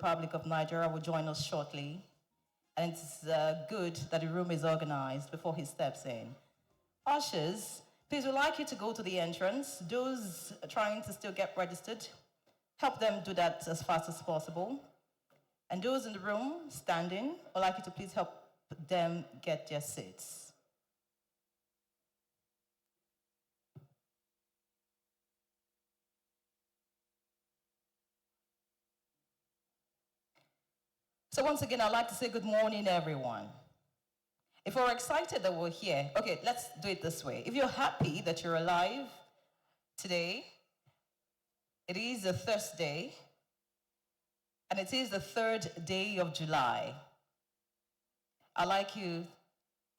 Republic of Nigeria will join us shortly. And it's good that the room is organized before he steps in. Ushers, please, we'd like you to go to the entrance. Those trying to still get registered, help them do that as fast as possible. And those in the room standing, I'd like you to please help them get their seats. So once again, I'd like to say good morning, everyone. If we're excited that we're here, okay, let's do it this way. If you're happy that you're alive today, it is a Thursday, and it is the 3rd day of July. I'd like you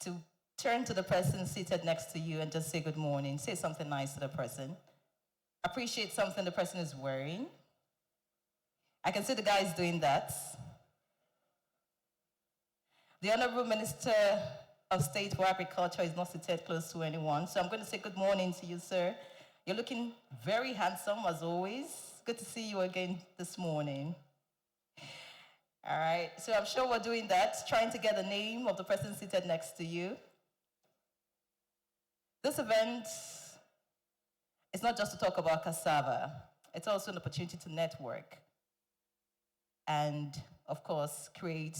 to turn to the person seated next to you and just say good morning. Say something nice to the person. Appreciate something the person is wearing. I can see the guys doing that. The Honorable Minister of State for Agriculture is not seated close to anyone, so I'm going to say good morning to you, sir. You're looking very handsome, as always. Good to see you again this morning. All right, so I'm sure we're doing that, trying to get the name of the person seated next to you. This event is not just to talk about cassava. It's also an opportunity to network and, of course, create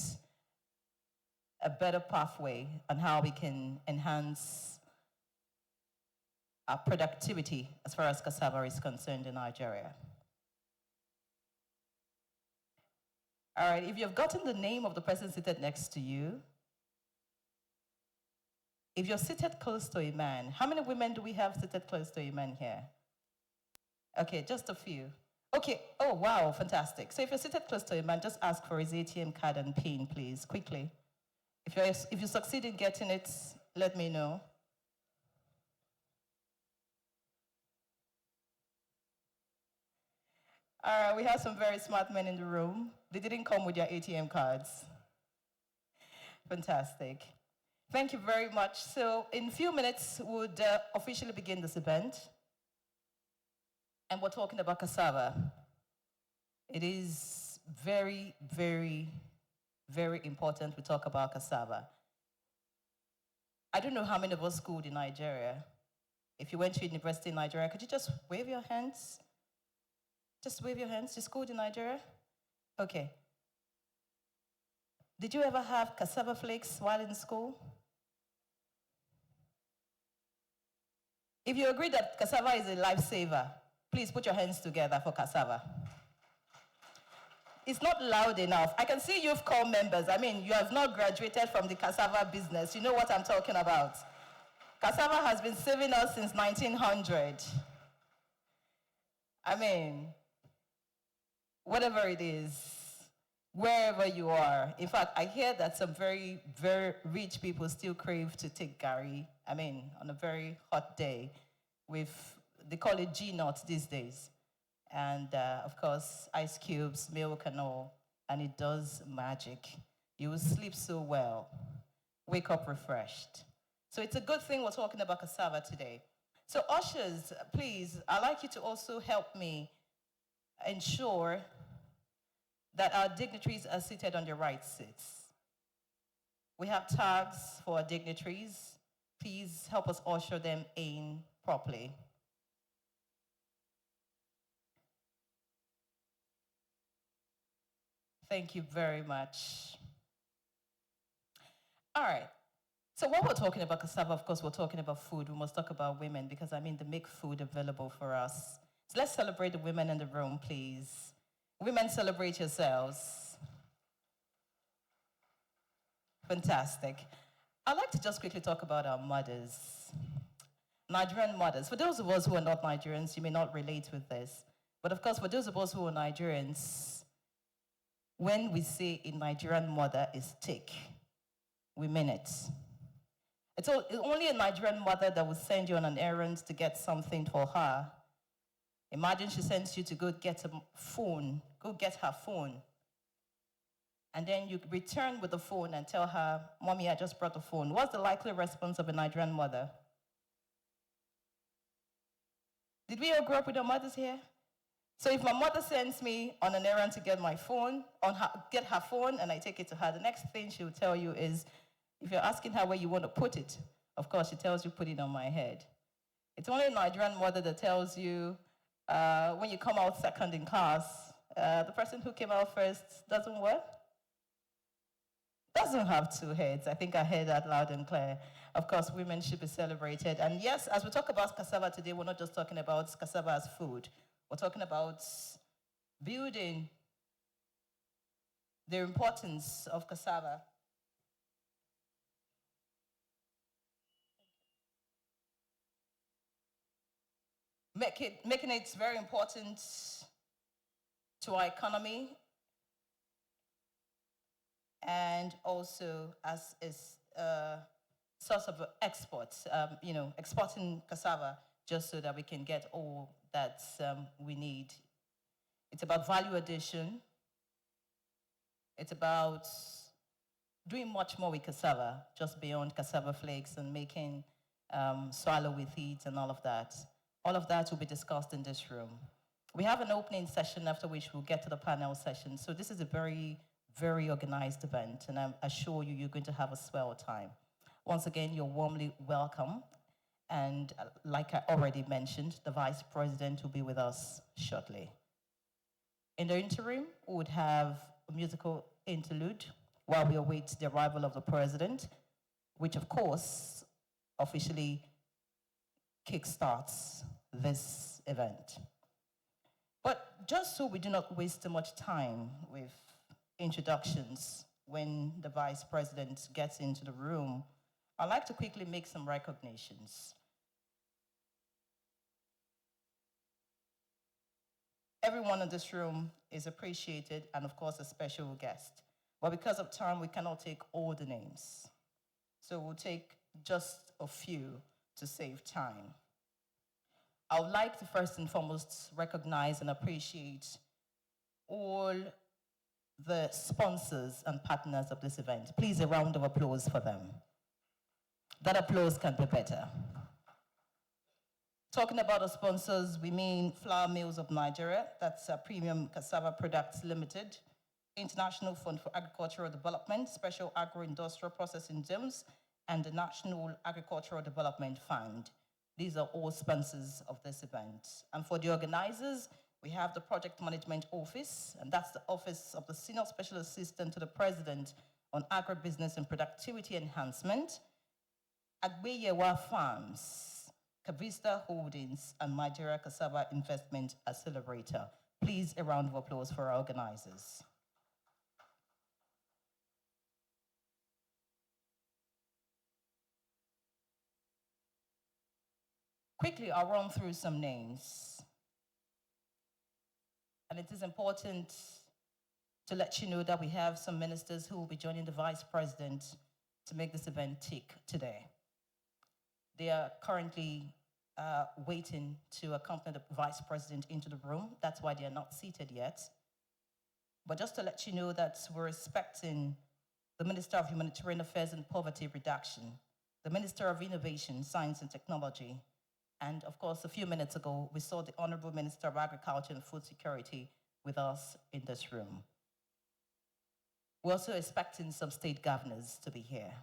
a better pathway on how we can enhance our productivity as far as cassava is concerned in Nigeria. All right, if you've gotten the name of the person seated next to you, if you're seated close to a man, how many women do we have seated close to a man here? Okay, just a few. Okay, oh wow, fantastic. So if you're seated close to a man, just ask for his ATM card and PIN, please, quickly. If you succeed in getting it, let me know. All right, we have some very smart men in the room. They didn't come with their ATM cards. Fantastic. Thank you very much. So in a few minutes, we'll officially begin this event. And we're talking about cassava. It is very, very, very important we talk about cassava. I don't know how many of us schooled in Nigeria. If you went to university in Nigeria, could you just wave your hands? Just wave your hands. You schooled in Nigeria? Okay. Did you ever have cassava flakes while in school? If you agree that cassava is a lifesaver, please put your hands together for cassava. It's not loud enough. I can see you've called members. I mean, you have not graduated from the cassava business. You know what I'm talking about. Cassava has been saving us since 1900. I mean, whatever it is, wherever you are. In fact, I hear that some very, very rich people still crave to take gari. I mean, on a very hot day they call it G-Nut these days. And of course, ice cubes, milk and all, and it does magic. You will sleep so well, wake up refreshed. So it's a good thing we're talking about cassava today. So ushers, please, I'd like you to also help me ensure that our dignitaries are seated on the right seats. We have tags for our dignitaries. Please help us usher them in properly. Thank you very much. All right. So when we're talking about cassava, of course, we're talking about food. We must talk about women because, I mean, they make food available for us. So let's celebrate the women in the room, please. Women, celebrate yourselves. Fantastic. I'd like to just quickly talk about our mothers. Nigerian mothers. For those of us who are not Nigerians, you may not relate with this. But of course, for those of us who are Nigerians, when we say a Nigerian mother is thick, we mean it. It's only a Nigerian mother that will send you on an errand to get something for her. Imagine she sends you to go get a phone, go get her phone. And then you return with the phone and tell her, Mommy, I just brought the phone. What's the likely response of a Nigerian mother? Did we all grow up with our mothers here? So if my mother sends me on an errand to get my phone, get her phone, and I take it to her, the next thing she will tell you is, if you're asking her where you want to put it, of course she tells you put it on my head. It's only a Nigerian mother that tells you when you come out second in class, the person who came out first doesn't what? Doesn't have two heads. I think I heard that loud and clear. Of course, women should be celebrated. And yes, as we talk about cassava today, we're not just talking about cassava as food. We're talking about building the importance of cassava. Making it very important to our economy and also as a source of exports, exporting cassava just so that we can get all that we need. It's about value addition. It's about doing much more with cassava, just beyond cassava flakes and making swallow with it and all of that. All of that will be discussed in this room. We have an opening session after which we'll get to the panel session. So this is a very, very organized event, and I assure you, you're going to have a swell time. Once again, you're warmly welcome. And like I already mentioned, the Vice President will be with us shortly. In the interim, we would have a musical interlude while we await the arrival of the President, which of course officially kickstarts this event. But just so we do not waste too much time with introductions when the Vice President gets into the room, I'd like to quickly make some recognitions. Everyone in this room is appreciated and of course a special guest. But because of time, we cannot take all the names. So we'll take just a few to save time. I would like to first and foremost recognize and appreciate all the sponsors and partners of this event. Please, a round of applause for them. That applause can be better. Talking about the sponsors, we mean Flour Mills of Nigeria, that's Premium Cassava Products Limited, International Fund for Agricultural Development, Special Agro-Industrial Processing Zones, and the National Agricultural Development Fund. These are all sponsors of this event. And for the organizers, we have the Project Management Office, and that's the Office of the Senior Special Assistant to the President on Agribusiness and Productivity Enhancement, Agbeyewa Farms, Cavista Holdings, and Nigeria Cassava Investment Accelerator. Please, a round of applause for our organizers. Quickly, I'll run through some names. And it is important to let you know that we have some ministers who will be joining the Vice President to make this event tick today. They are currently waiting to accompany the Vice President into the room. That's why they are not seated yet. But just to let you know that we're expecting the Minister of Humanitarian Affairs and Poverty Reduction, the Minister of Innovation, Science and Technology, and of course, a few minutes ago, we saw the Honorable Minister of Agriculture and Food Security with us in this room. We're also expecting some state governors to be here.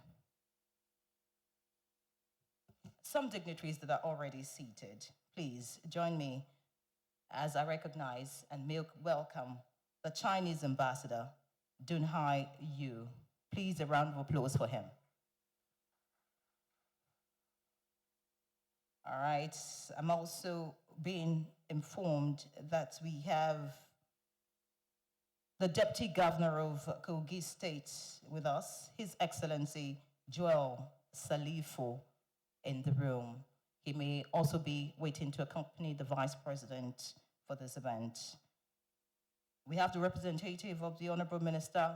Some dignitaries that are already seated, please join me as I recognize and welcome the Chinese ambassador, Dunhai Yu. Please, a round of applause for him. All right, I'm also being informed that we have the Deputy Governor of Kogi State with us, His Excellency Joel Salifo, in the room. He may also be waiting to accompany the Vice President for this event. We have the representative of the Honorable Minister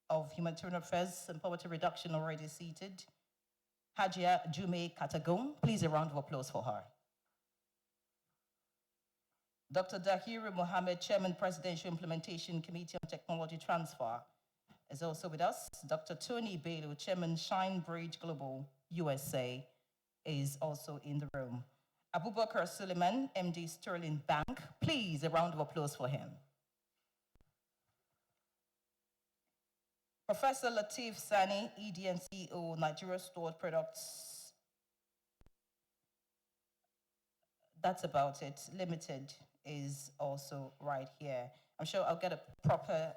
of Humanitarian Affairs and Poverty Reduction already seated, Hajia Jume Katagum. Please, a round of applause for her. Dr. Dahiru Mohammed, Chairman, Presidential Implementation Committee on Technology Transfer, is also with us. Dr. Tony Bello, Chairman, Shine Bridge Global USA, is also in the room. Abubakar Suleiman, MD Sterling Bank. Please Please, a round of applause for him. Professor Latif Sani, ED and CEO, Nigeria Stored Products. That's about it. Limited is also right here. I'm sure I'll get a proper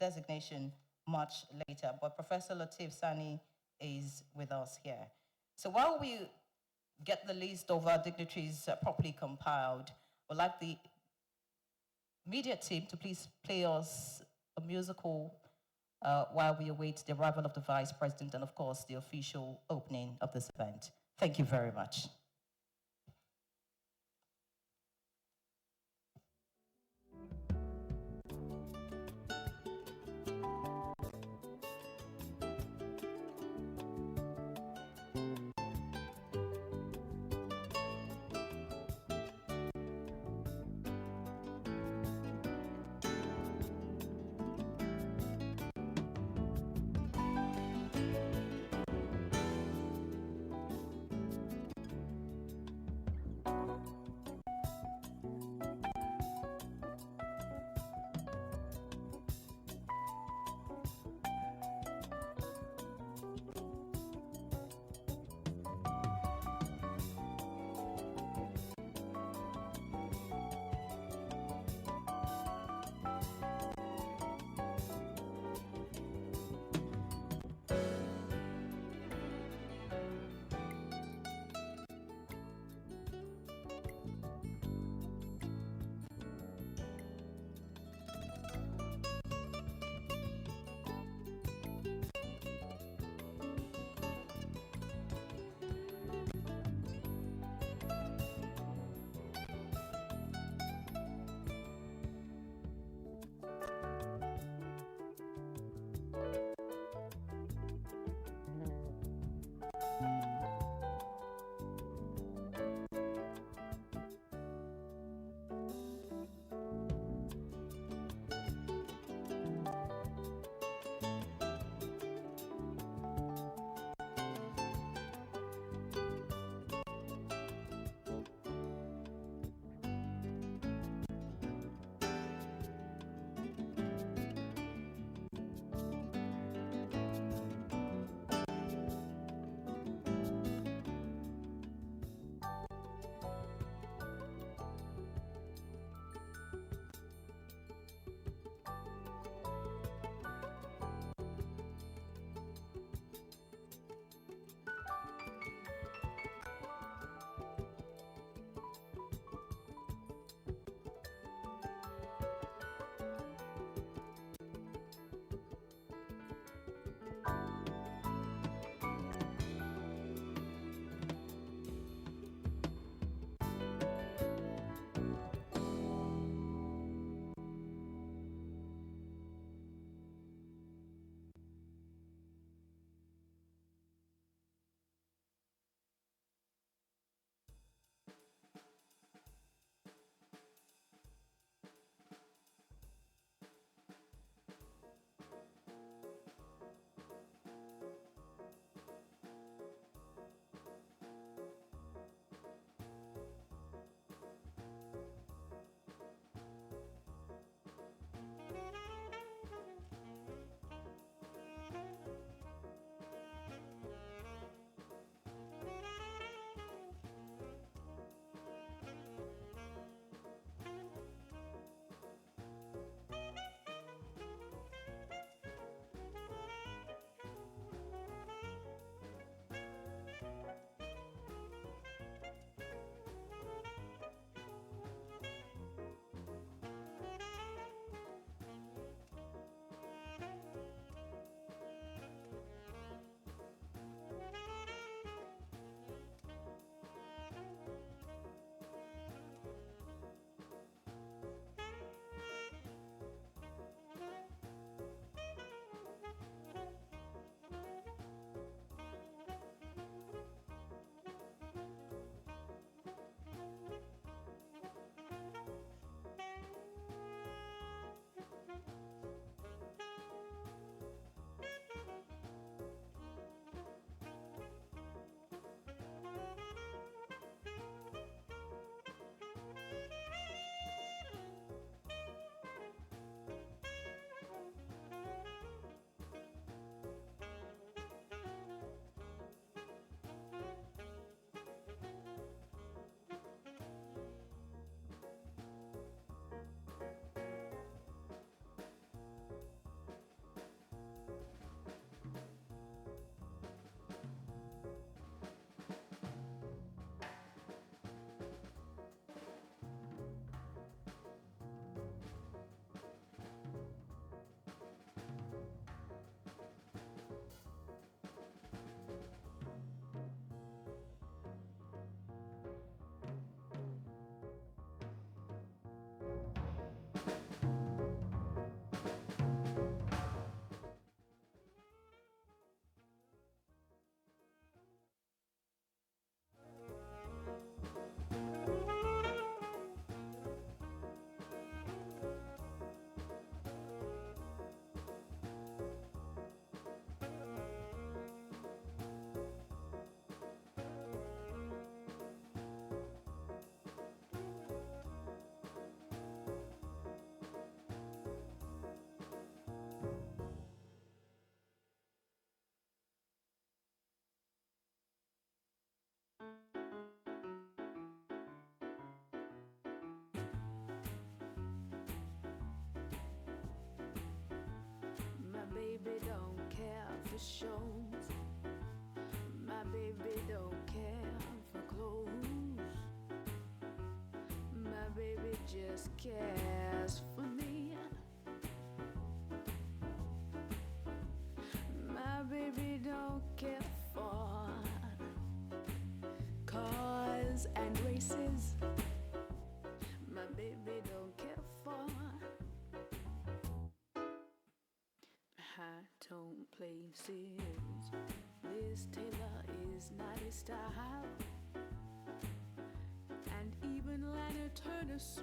designation much later, but Professor Latif Sani is with us here. So while we get the list of our dignitaries properly compiled, I'd like the media team to please play us a musical while we await the arrival of the Vice President and, of course, the official opening of this event. Thank you very much. for shows. My baby don't care for clothes. My baby just cares for me. My baby don't care for cars and races. My baby don't care for high tone places. This Taylor is not his style. And even Lana Turner smile.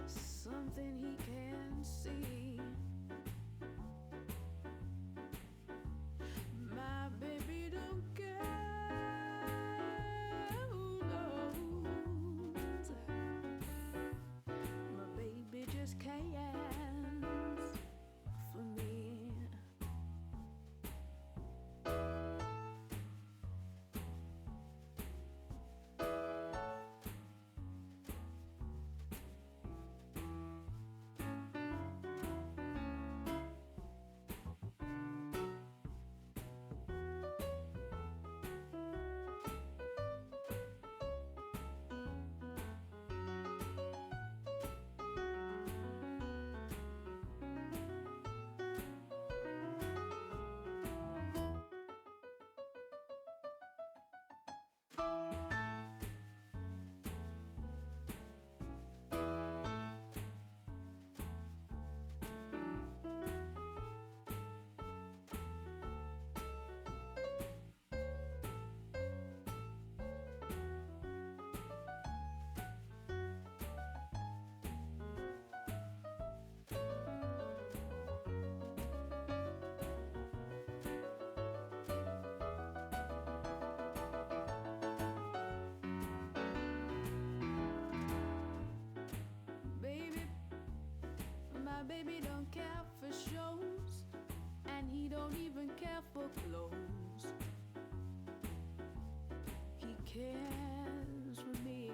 Something he can see. My baby don't care who knows. My baby just cares for me. Baby, my baby don't care for shows, and he don't even care for clothes. He cares for me.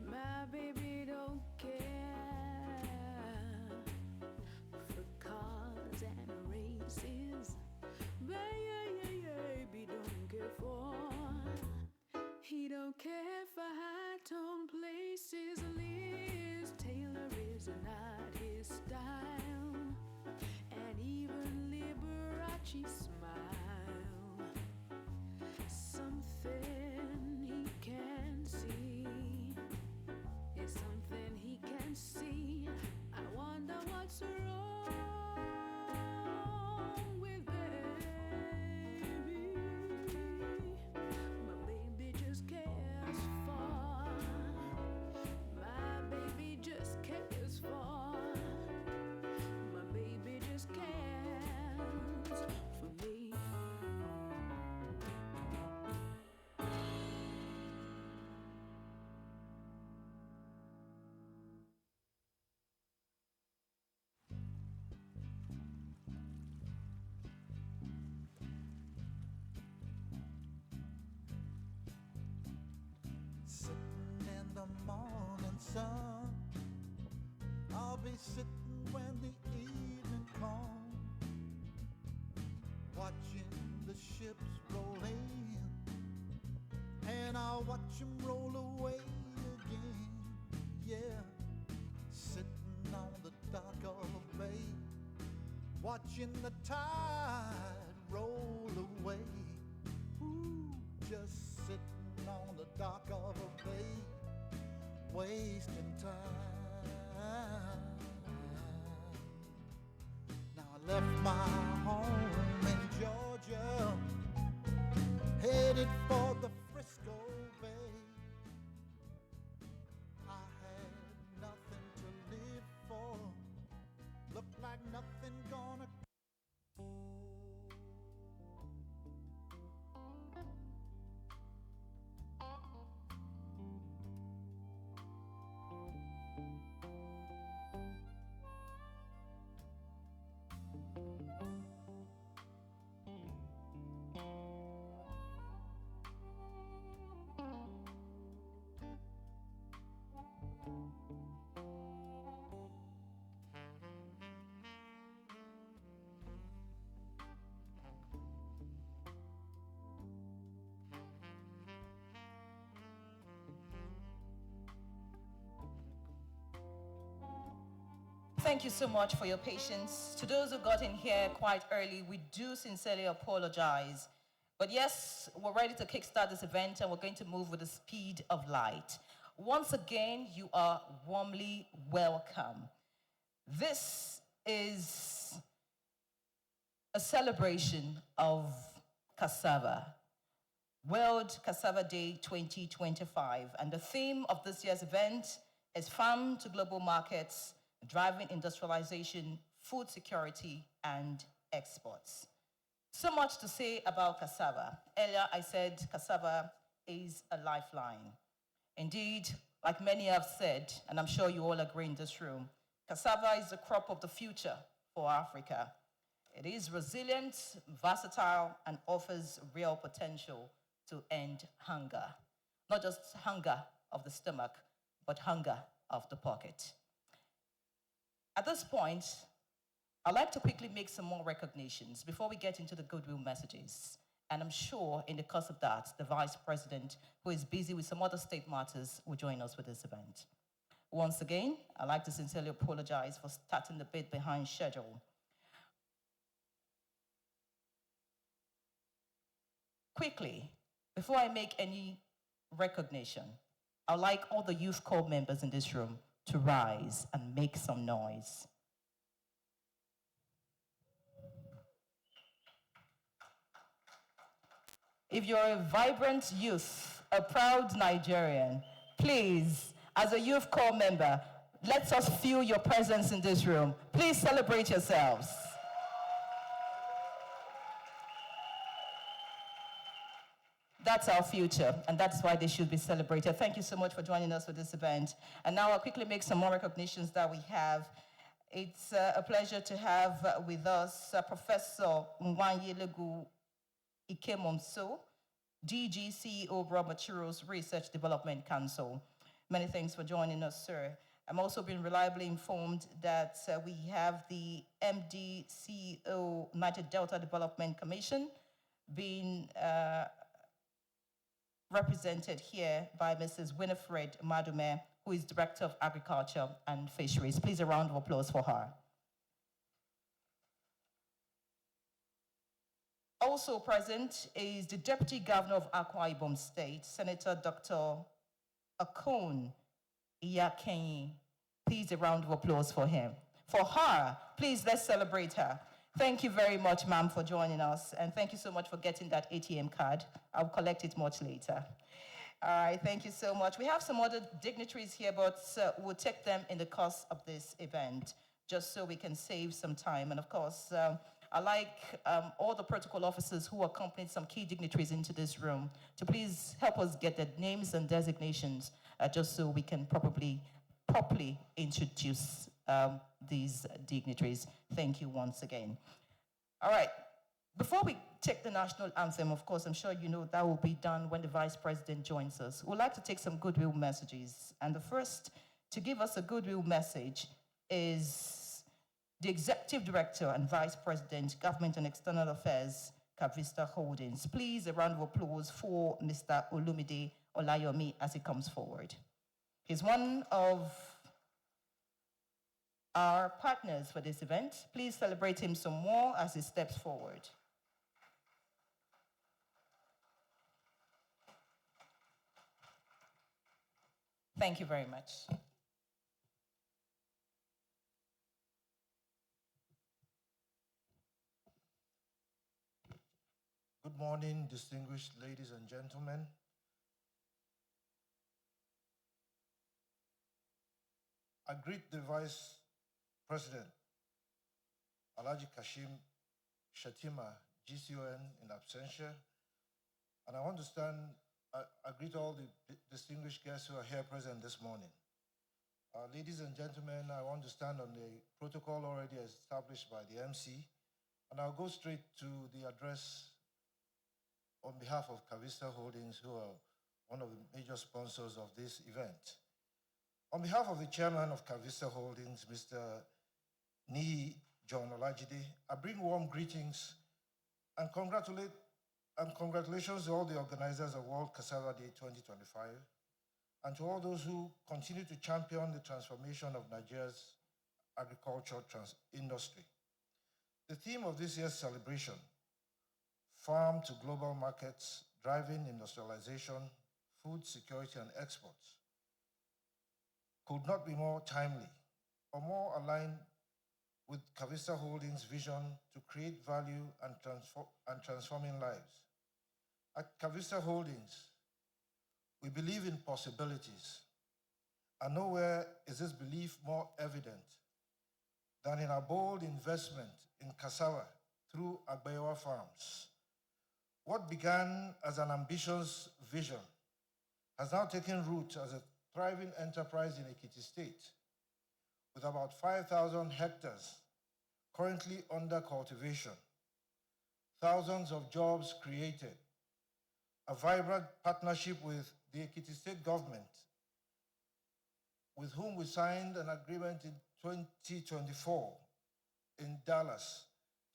My baby don't care for cars and races. Baby don't care for. He don't care for high tone places. Liz Taylor is not his style. And even Liberace smile. Something he can see is something he can see. I wonder what's wrong with baby. My baby just cares for. My baby just cares for. My baby just cares for me. Sitting in the morning sun, I'll be sitting when the evening comes, watching the ships roll in, and I'll watch them roll away again. Yeah, sitting on the dock of a bay, watching the tide roll away. Ooh, just sitting on the dock of a bay, wasting time. Now I left my home in Georgia, headed for the Frisco Bay. I had nothing to live for, looked like nothing gonna. Thank you so much for your patience. To those who got in here quite early, we do sincerely apologize. But yes, we're ready to kickstart this event and we're going to move with the speed of light. Once again, you are warmly welcome. This is a celebration of cassava, World Cassava Day 2025. And the theme of this year's event is Farm to Global Markets, Driving Industrialization, Food Security, and Exports. So much to say about cassava. Earlier, I said cassava is a lifeline. Indeed, like many have said, and I'm sure you all agree in this room, cassava is the crop of the future for Africa. It is resilient, versatile, and offers real potential to end hunger. Not just hunger of the stomach, but hunger of the pocket. At this point, I'd like to quickly make some more recognitions before we get into the goodwill messages. And I'm sure in the course of that, the Vice President, who is busy with some other state matters, will join us for this event. Once again, I'd like to sincerely apologize for starting a bit behind schedule. Quickly, before I make any recognition, I'd like all the youth corps members in this room to rise and make some noise. If you're a vibrant youth, a proud Nigerian, please, as a youth corps member, let us feel your presence in this room. Please celebrate yourselves. That's our future, and that's why they should be celebrated. Thank you so much for joining us for this event. And now I'll quickly make some more recognitions that we have. It's a pleasure to have with us Professor Nwanyelegu Ikemomso, DG CEO, Raw Materials Research Development Council. Many thanks for joining us, sir. I'm also being reliably informed that we have the MD CEO, United Delta Development Commission, being represented here by Mrs. Winifred Madume, who is Director of Agriculture and Fisheries. Please, a round of applause for her. Also present is the Deputy Governor of Akwa Ibom State, Senator Dr. Akon Iyakenyi. Please, a round of applause for him. For her, please, let's celebrate her. Thank you very much, ma'am, for joining us. And thank you so much for getting that ATM card. I'll collect it much later. All right, thank you so much. We have some other dignitaries here, but we'll take them in the course of this event, just so we can save some time. And of course, I like all the protocol officers who accompanied some key dignitaries into this room to please help us get their names and designations, just so we can properly introduce these dignitaries. Thank you once again. All right, before we take the national anthem, of course, I'm sure you know that will be done when the Vice President joins us. We'd like to take some goodwill messages. And the first to give us a goodwill message is the Executive Director and Vice President, Government and External Affairs, Cavista Holdings. Please, a round of applause for Mr. Olumide Olayomi as he comes forward. He's one of our partners for this event. Please celebrate him some more as he steps forward. Thank you very much. Good morning, distinguished ladies and gentlemen. I greet the Vice President, Alhaji Kashim Shatima, GCON in absentia, and I greet all the distinguished guests who are here present this morning. Ladies and gentlemen, I want to stand on the protocol already established by the MC, and I'll go straight to the address on behalf of Cavista Holdings, who are one of the major sponsors of this event. On behalf of the chairman of Cavista Holdings, Mr. Niyi John Olajide, I bring warm greetings and congratulations to all the organizers of World Cassava Day 2025, and to all those who continue to champion the transformation of Nigeria's agricultural industry. The theme of this year's celebration, Farm to Global Markets, Driving Industrialization, Food Security and Exports, could not be more timely or more aligned with Cavista Holdings' vision to create value and transforming lives. At Cavista Holdings, we believe in possibilities, and nowhere is this belief more evident than in our bold investment in Cassava through Agbewa Farms. What began as an ambitious vision has now taken root as a thriving enterprise in Ekiti State, with about 5,000 hectares currently under cultivation, thousands of jobs created, a vibrant partnership with the Ekiti State government, with whom we signed an agreement in 2024 in Dallas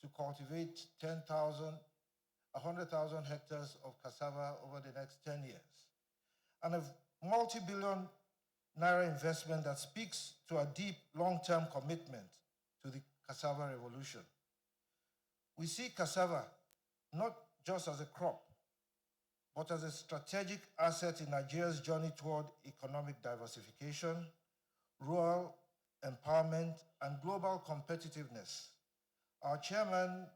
to cultivate 100,000 hectares of cassava over the next 10 years, and a multi-billion naira investment that speaks to a deep long-term commitment to the cassava revolution. We see cassava not just as a crop, but as a strategic asset in Nigeria's journey toward economic diversification, rural empowerment, and global competitiveness. Our chairman,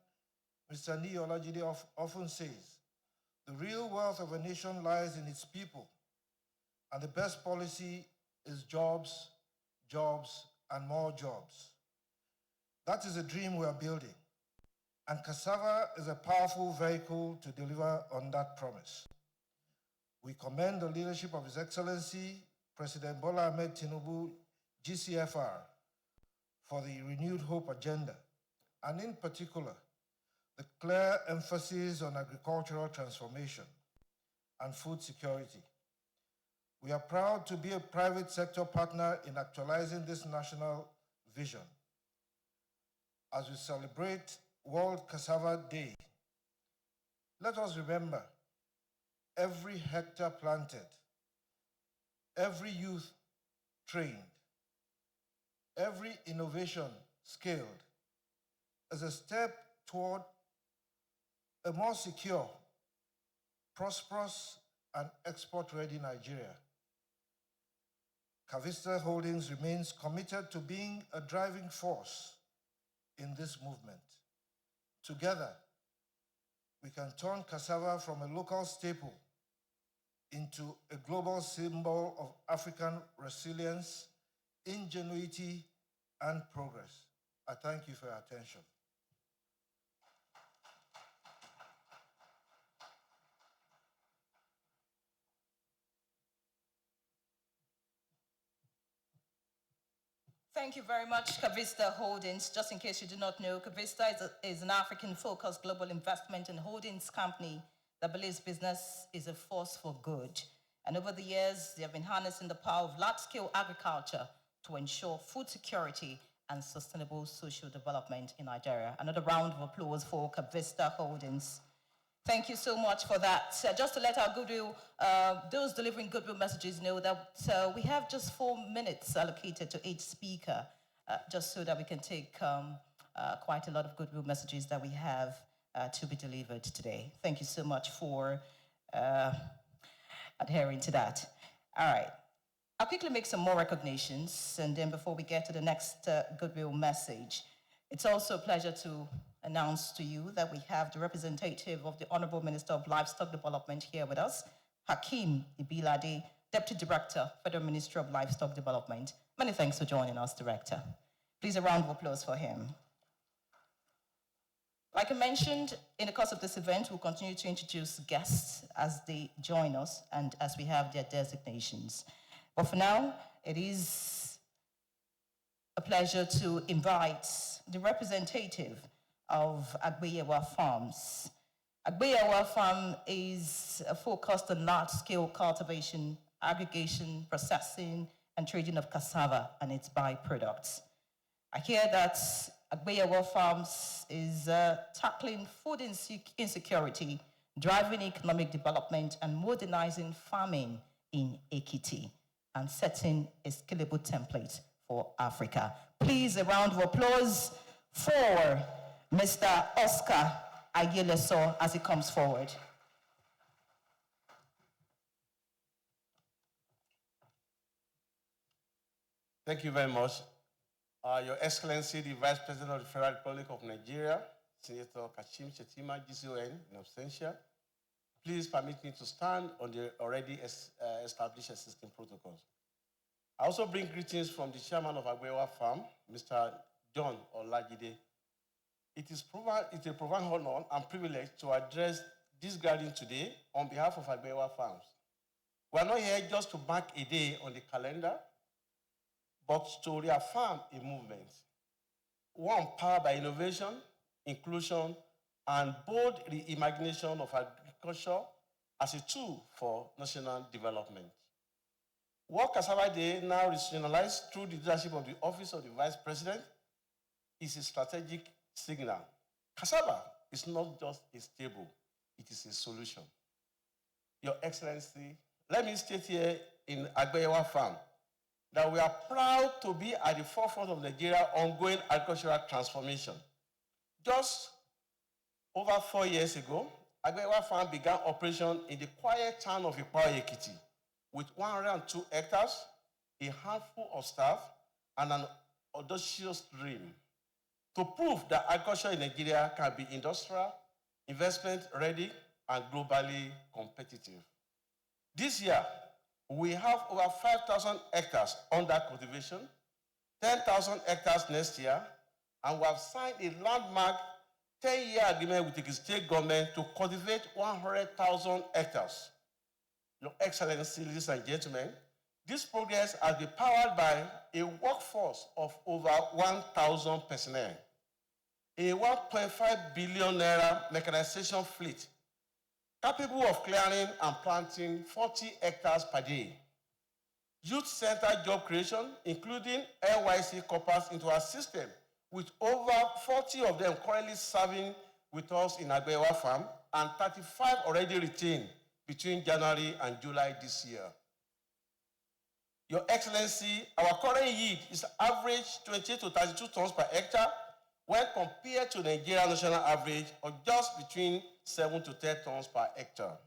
Mr. Niyi often says, the real wealth of a nation lies in its people, and the best policy is jobs, jobs, and more jobs. That is a dream we are building, and cassava is a powerful vehicle to deliver on that promise. We commend the leadership of His Excellency, President Bola Ahmed Tinubu, GCFR, for the renewed hope agenda, and in particular, the clear emphasis on agricultural transformation and food security. We are proud to be a private sector partner in actualizing this national vision. As we celebrate World Cassava Day, let us remember every hectare planted, every youth trained, every innovation scaled as a step toward a more secure, prosperous, and export-ready Nigeria. Cavista Holdings remains committed to being a driving force in this movement. Together, we can turn cassava from a local staple into a global symbol of African resilience, ingenuity, and progress. I thank you for your attention. Thank you very much, Cavista Holdings. Just in case you do not know, Cavista is an African-focused global investment and holdings company that believes business is a force for good. And over the years, they have been harnessing the power of large-scale agriculture to ensure food security and sustainable social development in Nigeria. Another round of applause for Cavista Holdings. Thank you so much for that. Just to let our goodwill, those delivering goodwill messages know that we have just 4 minutes allocated to each speaker, just so that we can take quite a lot of goodwill messages that we have to be delivered today. Thank you so much for adhering to that. All right. I'll quickly make some more recognitions, and then before we get to the next goodwill message, it's also a pleasure to announce to you that we have the representative of the Honorable Minister of Livestock Development here with us, Hakeem Ibilade, Deputy Director, Federal Ministry of Livestock Development. Many thanks for joining us, Director. Please a round of applause for him. Like I mentioned, in the course of this event, we'll continue to introduce guests as they join us and as we have their designations. But for now, it is a pleasure to invite the representative of Agbeyewa Farms. Agbeyewa Farm is focused on large-scale cultivation, aggregation, processing, and trading of cassava and its byproducts. I hear that Agbeyewa Farms is tackling food insecurity, driving economic development, and modernizing farming in Ekiti, and setting a scalable template for Africa. Please, a round of applause for Mr. Oscar Aguileso as he comes forward. Thank you very much. Your Excellency, the Vice President of the Federal Republic of Nigeria, Senator Kashim Shettima, GCON, in absentia. Please permit me to stand on the already established existing protocols. I also bring greetings from the chairman of Agbewa Farm, Mr. John Olajide. It is a profound honor and privilege to address this gathering today on behalf of Agbewa Farms. We are not here just to mark a day on the calendar, but to reaffirm a movement, one powered by innovation, inclusion, and bold reimagination of agriculture as a tool for national development. What Cassava Day, now regionalized through the leadership of the Office of the Vice President, is a strategic signal. Cassava is not just a staple, it is a solution. Your Excellency, let me state here in Agbewa Farm that we are proud to be at the forefront of Nigeria's ongoing agricultural transformation. Just over 4 years ago, Agbewa Farm began operation in the quiet town of Ipawa Ekiti with 102 hectares, a handful of staff, and an audacious dream to prove that agriculture in Nigeria can be industrial, investment ready, and globally competitive. This year, we have over 5,000 hectares under cultivation, 10,000 hectares next year, and we have signed a landmark 10-year agreement with the state government to cultivate 100,000 hectares. Your Excellency, ladies and gentlemen, this progress has been powered by a workforce of over 1,000 personnel, a 1.5 billion naira mechanization fleet capable of clearing and planting 40 hectares per day, youth-centered job creation, including LYC corpers into our system, with over 40 of them currently serving with us in Agbewa Farm and 35 already retained between January and July this year. Your Excellency, our current yield is average 20 to 32 tons per hectare when compared to Nigeria's national average of just between 7 to 10 tons per hectare.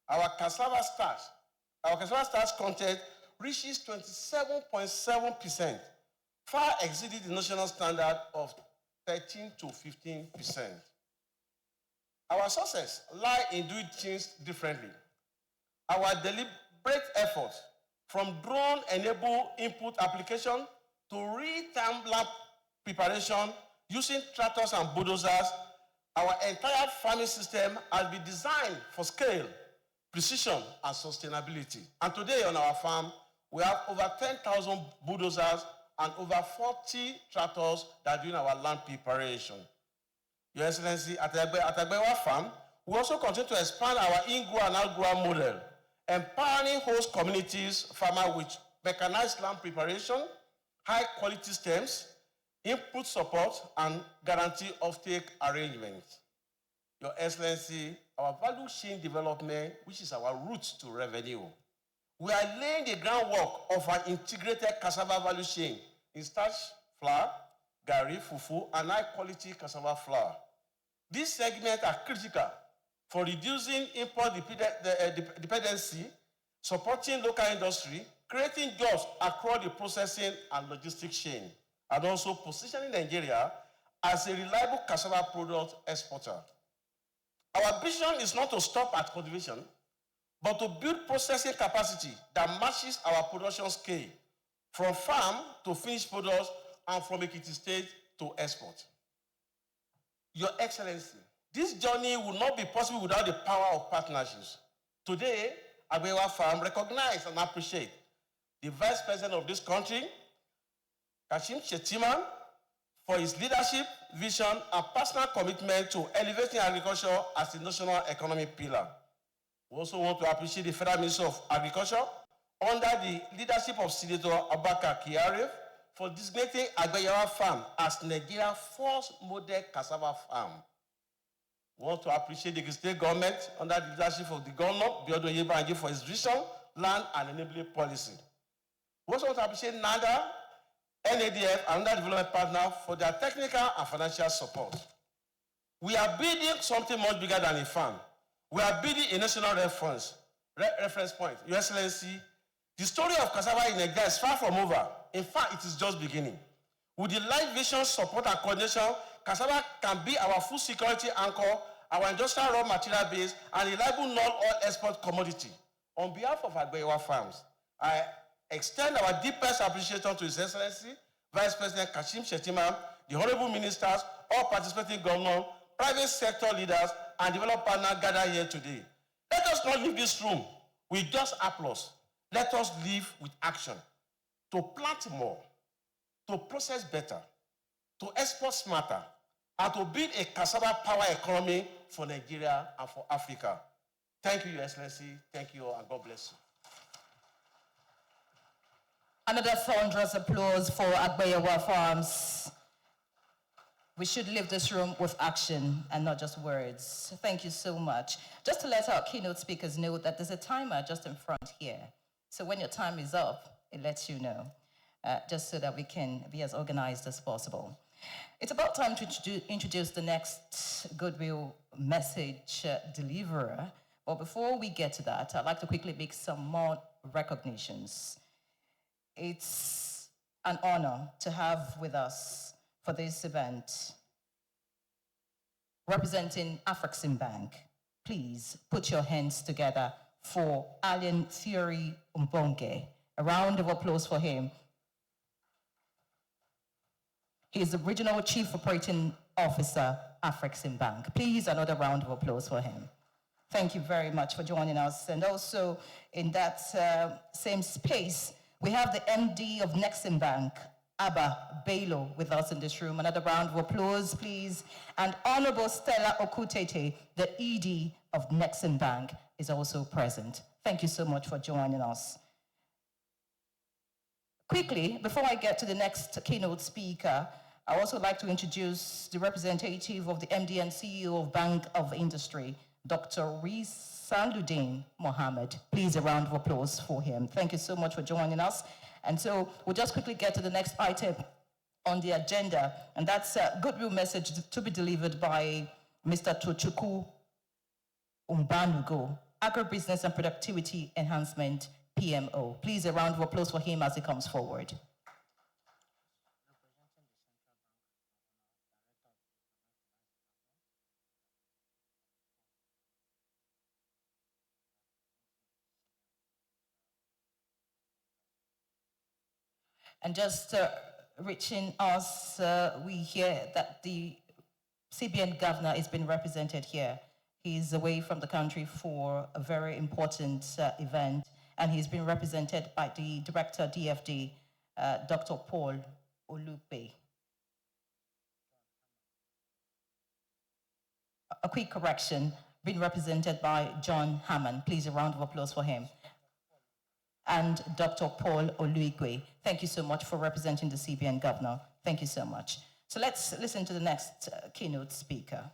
Our cassava starch content reaches 27.7%, far exceeding the national standard of 13 to 15%. Our success lies in doing things differently. Our deliberate effort from drone-enabled input application to real-time lab preparation using tractors and bulldozers, our entire farming system has been designed for scale, precision, and sustainability. And today on our farm, we have over 10,000 bulldozers and over 40 tractors that are doing our land preparation. Your Excellency, at Agbewa Farm, we also continue to expand our in-grow and out-grow model, empowering host communities, farmers with mechanized land preparation, high-quality stems, input support, and guarantee offtake arrangements. Your Excellency, our value chain development, which is our route to revenue. We are laying the groundwork of an integrated cassava value chain in starch, flour, gari, fufu, and high-quality cassava flour. These segments are critical for reducing import dependency, supporting local industry, creating jobs across the processing and logistics chain, and also positioning Nigeria as a reliable cassava product exporter. Our vision is not to stop at cultivation, but to build processing capacity that matches our production scale, from farm to finished products and from Ekiti State to export. Your Excellency, this journey would not be possible without the power of partnerships. Today, Agbewa Farm recognize and appreciate the Vice President of this country, Kashim Shettima, for his leadership, vision, and personal commitment to elevating agriculture as a national economic pillar. We also want to appreciate the Federal Minister of Agriculture under the leadership of Senator Abubakar Kyari for designating Agbewa Farm as Nigeria's first model cassava farm. We want to appreciate the state government under the leadership of the governor, Biodun Yebanji, for his vision, land, and enabling policy. We also want to appreciate NADA, NADF, another development partner, for their technical and financial support. We are building something much bigger than a farm. We are building a national reference point. Your Excellency, the story of Cassava in Nigeria is far from over. In fact, it is just beginning. With the light vision, support, and coordination, Cassava can be our food security anchor, our industrial raw material base, and reliable non-oil export commodity. On behalf of Agbewa Farms, I extend our deepest appreciation to His Excellency, Vice President Kashim Shettima, the Honorable Ministers, all participating governors, private sector leaders, and development partners gathered here today. Let us not leave this room with just applause. Let us live with action to plant more, to process better, to export smarter, and to build a cassava power economy for Nigeria and for Africa. Thank you, Your Excellency. Thank you, and God bless you. Another thunderous applause for Agbewa Farms. We should leave this room with action and not just words. Thank you so much. Just to let our keynote speakers know that there's a timer just in front here. So when your time is up, it lets you know, just so that we can be as organized as possible. It's about time to introduce the next goodwill message deliverer. But before we get to that, I'd like to quickly make some more recognitions. It's an honor to have with us for this event, representing Afrexim Bank. Please put your hands together for Allen Theory Mbonge. A round of applause for him. He is the Regional Chief Operating Officer, Afrexim Bank. Please, another round of applause for him. Thank you very much for joining us. And also in that same space, we have the MD of Nexim Bank, Abba Bello, with us in this room. Another round of applause, please. And Honorable Stella Okutete, the ED of Nexim Bank, is also present. Thank you so much for joining us. Quickly, before I get to the next keynote speaker, I also like to introduce the representative of the MD and CEO of Bank of Industry, Dr. Risaluddin Mohammed. Please, a round of applause for him. Thank you so much for joining us. And so we'll just quickly get to the next item on the agenda, and that's a goodwill message to be delivered by Mr. Tochukwu Umbanugo, Agribusiness and Productivity Enhancement, PMO. Please, a round of applause for him as he comes forward. And just reaching us, we hear that the CBN governor has been represented here. He's away from the country for a very important event, and he's been represented by the director DFD, Dr. Paul Olupe. A quick correction, being represented by John Hammond. Please, a round of applause for him. And Dr. Paul Oluigwe. Thank you so much for representing the CBN governor. Thank you so much. So let's listen to the next keynote speaker.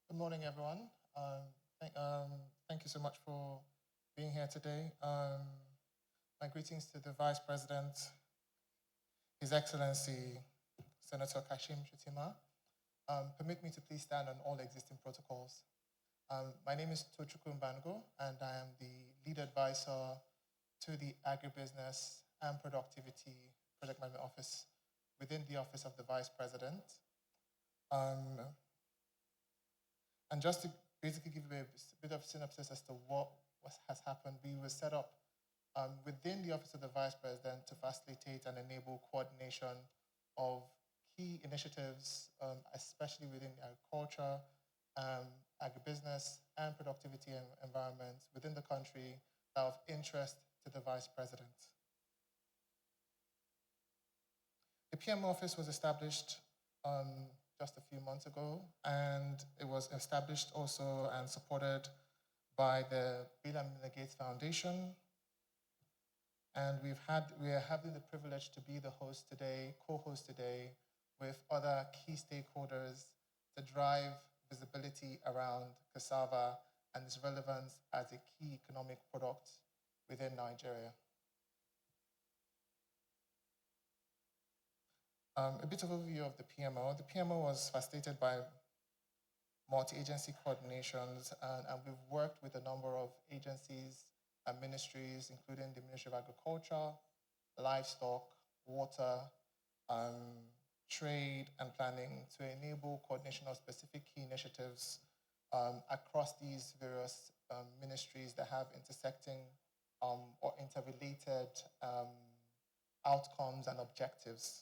Good morning, everyone. Thank you so much for being here today. My greetings to the Vice President, His Excellency, Senator Kashim Shettima. Permit me to please stand on all existing protocols. My name is Tochukwu Mbango, and I am the lead advisor to the Agribusiness and Productivity Project Management Office within the Office of the Vice President. And just to basically give you a bit of synopsis as to what has happened, we were set up within the Office of the Vice President to facilitate and enable coordination of key initiatives, especially within agriculture, agribusiness, and productivity environments within the country that are of interest to the Vice President. The PM office was established just a few months ago, and it was established also and supported by the Bill and Melinda Gates Foundation. And we are having the privilege to be the host today, co-host today, with other key stakeholders to drive visibility around cassava and its relevance as a key economic product within Nigeria. A bit of overview of the PMO. The PMO was facilitated by multi-agency coordinations, and we've worked with a number of agencies and ministries, including the Ministry of Agriculture, Livestock, Water, Trade, and Planning to enable coordination of specific key initiatives across these various ministries that have intersecting or interrelated outcomes and objectives.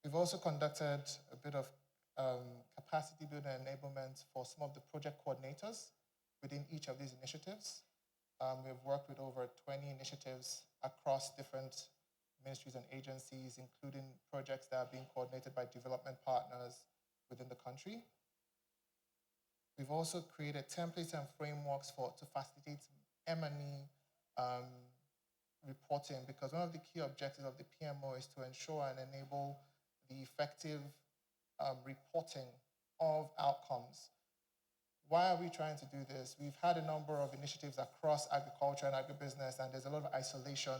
We've also conducted a bit of capacity building and enablement for some of the project coordinators within each of these initiatives. We've worked with over 20 initiatives across different ministries and agencies, including projects that are being coordinated by development partners within the country. We've also created templates and frameworks to facilitate M&E reporting, because one of the key objectives of the PMO is to ensure and enable the effective reporting of outcomes. Why are we trying to do this? We've had a number of initiatives across agriculture and agribusiness, and there's a lot of isolation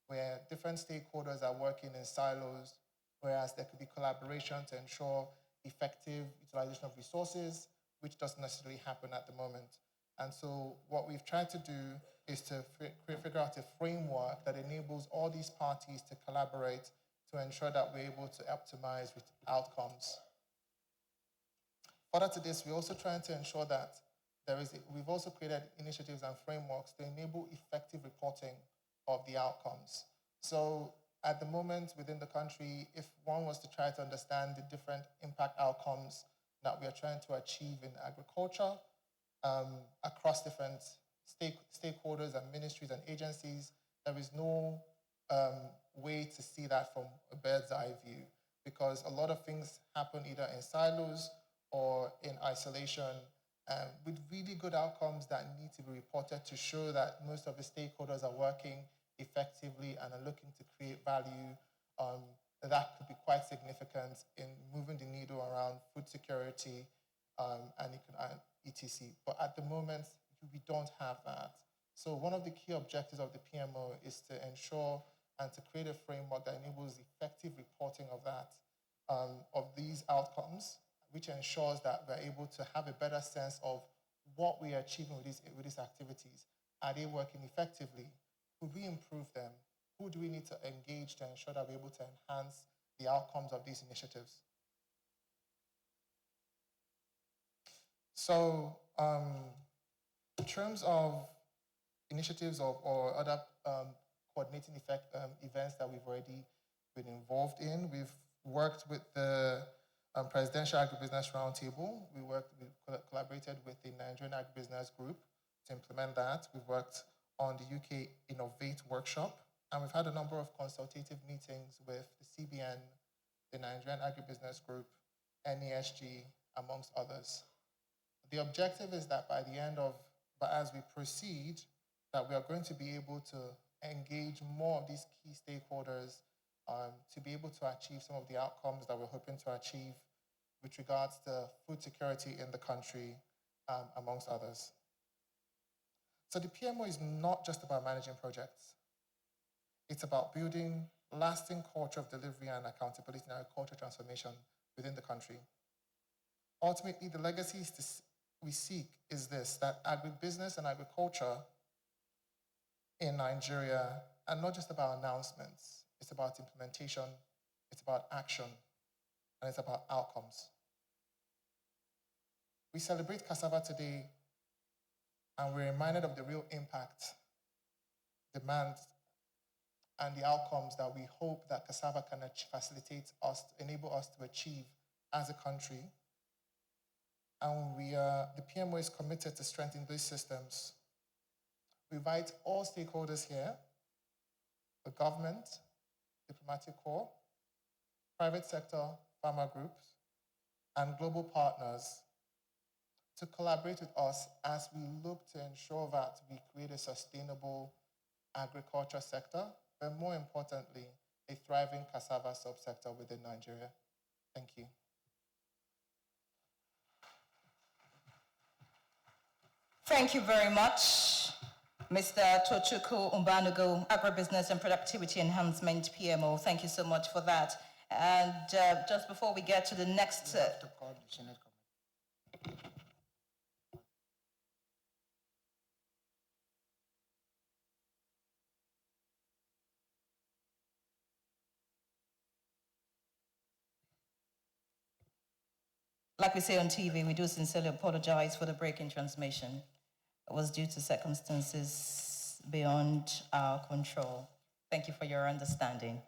where different stakeholders are working in silos, whereas there could be collaboration to ensure effective utilization of resources, which doesn't necessarily happen at the moment. And so what we've tried to do is to figure out a framework that enables all these parties to collaborate to ensure that we're able to optimize with outcomes. Further to this, we're also trying to ensure that we've also created initiatives and frameworks to enable effective reporting of the outcomes. So at the moment within the country, if one was to try to understand the different impact outcomes that we are trying to achieve in agriculture across different stakeholders and ministries and agencies, there is no way to see that from a bird's eye view, because a lot of things happen either in silos or in isolation, with really good outcomes that need to be reported to show that most of the stakeholders are working effectively and are looking to create value. That could be quite significant in moving the needle around food security and etc. But at the moment, we don't have that. So one of the key objectives of the PMO is to ensure and to create a framework that enables effective reporting of that, of these outcomes, which ensures that we're able to have a better sense of what we are achieving with these activities. Are they working effectively? Could we improve them? Who do we need to engage to ensure that we're able to enhance the outcomes of these initiatives? So in terms of initiatives or other coordinating events that we've already been involved in, we've worked with the Presidential Agribusiness Roundtable. We collaborated with the Nigerian Agribusiness Group to implement that. We've worked on the UK Innovate Workshop, and we've had a number of consultative meetings with the CBN, the Nigerian Agribusiness Group, NESG, amongst others. The objective is that but as we proceed, that we are going to be able to engage more of these key stakeholders to be able to achieve some of the outcomes that we're hoping to achieve with regards to food security in the country, amongst others. So the PMO is not just about managing projects. It's about building lasting culture of delivery and accountability in agricultural transformation within the country. Ultimately, the legacies we seek is this, that agribusiness and agriculture in Nigeria are not just about announcements. It's about implementation, it's about action, and it's about outcomes. We celebrate Cassava today, and we're reminded of the real impact, demands, and the outcomes that we hope that Cassava can facilitate us, enable us to achieve as a country. And the PMO is committed to strengthening these systems. We invite all stakeholders here, the government, diplomatic corps, private sector, farmer groups, and global partners to collaborate with us as we look to ensure that we create a sustainable agriculture sector, but more importantly, a thriving cassava subsector within Nigeria. Thank you. Thank you very much, Mr. Tochukwu Umbanugo, Agribusiness and Productivity Enhancement PMO. Thank you so much for that. And just before we get to the next... to call the Senate Committee. Like we say on TV, we do sincerely apologize for the break in transmission. It was due to circumstances beyond our control. Thank you for your understanding.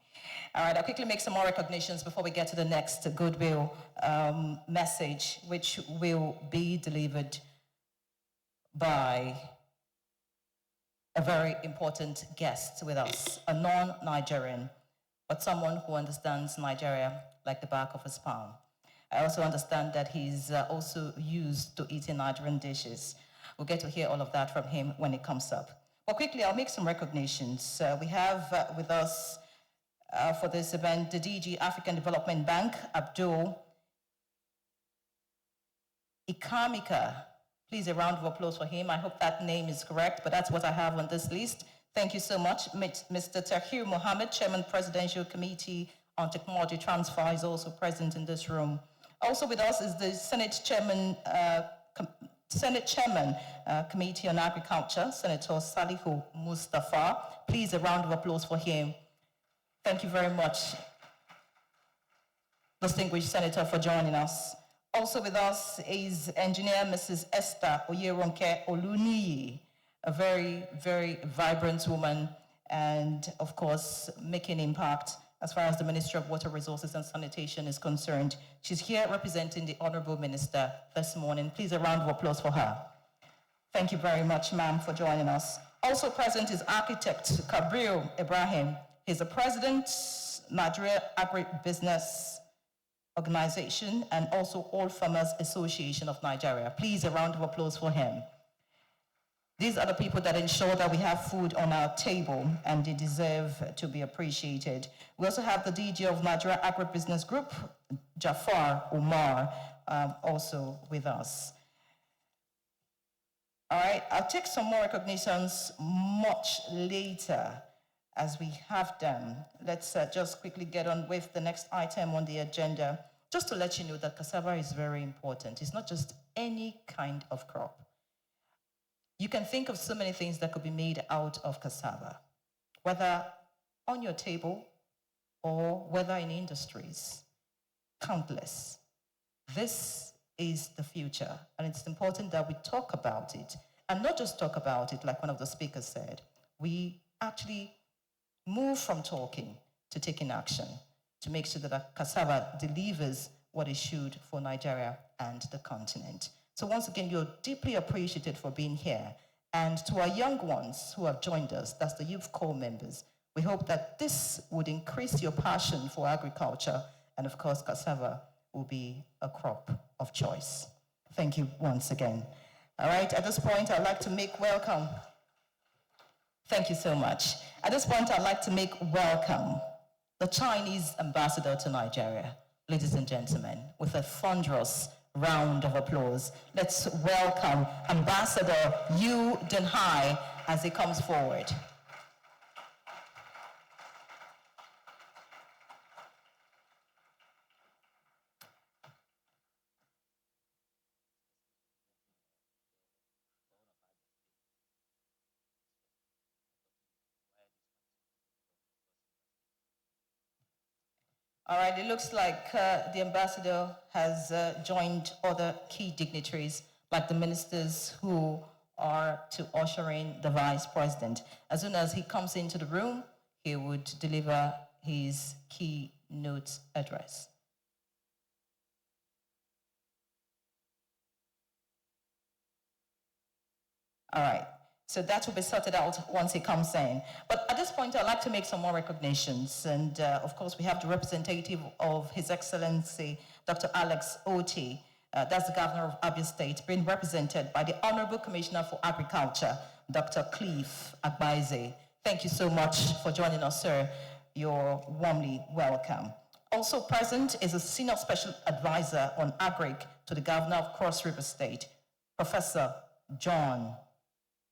All right, I'll quickly make some more recognitions before we get to the next goodwill message, which will be delivered by a very important guest with us, a non-Nigerian, but someone who understands Nigeria like the back of his palm. I also understand that he's also used to eating Nigerian dishes. We'll get to hear all of that from him when it comes up. But quickly, I'll make some recognitions. We have with us for this event the DG African Development Bank, Abdul Ikamika. Please, a round of applause for him. I hope that name is correct, but that's what I have on this list. Thank you so much. Mr. Tahir Mohammed, Chairman, Presidential Committee on Technology Transfer, is also present in this room. Also with us is the Senate Chairman, Committee on Agriculture, Senator Salihu Mustafa. Please, a round of applause for him. Thank you very much, distinguished Senator, for joining us. Also with us is Engineer Mrs. Esther Oyeronke Oluniyi, a very, very vibrant woman and, of course, making impact as far as the Ministry of Water Resources and Sanitation is concerned. She's here representing the Honorable Minister this morning. Please, a round of applause for her. Thank you very much, ma'am, for joining us. Also present is architect Kabril Ibrahim. He's the president, Nigeria Agribusiness Organization, and also All Farmers Association of Nigeria. Please, a round of applause for him. These are the people that ensure that we have food on our table, and they deserve to be appreciated. We also have the DG of Nigeria Agribusiness Group, Jafar Umar, also with us. All right, I'll take some more recognitions much later as we have them. Let's just quickly get on with the next item on the agenda. Just to let you know that cassava is very important. It's not just any kind of crop. You can think of so many things that could be made out of cassava, whether on your table or whether in industries. Countless. This is the future, and it's important that we talk about it, and not just talk about it like one of the speakers said. We actually move from talking to taking action to make sure that cassava delivers what it should for Nigeria and the continent. So once again, you're deeply appreciated for being here. And to our young ones who have joined us, that's the Youth Corps members, we hope that this would increase your passion for agriculture, and of course, cassava will be a crop of choice. Thank you once again. All right, at this point, I'd like to make welcome. Thank you so much. At this point, I'd like to make welcome the Chinese ambassador to Nigeria, ladies and gentlemen, with a thunderous round of applause. Let's welcome Ambassador Yu Denhai as he comes forward. All right, it looks like the ambassador has joined other key dignitaries, like the ministers who are to usher in the vice president. As soon as he comes into the room, he would deliver his keynote address. All right. So that will be sorted out once he comes in. But at this point, I'd like to make some more recognitions. And of course, we have the representative of His Excellency, Dr. Alex Oti, that's the governor of Abia State, being represented by the Honorable Commissioner for Agriculture, Dr. Cliff Agbaise. Thank you so much for joining us, sir. You're warmly welcome. Also present is a Senior Special Advisor on Agric to the Governor of Cross River State, Professor John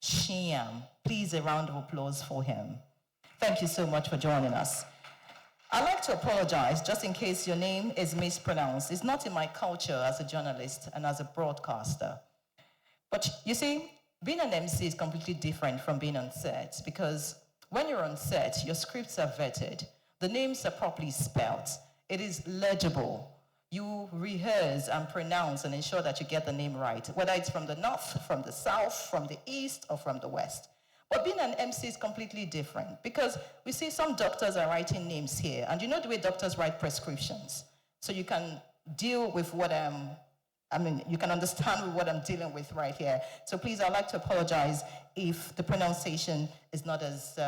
Shiam. Please, a round of applause for him. Thank you so much for joining us. I'd like to apologize just in case your name is mispronounced. It's not in my culture as a journalist and as a broadcaster. But you see, being an MC is completely different from being on set because when you're on set, your scripts are vetted, the names are properly spelled, it is legible. You rehearse and pronounce and ensure that you get the name right, whether it's from the north, from the south, from the east, or from the west. But being an MC is completely different because we see some doctors are writing names here, and you know the way doctors write prescriptions. So you can deal with what you can understand what I'm dealing with right here. So please, I'd like to apologize if the pronunciation is not as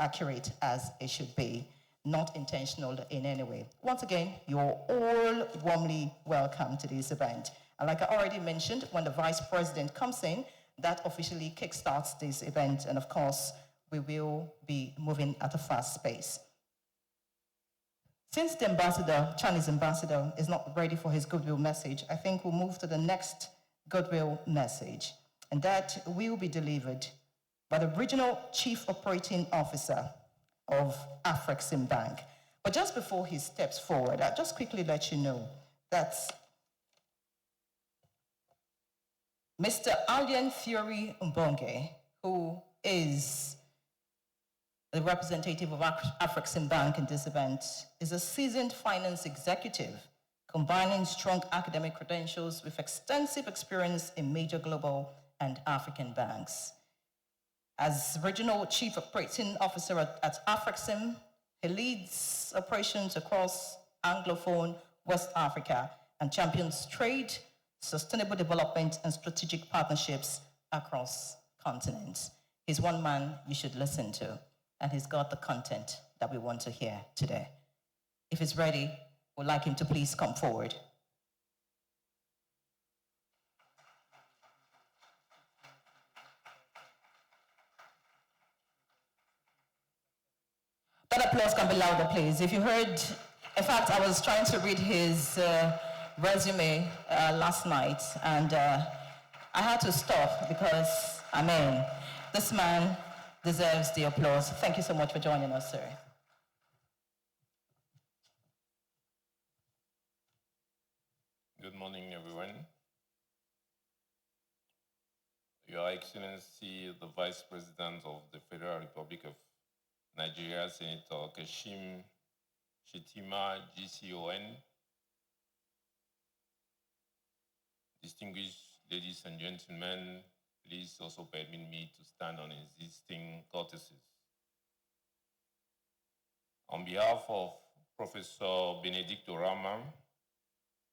accurate as it should be. Not intentional in any way. Once again, you're all warmly welcome to this event. And like I already mentioned, when the Vice President comes in, that officially kickstarts this event. And of course, we will be moving at a fast pace. Since the ambassador, Chinese ambassador, is not ready for his goodwill message, I think we'll move to the next goodwill message. And that will be delivered by the Regional Chief Operating Officer of Afrexim Bank. But just before he steps forward, I'll just quickly let you know that Mr. Alien Fury Mbonge, who is the representative of Afrexim Bank in this event, is a seasoned finance executive, combining strong academic credentials with extensive experience in major global and African banks. As Regional Chief Operating Officer at Afrexim, he leads operations across Anglophone West Africa and champions trade, sustainable development, and strategic partnerships across continents. He's one man you should listen to, and he's got the content that we want to hear today. If he's ready, we'd like him to please come forward. That applause can be louder, please. If you heard, in fact, I was trying to read his resume last night, and I had to stop because, this man deserves the applause. Thank you so much for joining us, sir. Good morning, everyone. Your Excellency, the Vice President of the Federal Republic of Nigeria, Senator Kashim Shettima, GCON, distinguished ladies and gentlemen, please also permit me to stand on existing courtesies. On behalf of Professor Benedicto Rama,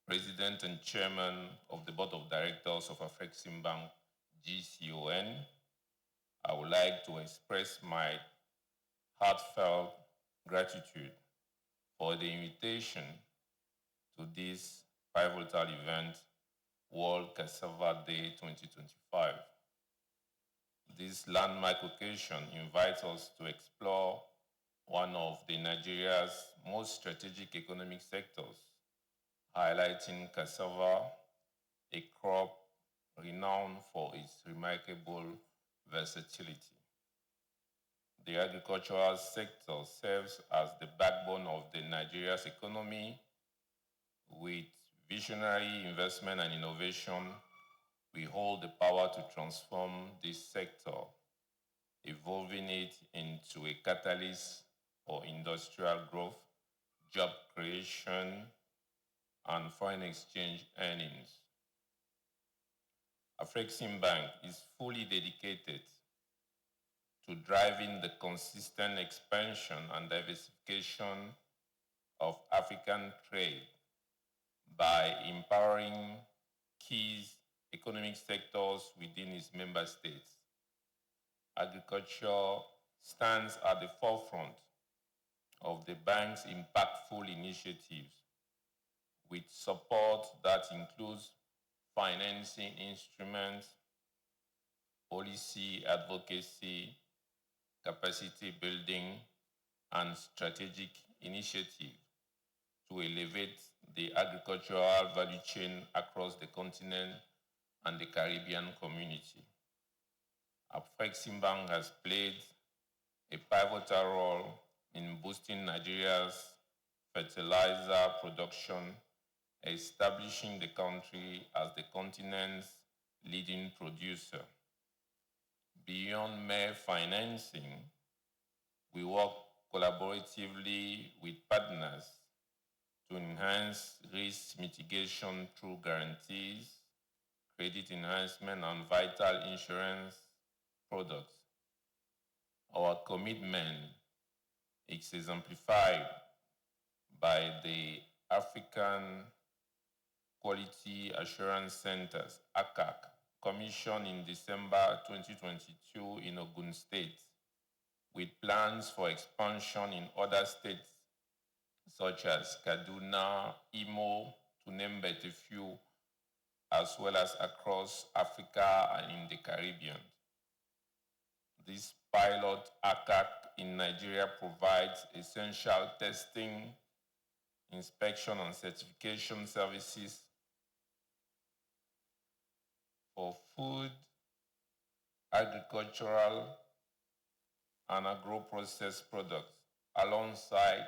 President and Chairman of the Board of Directors of Afrexim Bank, GCON, I would like to express my heartfelt gratitude for the invitation to this pivotal event, World Cassava Day 2025. This landmark occasion invites us to explore one of Nigeria's most strategic economic sectors, highlighting cassava, a crop renowned for its remarkable versatility. The agricultural sector serves as the backbone of Nigeria's economy. With visionary investment and innovation, we hold the power to transform this sector, evolving it into a catalyst for industrial growth, job creation, and foreign exchange earnings. Afrexim Bank is fully dedicated to driving the consistent expansion and diversification of African trade by empowering key economic sectors within its member states. Agriculture stands at the forefront of the bank's impactful initiatives, with support that includes financing instruments, policy advocacy, capacity building, and strategic initiatives to elevate the agricultural value chain across the continent and the Caribbean community. Afreximbank has played a pivotal role in boosting Nigeria's fertilizer production, establishing the country as the continent's leading producer. Beyond mere financing, we work collaboratively with partners to enhance risk mitigation through guarantees, credit enhancement, and vital insurance products. Our commitment is exemplified by the African Quality Assurance Centers, ACAC, commissioned in December 2022 in Ogun State, with plans for expansion in other states such as Kaduna, Imo, to name but a few, as well as across Africa and in the Caribbean. This pilot ACAC in Nigeria provides essential testing, inspection, and certification services for food, agricultural, and agro-processed products, alongside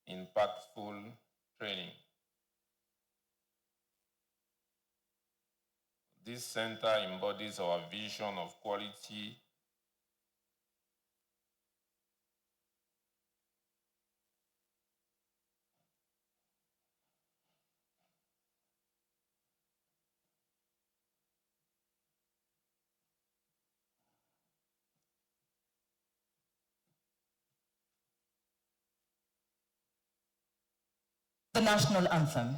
impactful training. This center embodies our vision of quality The national anthem.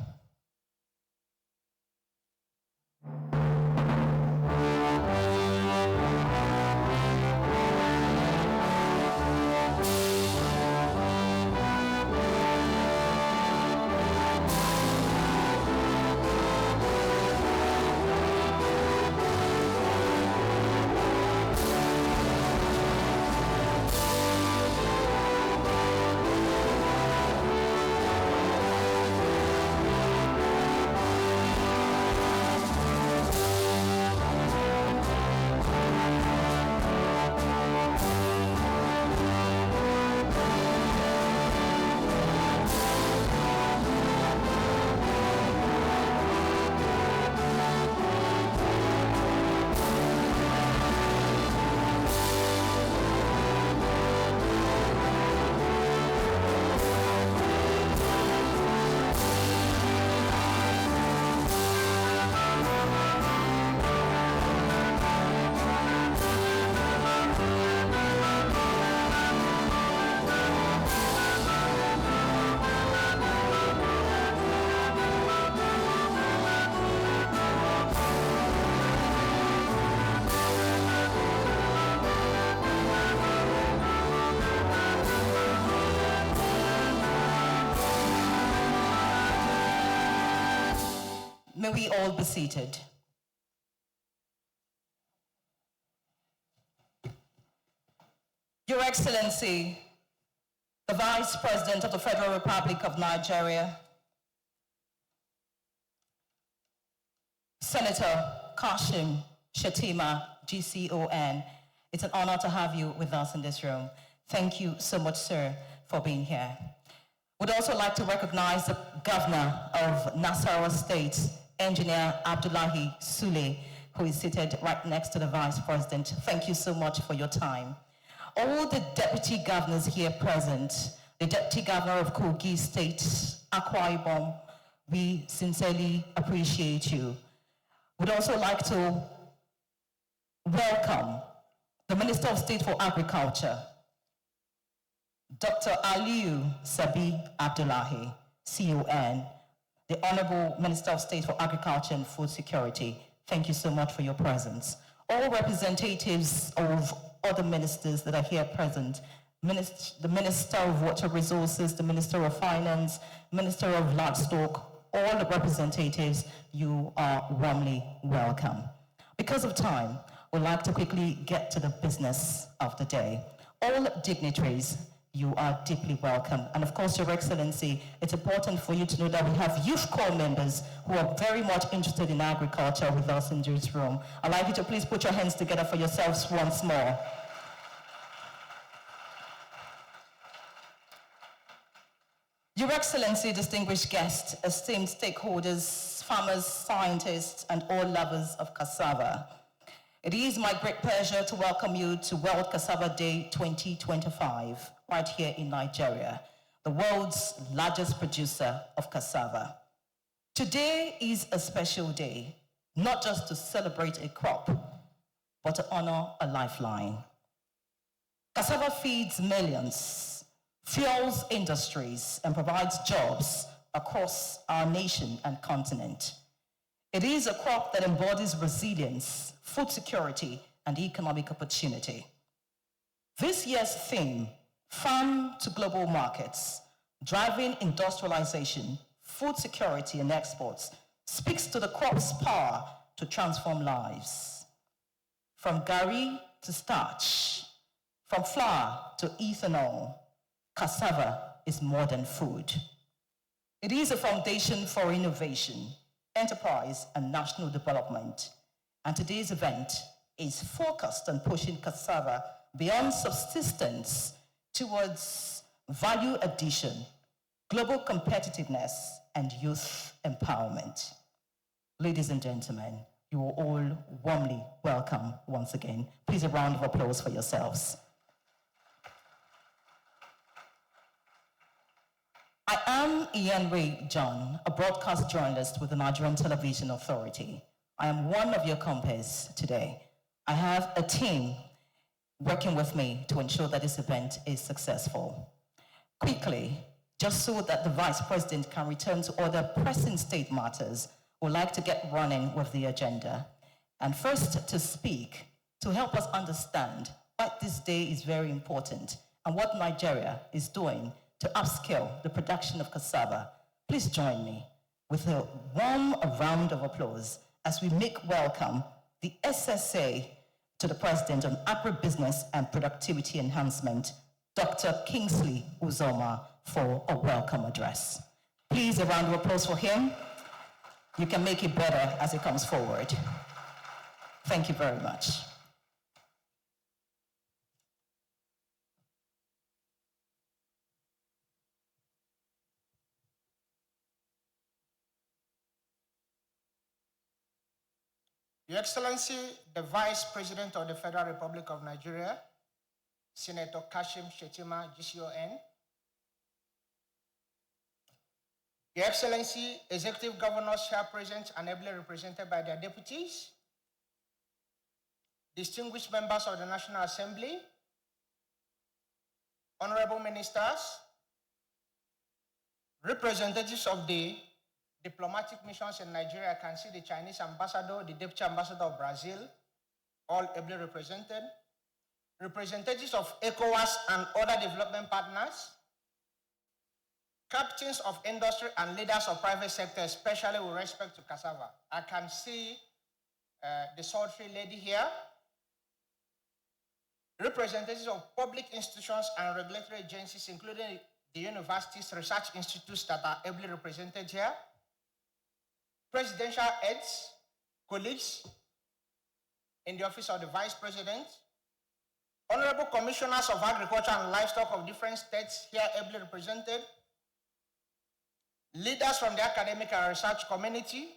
May we all be seated. Your Excellency, the Vice President of the Federal Republic of Nigeria, Senator Kashim Shettima, GCON, it's an honor to have you with us in this room. Thank you so much, sir, for being here. We'd also like to recognize the Governor of Nasarawa State, Engineer Abdullahi Sule, who is seated right next to the Vice President. Thank you so much for your time. All the Deputy Governors here present, the Deputy Governor of Kogi State, Akwa Ibom, we sincerely appreciate you. We'd also like to welcome the Minister of State for Agriculture, Dr. Aliyu Sabi Abdullahi, CON, the Honorable Minister of State for Agriculture and Food Security. Thank you so much for your presence. All representatives of other ministers that are here present, the Minister of Water Resources, the Minister of Finance, Minister of Livestock, all the representatives, you are warmly welcome. Because of time, we'd like to quickly get to the business of the day. All dignitaries, you are deeply welcome. And of course, Your Excellency, it's important for you to know that we have youth corps members who are very much interested in agriculture with us in this room. I'd like you to please put your hands together for yourselves once more. Your Excellency, distinguished guests, esteemed stakeholders, farmers, scientists, and all lovers of cassava. It is my great pleasure to welcome you to World Cassava Day 2025, right here in Nigeria, the world's largest producer of cassava. Today is a special day, not just to celebrate a crop, but to honor a lifeline. Cassava feeds millions, fuels industries, and provides jobs across our nation and continent. It is a crop that embodies resilience, food security, and economic opportunity. This year's theme, Farm to Global Markets, Driving Industrialization, Food Security and Exports, speaks to the crop's power to transform lives. From gari to starch, from flour to ethanol, cassava is more than food. It is a foundation for innovation, enterprise, and national development. And today's event is focused on pushing cassava beyond subsistence towards value addition, global competitiveness, and youth empowerment. Ladies and gentlemen, you are all warmly welcome once again. Please a round of applause for yourselves. I am Ian Ray John, a broadcast journalist with the Nigerian Television Authority. I am one of your compares today. I have a team working with me to ensure that this event is successful. Quickly, just so that the Vice President can return to other pressing state matters, we'd like to get running with the agenda. And first to speak, to help us understand why this day is very important and what Nigeria is doing to upscale the production of cassava, please join me with a warm round of applause as we make welcome the SSA to the President on Agribusiness and Productivity Enhancement, Dr. Kingsley Uzoma, for a welcome address. Please a round of applause for him. You can make it better as he comes forward. Thank you very much. Your Excellency, the Vice President of the Federal Republic of Nigeria, Senator Kashim Shettima, GCON. Your Excellency, Executive Governors here present and ably represented by their deputies, distinguished members of the National Assembly, honorable ministers, representatives of the diplomatic missions in Nigeria. I can see the Chinese ambassador, the deputy ambassador of Brazil, all ably represented. Representatives of ECOWAS and other development partners, captains of industry and leaders of private sector, especially with respect to cassava. I can see the sultry lady here. Representatives of public institutions and regulatory agencies, including the universities, research institutes that are ably represented here. Presidential aides, colleagues in the office of the Vice President, honorable commissioners of agriculture and livestock of different states here ably represented, leaders from the academic and research community.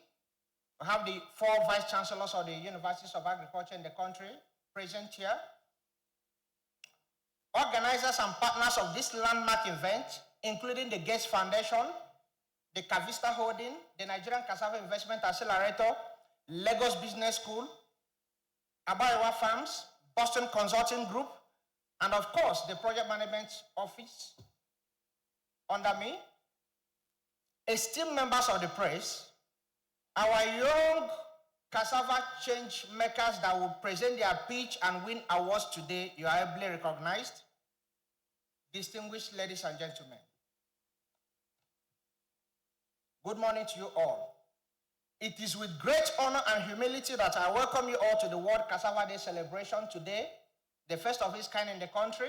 We have the 4 vice chancellors of the universities of agriculture in the country present here. Organizers and partners of this landmark event, including the Gates Foundation, the Cavista Holding, the Nigerian Cassava Investment Accelerator, Lagos Business School, Abayawa Farms, Boston Consulting Group, and of course, the Project Management Office under me. Esteemed members of the press, our young cassava change makers that will present their pitch and win awards today, you are ably recognized. Distinguished ladies and gentlemen, good morning to you all. It is with great honor and humility that I welcome you all to the World Cassava Day celebration today, the first of its kind in the country.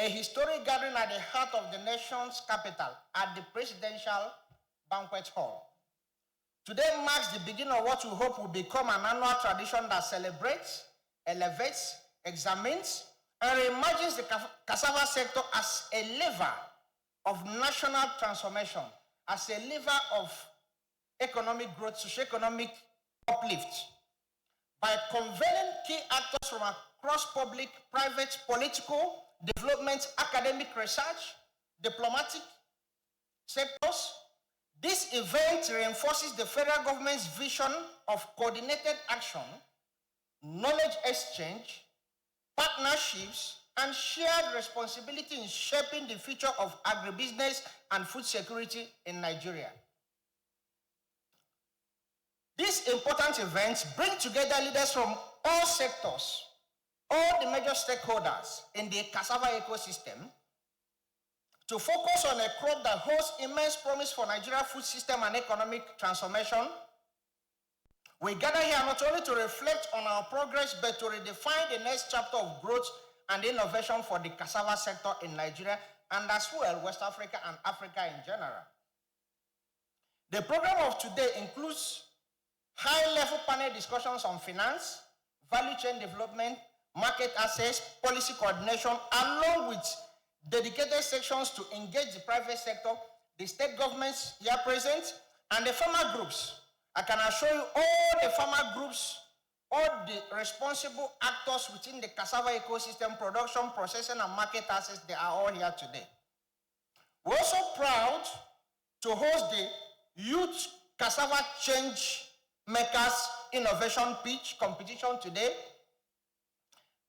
a historic gathering at the heart of the nation's capital at the Presidential Banquet Hall. Today marks the beginning of what we hope will become an annual tradition that celebrates, elevates, examines, and reimagines the cassava sector as a lever of national transformation, as a lever of economic growth, socio-economic uplift, by convening key actors from across public, private, political, development, academic research, diplomatic sectors. This event reinforces the federal government's vision of coordinated action, knowledge exchange, partnerships, and shared responsibility in shaping the future of agribusiness and food security in Nigeria. These important events bring together leaders from all sectors, all the major stakeholders in the cassava ecosystem, to focus on a crop that holds immense promise for Nigeria's food system and economic transformation. We gather here not only to reflect on our progress, but to redefine the next chapter of growth and innovation for the cassava sector in Nigeria and as well West Africa and Africa in general. The program of today includes high-level panel discussions on finance, value chain development, market access, policy coordination, along with dedicated sections to engage the private sector, the state governments here present, and the farmer groups. I can assure you all the farmer groups, all the responsible actors within the cassava ecosystem, production, processing, and market access, they are all here today. We're also proud to host the Youth Cassava Change Makers Innovation Pitch competition today,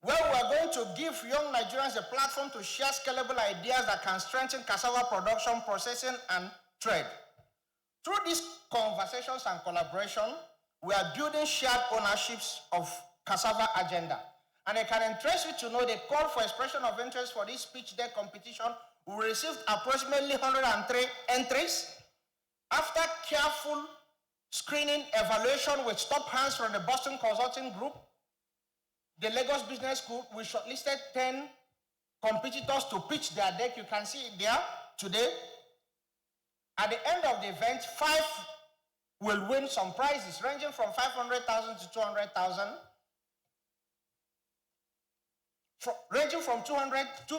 where we are going to give young Nigerians a platform to share scalable ideas that can strengthen cassava production, processing, and trade. Through these conversations and collaboration, we are building shared ownerships of cassava agenda. And I can interest you to know the call for expression of interest for this pitch day competition. We received approximately 103 entries. After careful screening evaluation with top hands from the Boston Consulting Group, the Lagos Business School, we shortlisted 10 competitors to pitch their deck. You can see it there today. At the end of the event, 5 will win some prizes ranging from 500,000 to 200,000. Ranging from 2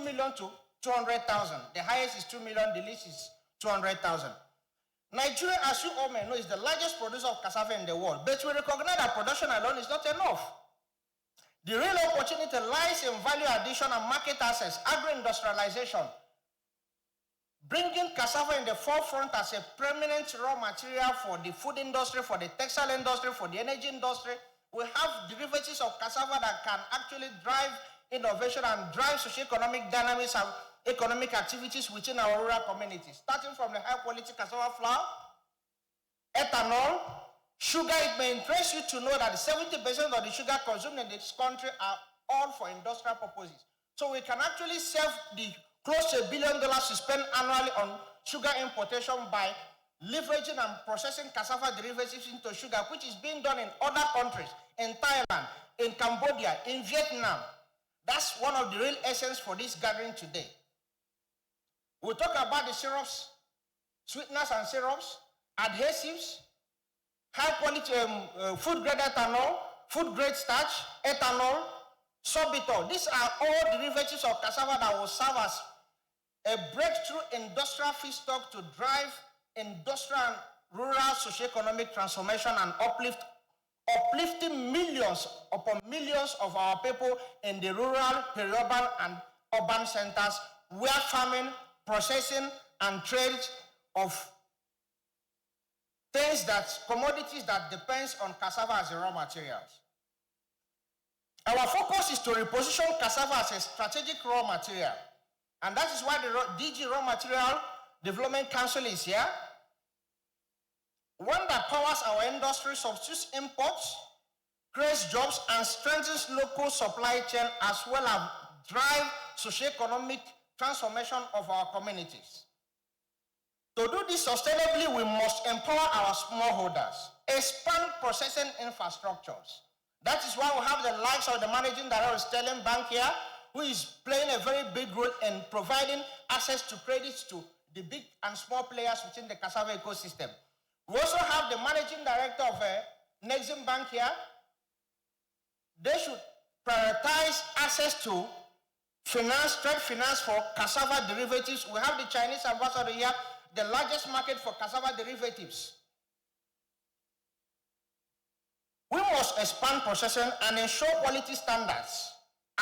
million to 200,000. The highest is 2 million, the least is 200,000. Nigeria, as you all may know, is the largest producer of cassava in the world, but we recognize that production alone is not enough. The real opportunity lies in value addition and market access, agro-industrialization, bringing cassava in the forefront as a permanent raw material for the food industry, for the textile industry, for the energy industry. We have derivatives of cassava that can actually drive innovation and drive socio-economic dynamics and economic activities within our rural communities, starting from the high-quality cassava flour, ethanol, sugar. It may interest you to know that 70% of the sugar consumed in this country are all for industrial purposes. So we can actually save the close to $1 billion to spend annually on sugar importation by leveraging and processing cassava derivatives into sugar, which is being done in other countries, in Thailand, in Cambodia, in Vietnam. That's one of the real essence for this gathering today. We'll talk about the syrups, sweeteners and syrups, adhesives, high-quality food-grade ethanol, food-grade starch, ethanol, sorbitol. These are all derivatives of cassava that will serve as a breakthrough industrial feedstock to drive industrial and rural socio-economic transformation and uplifting millions upon millions of our people in the rural, peri-urban, and urban centers where farming, processing, and trade of commodities that depends on cassava as a raw materials. Our focus is to reposition cassava as a strategic raw material. And that is why the DG Raw Material Development Council is here. One that powers our industry, substitutes imports, creates jobs, and strengthens local supply chain, as well as drive socio-economic transformation of our communities. To do this sustainably, we must empower our smallholders, expand processing infrastructures. That is why we have the likes of the Managing Director of Sterling Bank here, who is playing a very big role in providing access to credits to the big and small players within the Cassava ecosystem. We also have the managing director of Nexim Bank here. They should prioritize access to finance, trade finance for cassava derivatives. We have the Chinese ambassador here, the largest market for cassava derivatives. We must expand processing and ensure quality standards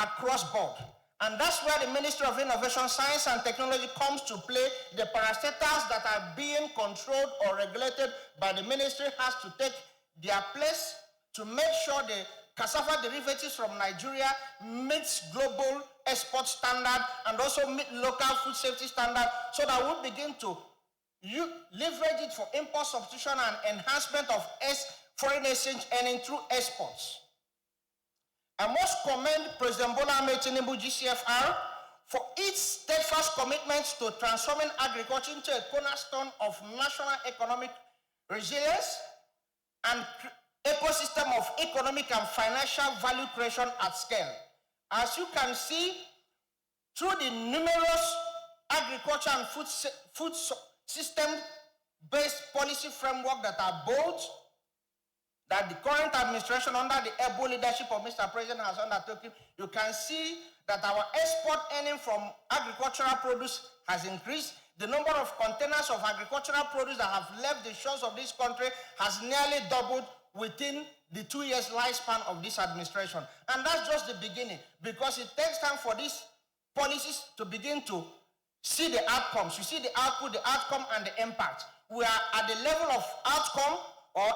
across board. And that's where the Ministry of Innovation, Science and Technology comes to play. The parastatals that are being controlled or regulated by the ministry has to take their place to make sure the cassava derivatives from Nigeria meets global export standard and also meet local food safety standard, so that we begin to leverage it for import substitution and enhancement of foreign exchange earning through exports. I must commend President Bola Ahmed Tinubu GCFR for its steadfast commitment to transforming agriculture into a cornerstone of national economic resilience and ecosystem of economic and financial value creation at scale. As you can see, through the numerous agriculture and food system-based policy framework that are both that the current administration under the able leadership of Mr. President has undertaken, you can see that our export earning from agricultural produce has increased. The number of containers of agricultural produce that have left the shores of this country has nearly doubled within the 2 years lifespan of this administration. And that's just the beginning, because it takes time for these policies to begin to see the outcomes. You see the output, the outcome, and the impact. We are at the level of outcome or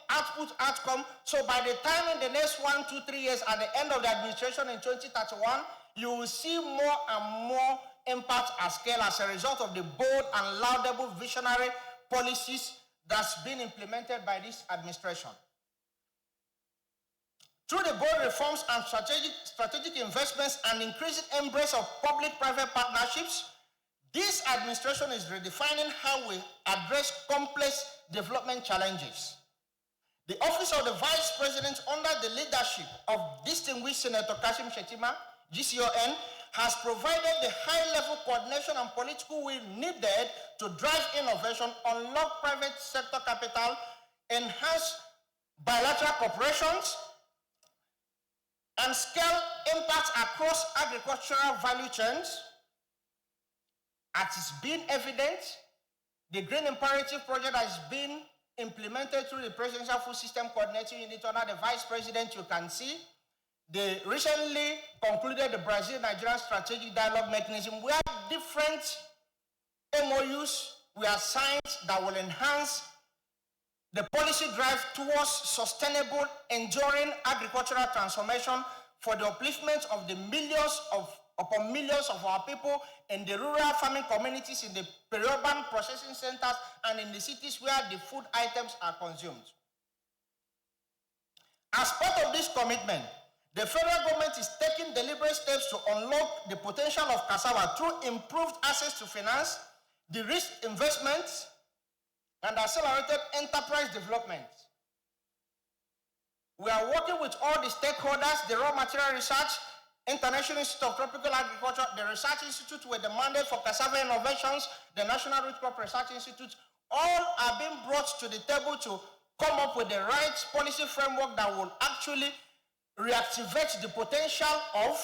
outcome. So by the time in the next 1, 2, 3 years, at the end of the administration in 2031, you will see more and more impact at scale as a result of the bold and laudable visionary policies that's been implemented by this administration. Through the bold reforms and strategic investments and increasing embrace of public-private partnerships, this administration is redefining how we address complex development challenges. The Office of the Vice President, under the leadership of distinguished Senator Kashim Shettima, GCON, has provided the high-level coordination and political will needed to drive innovation, unlock private sector capital, enhance bilateral cooperations, and scale impacts across agricultural value chains. As it's been evident, the Green Imperative project has been implemented through the Presidential Food System Coordinating Unit under the Vice President. You can see they recently concluded the Brazil-Nigeria Strategic Dialogue Mechanism, where different MOUs were signed that will enhance the policy drive towards sustainable, enduring agricultural transformation for the upliftment of the millions of our people in the rural farming communities, in the peri-urban processing centers, and in the cities where the food items are consumed. As part of this commitment, the federal government is taking deliberate steps to unlock the potential of cassava through improved access to finance, de-risked investments, and accelerated enterprise development. We are working with all the stakeholders, the Raw Material Research, International Institute of Tropical Agriculture, the Research Institute with the mandate for cassava innovations, the National Root Crop Research Institute, all are being brought to the table to come up with the right policy framework that will actually reactivate the potential of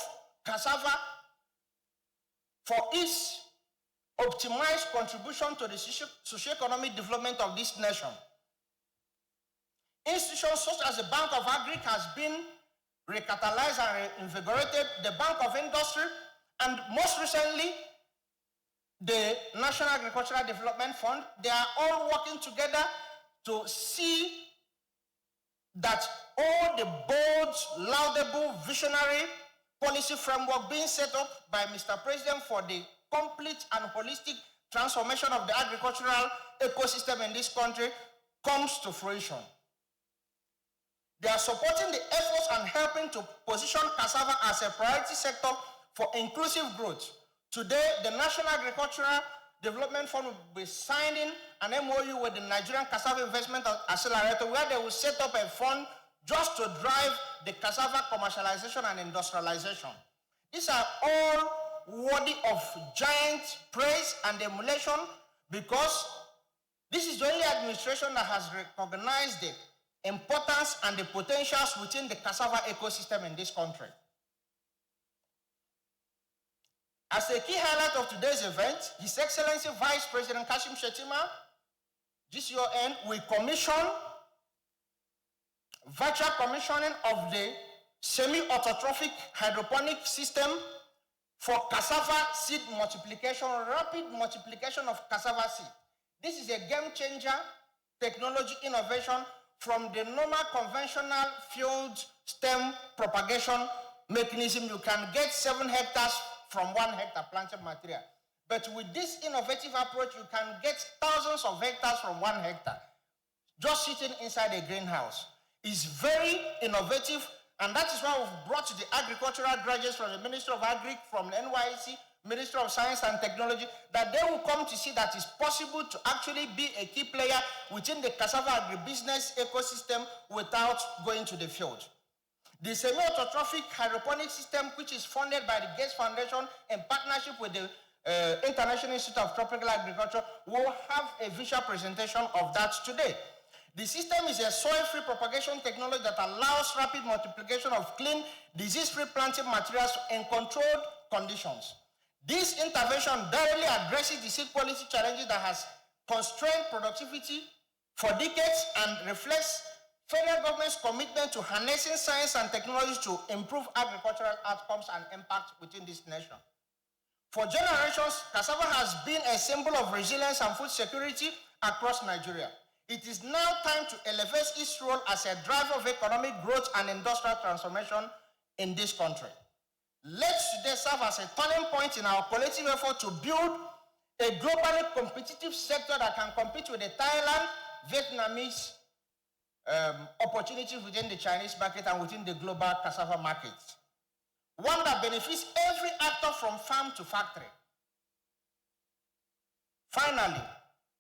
cassava for its optimized contribution to the socio-economic development of this nation. Institutions such as the Bank of Agric has been recatalyzed and reinvigorated, the Bank of Industry, and most recently, the National Agricultural Development Fund. They are all working together to see that all the bold, laudable, visionary policy framework being set up by Mr. President for the complete and holistic transformation of the agricultural ecosystem in this country comes to fruition. They are supporting the efforts and helping to position cassava as a priority sector for inclusive growth. Today, the National Agricultural Development Fund will be signing an MOU with the Nigerian Cassava Investment Accelerator, where they will set up a fund just to drive the cassava commercialization and industrialization. These are all worthy of giant praise and emulation because this is the only administration that has recognized the importance and the potentials within the cassava ecosystem in this country. As a key highlight of today's event, His Excellency Vice President Kashim Shettima, GCON, will commission virtual commissioning of the semi-autotrophic hydroponic system for cassava seed multiplication, rapid multiplication of cassava seed. This is a game changer technology innovation from the normal conventional field stem propagation mechanism. You can get 7 hectares from 1 hectare planted material. But with this innovative approach, you can get thousands of hectares from 1 hectare, just sitting inside a greenhouse. It's very innovative, and that is why we've brought the agricultural graduates from the Ministry of Agri, from the NYC, Ministry of Science and Technology, that they will come to see that it's possible to actually be a key player within the cassava agribusiness ecosystem without going to the field. The semi-autotrophic hydroponic system, which is funded by the Gates Foundation in partnership with the International Institute of Tropical Agriculture, will have a visual presentation of that today. The system is a soil-free propagation technology that allows rapid multiplication of clean, disease-free planting materials in controlled conditions. This intervention directly addresses the seed quality challenges that has constrained productivity for decades and reflects federal government's commitment to harnessing science and technology to improve agricultural outcomes and impact within this nation. For generations, cassava has been a symbol of resilience and food security across Nigeria. It is now time to elevate its role as a driver of economic growth and industrial transformation in this country. Let's today serve as a turning point in our collective effort to build a globally competitive sector that can compete with the Thailand, Vietnamese opportunities within the Chinese market and within the global cassava market. One that benefits every actor from farm to factory. Finally,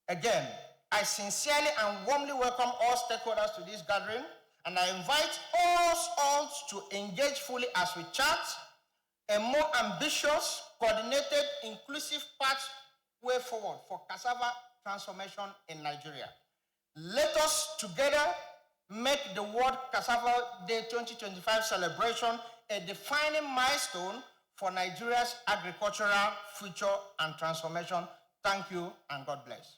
again, I sincerely and warmly welcome all stakeholders to this gathering, and I invite us all to engage fully as we chart a more ambitious, coordinated, inclusive pathway forward for cassava transformation in Nigeria. Let us together make the World Cassava Day 2025 celebration a defining milestone for Nigeria's agricultural future and transformation. Thank you and God bless.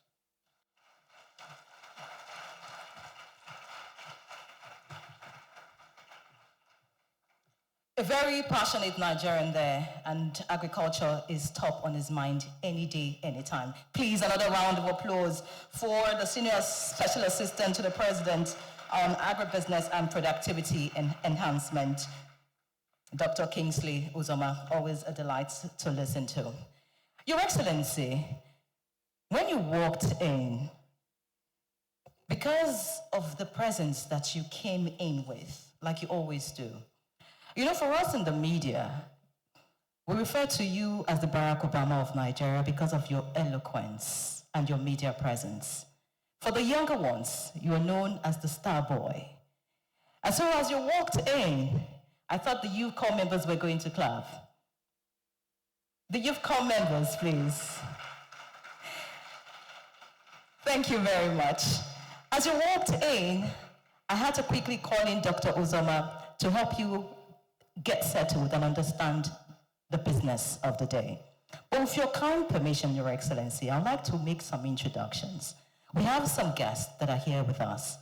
A very passionate Nigerian there, and agriculture is top on his mind any day, anytime. Please, another round of applause for the Senior Special Assistant to the President on Agribusiness and Productivity Enhancement, Dr. Kingsley Uzoma. Always a delight to listen to. Your Excellency, when you walked in, because of the presence that you came in with, like you always do, you know, for us in the media, we refer to you as the Barack Obama of Nigeria because of your eloquence and your media presence. For the younger ones, you are known as the star boy. And so as you walked in, I thought the youth corps members were going to clap. The youth corps members, please. Thank you very much. As you walked in, I had to quickly call in Dr. Uzoma to help you get settled and understand the business of the day. But with your kind permission, Your Excellency, I'd like to make some introductions. We have some guests that are here with us.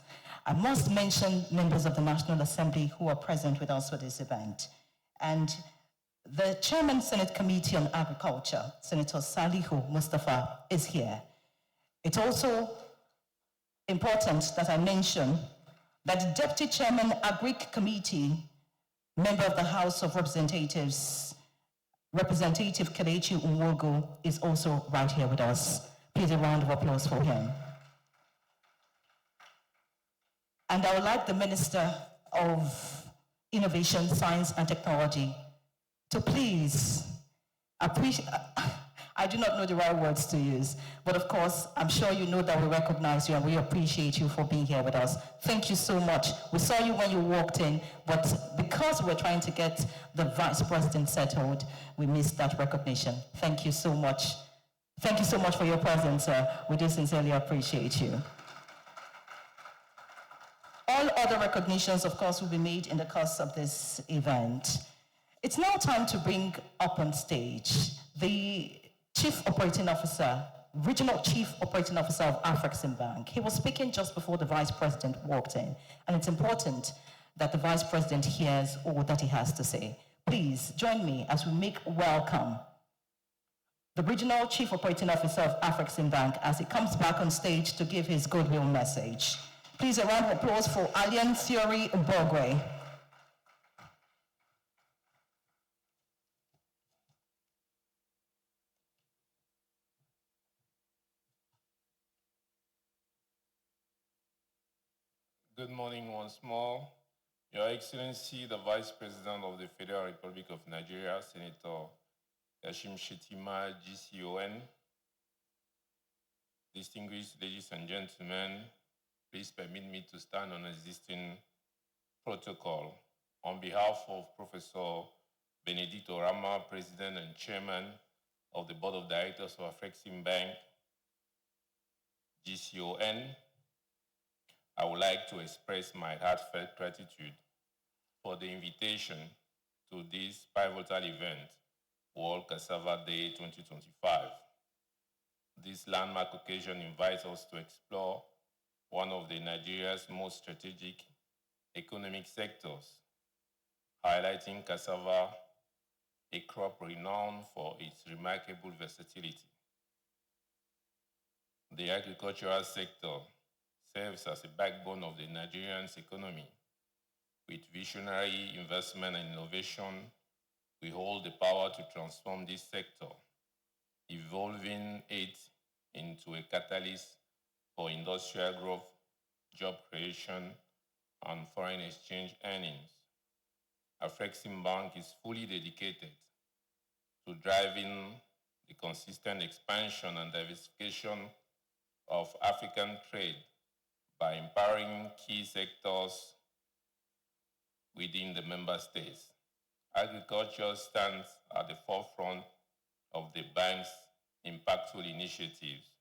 I must mention members of the National Assembly who are present with us for this event. And the Chairman Senate Committee on Agriculture, Senator Salihu Mustafa, is here. It's also important that I mention that the Deputy Chairman Agric Committee, member of the House of Representatives, Representative Kelechi Nwogo, is also right here with us. Please a round of applause for him. And I would like the Minister of Innovation, Science and Technology to please I do not know the right words to use. But of course, I'm sure you know that we recognize you and we appreciate you for being here with us. Thank you so much. We saw you when you walked in, but because we're trying to get the Vice President settled, we missed that recognition. Thank you so much. Thank you so much for your presence, sir. We do sincerely appreciate you. All other recognitions, of course, will be made in the course of this event. It's now time to bring up on stage the Chief Operating Officer, Regional Chief Operating Officer of Afreximbank. He was speaking just before the Vice President walked in, and it's important that the Vice President hears all that he has to say. Please join me as we make welcome the Regional Chief Operating Officer of Afreximbank as he comes back on stage to give his goodwill message. Please, a round of applause for Alien Theory Mbogwe. Good morning once more. Your Excellency, the Vice President of the Federal Republic of Nigeria, Senator Kashim Shettima, GCON. Distinguished ladies and gentlemen, please permit me to stand on existing protocol. On behalf of Professor Benedicto Rama, President and Chairman of the Board of Directors of Afreximbank, GCON, I would like to express my heartfelt gratitude for the invitation to this pivotal event, World Cassava Day 2025. This landmark occasion invites us to explore one of the Nigeria's most strategic economic sectors, highlighting cassava, a crop renowned for its remarkable versatility. The agricultural sector serves as a backbone of the Nigerian economy. With visionary investment and innovation, we hold the power to transform this sector, evolving it into a catalyst for industrial growth, job creation, and foreign exchange earnings. Afreximbank is fully dedicated to driving the consistent expansion and diversification of African trade by empowering key sectors within the member states. Agriculture stands at the forefront of the bank's impactful initiatives,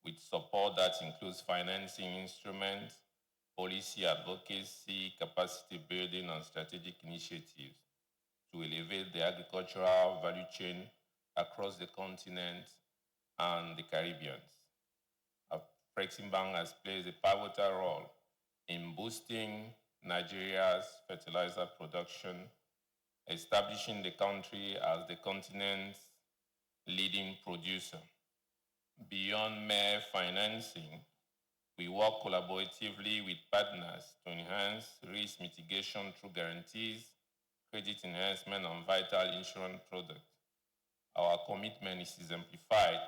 with support that includes financing instruments, policy advocacy, capacity building, and strategic initiatives to elevate the agricultural value chain across the continent and the Caribbean. Afreximbank has played a pivotal role in boosting Nigeria's fertilizer production, establishing the country as the continent's leading producer. Beyond mere financing, we work collaboratively with partners to enhance risk mitigation through guarantees, credit enhancement, and vital insurance products. Our commitment is exemplified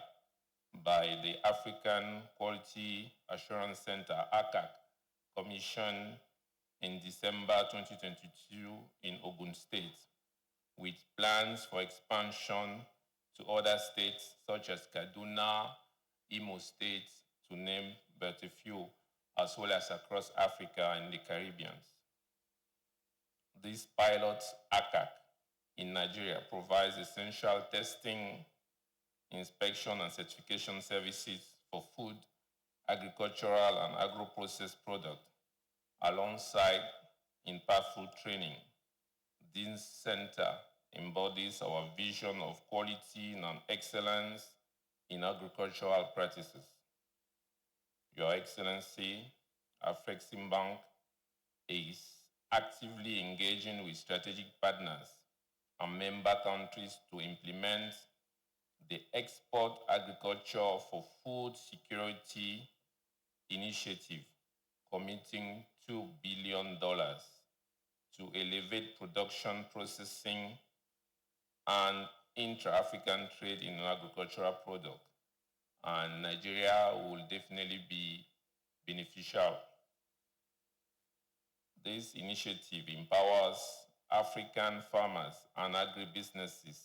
by the African Quality Assurance Center, ACAC, commissioned in December 2022 in Ogun State, with plans for expansion to other states such as Kaduna, Imo State, to name but a few, as well as across Africa and the Caribbean. This pilot ACAC in Nigeria provides essential testing, inspection, and certification services for food, agricultural, and agro-processed products, alongside impactful training. This center embodies our vision of quality and excellence in agricultural practices. Your Excellency, Afreximbank is actively engaging with strategic partners and member countries to implement the Export Agriculture for Food Security Initiative, committing $2 billion to elevate production, processing, and intra-African trade in agricultural products. And Nigeria will definitely be beneficial. This initiative empowers African farmers and agribusinesses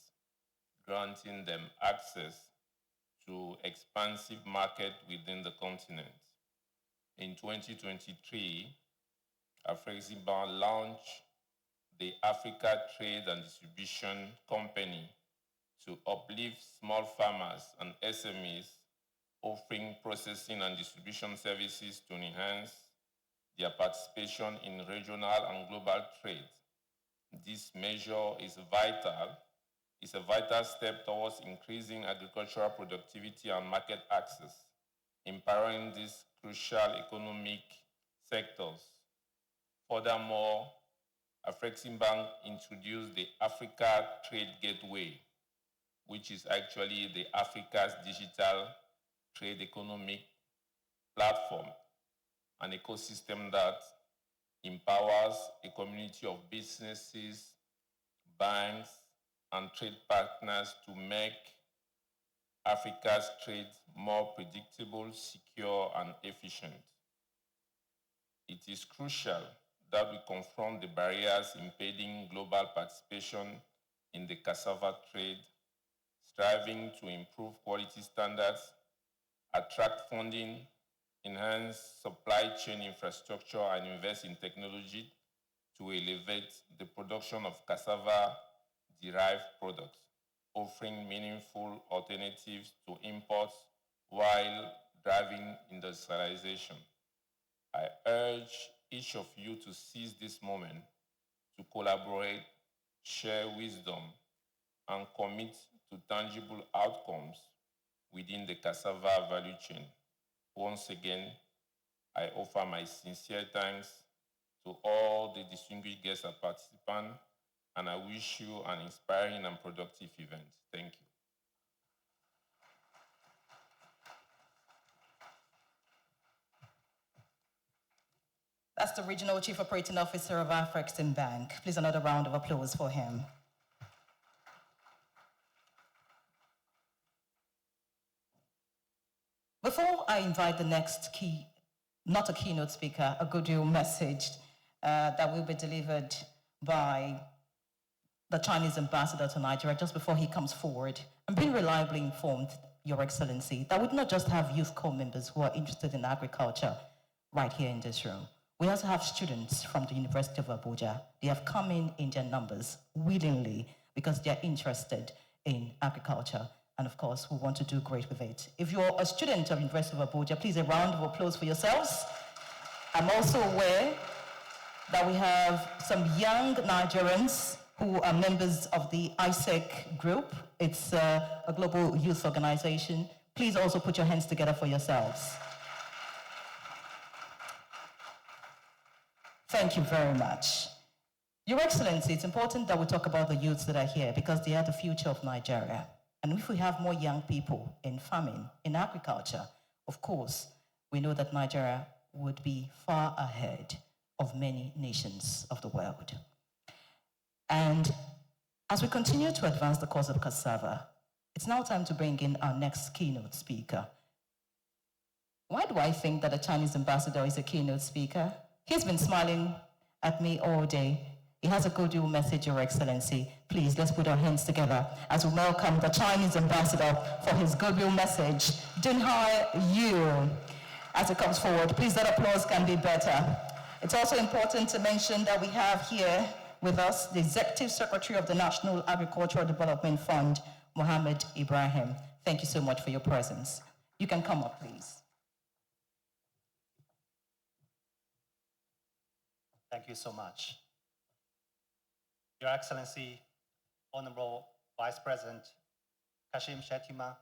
granting them access to expansive market within the continent. In 2023, Afreximbank launched the Africa Trade and Distribution Company to uplift small farmers and SMEs, offering processing and distribution services to enhance their participation in regional and global trade. This measure is a vital step towards increasing agricultural productivity and market access, empowering these crucial economic sectors. Furthermore, Afreximbank introduced the Africa Trade Gateway, which is actually the Africa's digital trade economic platform, an ecosystem that empowers a community of businesses, banks, and trade partners to make Africa's trade more predictable, secure, and efficient. It is crucial that we confront the barriers impeding global participation in the cassava trade, striving to improve quality standards, attract funding, enhance supply chain infrastructure, and invest in technology to elevate the production of cassava-derived products, offering meaningful alternatives to imports while driving industrialization. I urge each of you to seize this moment to collaborate, share wisdom, and commit to tangible outcomes within the cassava value chain. Once again, I offer my sincere thanks to all the distinguished guests and participants, and I wish you an inspiring and productive event. Thank you. That's the Regional Chief Operating Officer of Afreximbank. Please, another round of applause for him. Before I invite the next not a keynote speaker, a goodwill message that will be delivered by the Chinese ambassador to Nigeria, just before he comes forward, I'm being reliably informed, Your Excellency, that we do not just have youth corps members who are interested in agriculture right here in this room. We also have students from the University of Abuja. They have come in their numbers willingly because they're interested in agriculture. And of course, we want to do great with it. If you're a student of University of Abuja, please a round of applause for yourselves. I'm also aware that we have some young Nigerians who are members of the ISEC group. It's a global youth organization. Please also put your hands together for yourselves. Thank you very much. Your Excellency, it's important that we talk about the youths that are here because they are the future of Nigeria. And if we have more young people in farming, in agriculture, of course, we know that Nigeria would be far ahead of many nations of the world. And as we continue to advance the cause of cassava, it's now time to bring in our next keynote speaker. Why do I think that a Chinese ambassador is a keynote speaker? He's been smiling at me all day. He has a goodwill message, Your Excellency. Please, let's put our hands together as we welcome the Chinese ambassador for his goodwill message, Dunhai Yu. As he comes forward, please, that applause can be better. It's also important to mention that we have here with us the Executive Secretary of the National Agricultural Development Fund, Mohammed Ibrahim. Thank you so much for your presence. You can come up, please. Thank you so much. Your Excellency, Honorable Vice President Kashim Shettima,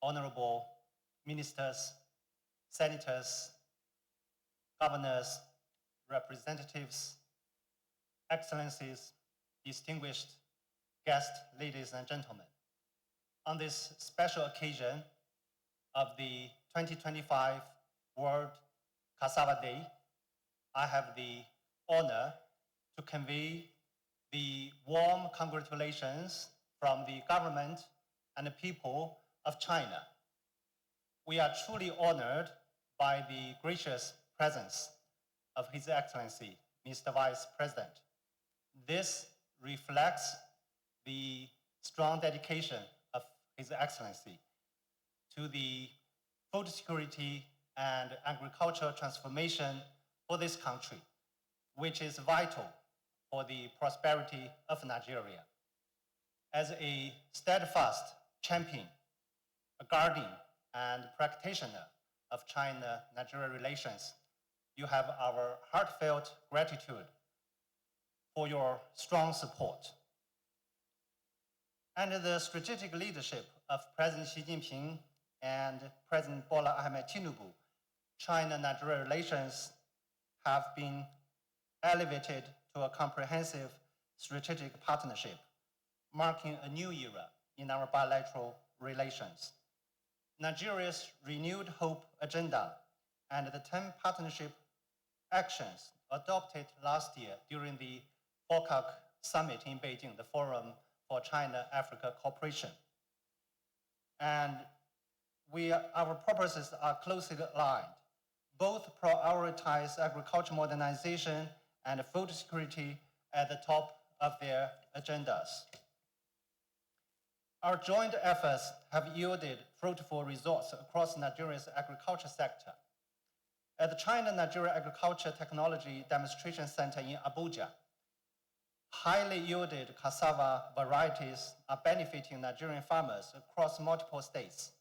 Honorable Ministers, Senators, Governors, Representatives, Excellencies, distinguished guests, ladies and gentlemen. On this special occasion of the 2025 World Cassava Day, I have the honor to convey the warm congratulations from the government and the people of China. We are truly honored by the gracious presence of His Excellency, Mr. Vice President. This reflects the strong dedication of His Excellency to the food security and agricultural transformation for this country, which is vital for the prosperity of Nigeria. As a steadfast champion, a guardian, and practitioner of China-Nigeria relations, you have our heartfelt gratitude for your strong support. Under the strategic leadership of President Xi Jinping and President Bola Ahmed Tinubu, China-Nigeria relations have been elevated to a comprehensive strategic partnership, marking a new era in our bilateral relations. Nigeria's renewed hope agenda and the 10 partnership actions adopted last year during the FOCAC summit in Beijing, the Forum for China-Africa Cooperation. And our purposes are closely aligned. Both prioritize agriculture modernization and food security at the top of their agendas. Our joint efforts have yielded fruitful results across Nigeria's agriculture sector. At the China-Nigeria Agriculture Technology Demonstration Center in Abuja, highly yielded cassava varieties are benefiting Nigerian farmers across multiple states.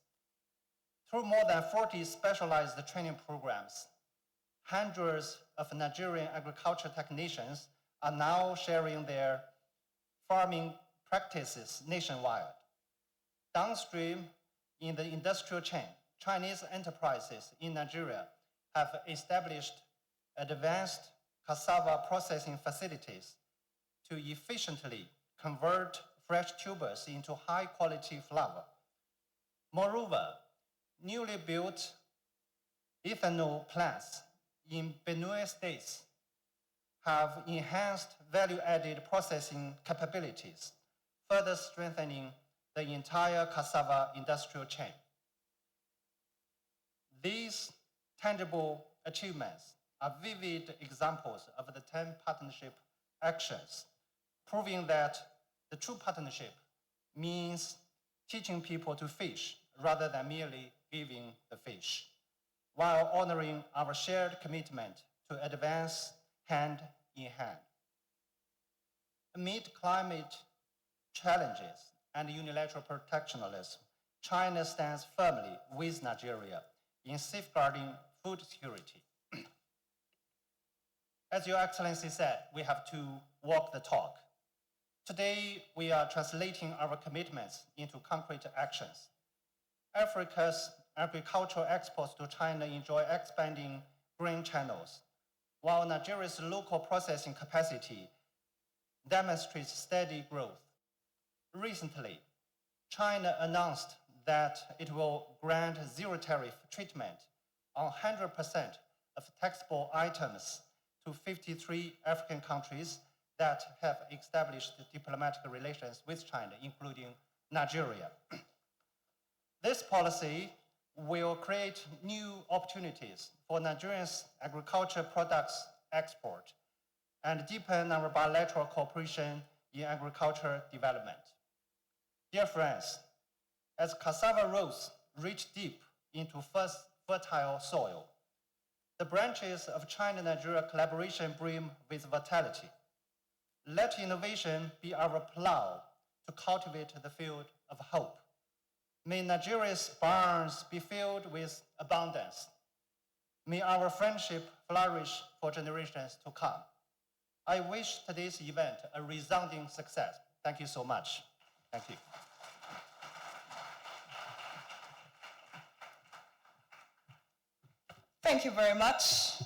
Through more than 40 specialized training programs, hundreds of Nigerian agriculture technicians are now sharing their farming practices nationwide. Downstream in the industrial chain, Chinese enterprises in Nigeria have established advanced cassava processing facilities to efficiently convert fresh tubers into high-quality flour. Moreover, newly built ethanol plants in Benue states have enhanced value-added processing capabilities, further strengthening the entire cassava industrial chain. These tangible achievements are vivid examples of the 10 partnership actions, proving that the true partnership means teaching people to fish rather than merely giving the fish, while honoring our shared commitment to advance hand in hand. Amid climate challenges and unilateral protectionism, China stands firmly with Nigeria in safeguarding food security. As Your Excellency said, we have to walk the talk. Today, we are translating our commitments into concrete actions. Africa's agricultural exports to China enjoy expanding grain channels, while Nigeria's local processing capacity demonstrates steady growth. Recently, China announced that it will grant zero tariff treatment on 100% of taxable items to 53 African countries that have established diplomatic relations with China, including Nigeria. This policy will create new opportunities for Nigeria's agriculture products export and deepen our bilateral cooperation in agriculture development. Dear friends, as cassava roots reach deep into first fertile soil, the branches of China-Nigeria collaboration brim with vitality. Let innovation be our plow to cultivate the field of hope. May Nigeria's barns be filled with abundance. May our friendship flourish for generations to come. I wish today's event a resounding success. Thank you so much. Thank you. Thank you very much,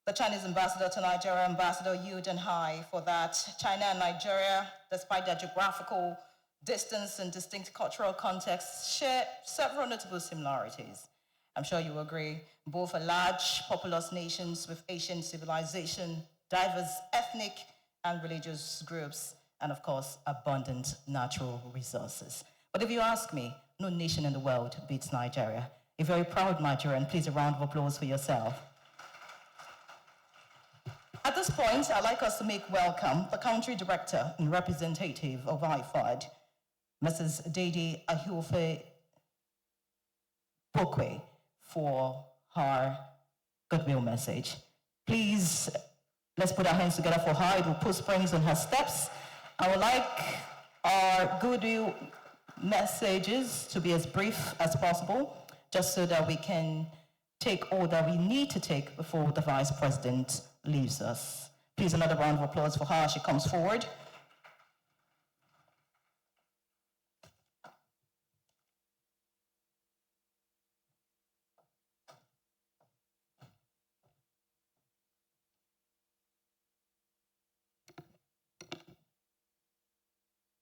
the Chinese ambassador to Nigeria, Ambassador Yu Denhai, for that. China and Nigeria, despite their geographical distance and distinct cultural contexts, share several notable similarities. I'm sure you agree. Both are large, populous nations with ancient civilization, diverse ethnic and religious groups, and of course, abundant natural resources. But if you ask me, no nation in the world beats Nigeria. A very proud Nigerian. Please, a round of applause for yourself. At this point, I'd like us to make welcome the country director and representative of IFAD, Mrs. Dede Ahiofe Bokwe for her goodwill message. Please, let's put our hands together for her. It will put springs on her steps. I would like our goodwill messages to be as brief as possible, just so that we can take all that we need to take before the Vice President leaves us. Please, another round of applause for her as she comes forward.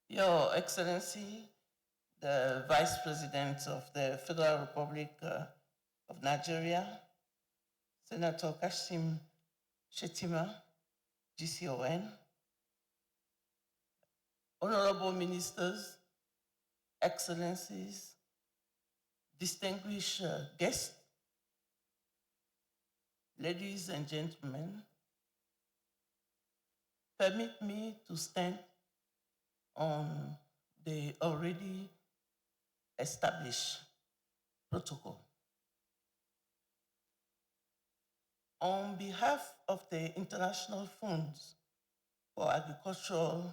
Your Excellency, the Vice President of the Federal Republic of Nigeria, Senator Kashim Shettima, GCON, Honorable Ministers, Excellencies, distinguished guests, ladies and gentlemen, permit me to stand on the already established protocol. On behalf of the International Funds for Agricultural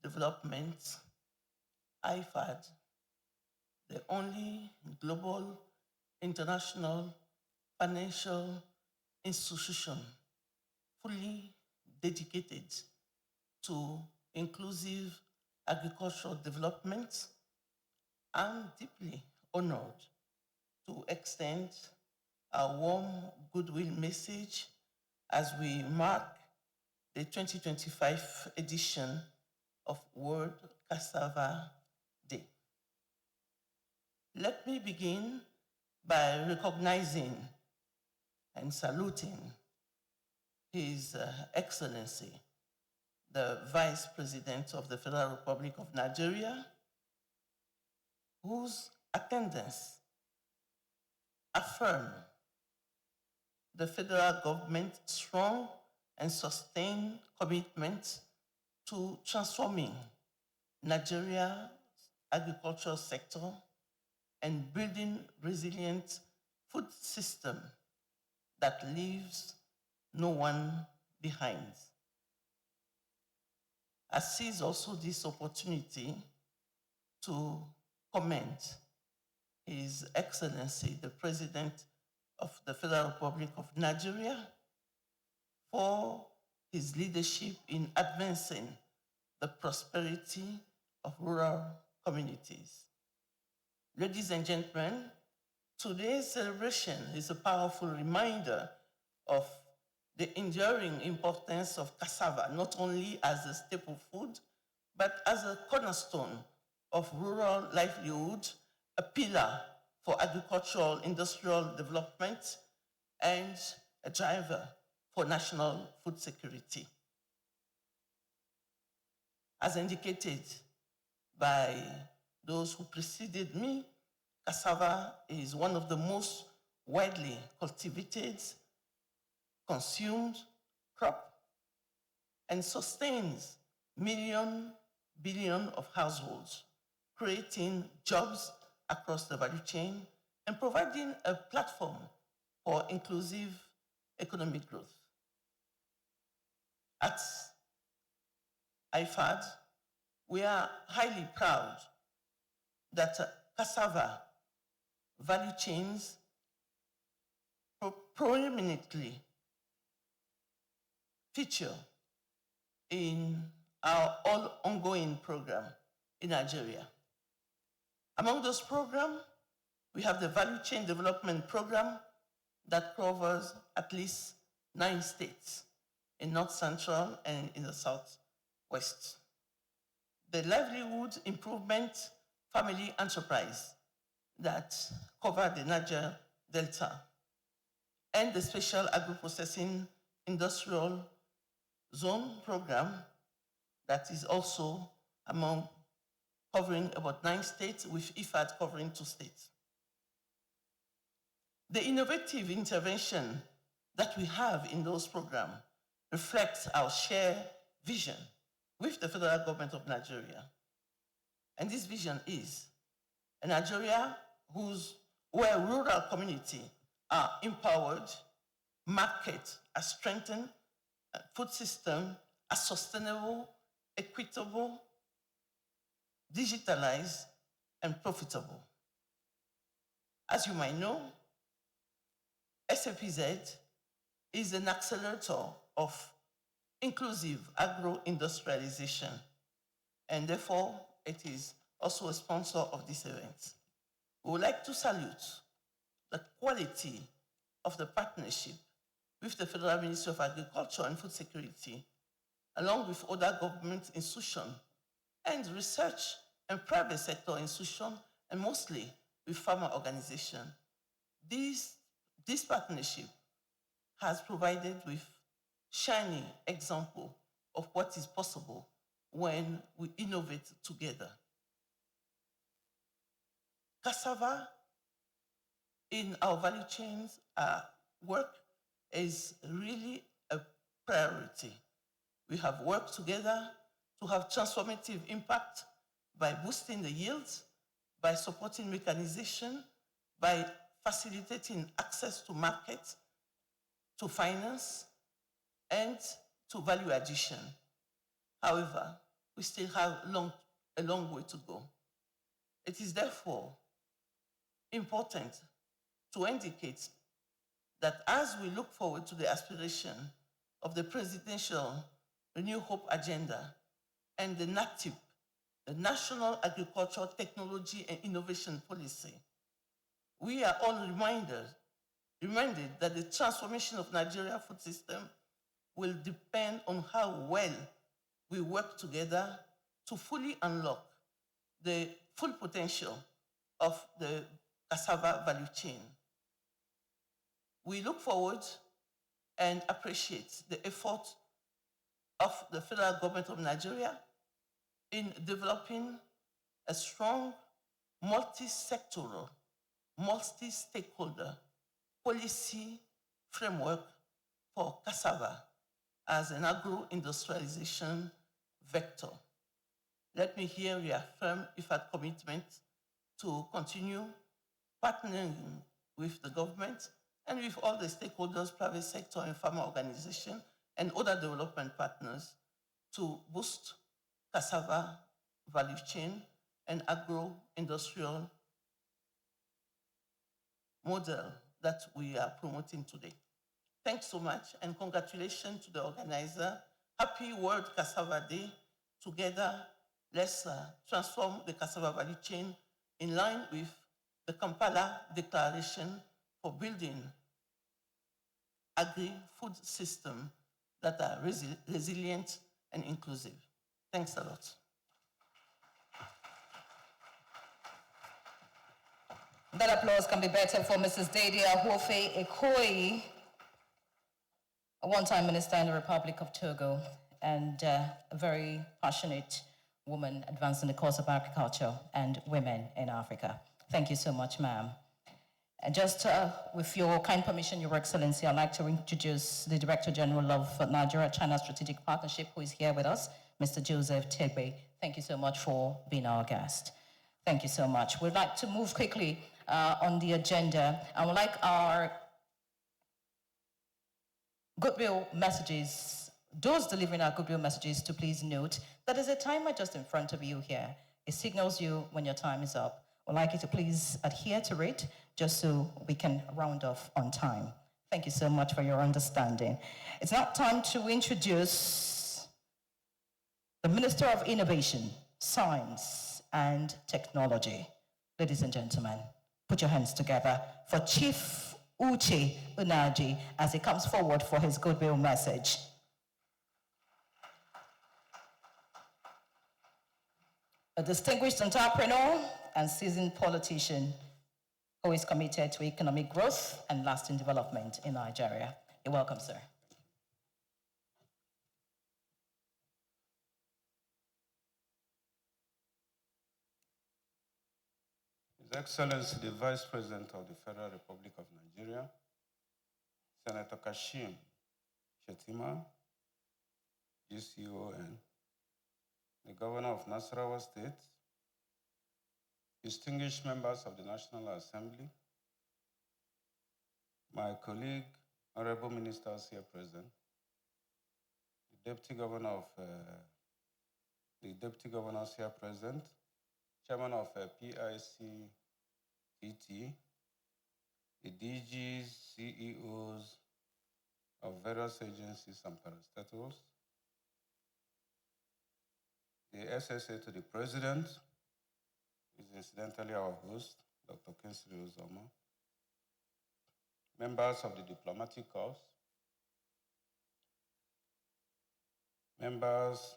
Development, IFAD, the only global international financial institution fully dedicated to inclusive agricultural development, I'm deeply honored to extend a warm goodwill message as we mark the 2025 edition of World Cassava Day. Let me begin by recognizing and saluting His Excellency, the Vice President of the Federal Republic of Nigeria, whose attendance affirm the federal government's strong and sustained commitment to transforming Nigeria's agricultural sector and building resilient food system that leaves no one behind. I seize also this opportunity to commend His Excellency, the President of the Federal Republic of Nigeria, for his leadership in advancing the prosperity of rural communities. Ladies and gentlemen, today's celebration is a powerful reminder of the enduring importance of cassava, not only as a staple food, but as a cornerstone of rural livelihood, a pillar for agricultural industrial development, and a driver for national food security. As indicated by those who preceded me, cassava is one of the most widely cultivated, consumed crop, and sustains billion of households, creating jobs across the value chain and providing a platform for inclusive economic growth. At IFAD, we are highly proud that cassava value chains prominently feature in our all ongoing program in Nigeria. Among those programs, we have the Value Chain Development Program that covers at least 9 states in North Central and in the Southwest. The Livelihood Improvement Family Enterprise that cover the Niger Delta, and the Special Agro-Processing Industrial Zone Program that is also covering about 9 states, with IFAD covering 2 states. The innovative intervention that we have in those programs reflects our shared vision with the federal government of Nigeria And this vision is a Nigeria where rural community are empowered, market are strengthened, food system are sustainable, equitable, digitalized, and profitable. As you might know, SAPZ is an accelerator of inclusive agro-industrialization, and therefore it is also a sponsor of this event. We would like to salute the quality of the partnership with the Federal Ministry of Agriculture and Food Security, along with other government institutions and research and private sector institutions, and mostly with farmer organizations. This partnership has provided with shining example of what is possible when we innovate together. Cassava in our value chains work is really a priority. We have worked together to have transformative impact by boosting the yields, by supporting mechanization, by facilitating access to markets, to finance, and to value addition. However, we still have a long way to go. It is therefore important to indicate that as we look forward to the aspiration of the presidential Renew Hope agenda and the NATIP, the National Agricultural Technology and Innovation Policy, we are all reminded that the transformation of Nigeria's food system will depend on how well we work together to fully unlock the full potential of the cassava value chain. We look forward and appreciate the effort of the federal government of Nigeria in developing a strong multi-sectoral, multi-stakeholder policy framework for cassava as an agro-industrialization vector. Let me here reaffirm IFAD's commitment to continue partnering with the government and with all the stakeholders, private sector and farmer organizations and other development partners to boost cassava value chain and agro-industrial model that we are promoting today. Thanks so much and congratulations to the organizer. Happy World Cassava Day. Together, let's transform the cassava value chain in line with the Kampala Declaration for building agri-food systems that are resilient and inclusive. Thanks a lot. That applause can be better for Mrs. Dadia Hofe Ekoyi, a one-time minister in the Republic of Togo, and a very passionate woman advancing the cause of agriculture and women in Africa. Thank you so much, ma'am. And just with your kind permission, Your Excellency, I'd like to introduce the Director General of Nigeria-China Strategic Partnership, who is here with us, Mr. Joseph Tegbe. Thank you so much for being our guest. Thank you so much. We'd like to move quickly on the agenda. I would like our goodwill messages, those delivering our goodwill messages, to please note that there's a timer just in front of you here. It signals you when your time is up. I'd like you to please adhere to it just so we can round off on time. Thank you so much for your understanding. It's now time to introduce the Minister of Innovation, Science and Technology. Ladies and gentlemen, put your hands together for Chief Uche Unaji as he comes forward for his goodwill message. A distinguished entrepreneur and seasoned politician who is committed to economic growth and lasting development in Nigeria. You're welcome, sir. His Excellency, the Vice President of the Federal Republic of Nigeria, Senator Kashim Shettima, GCON, the Governor of Nasarawa State, distinguished members of the National Assembly, my colleague, honorable ministers here present, the deputy governors here present, chairman of PICTT, the DGs, CEOs of various agencies and parastatals, the SSA to the president, who is incidentally our host, Dr. Kingsley Uzoma, members of the diplomatic corps, members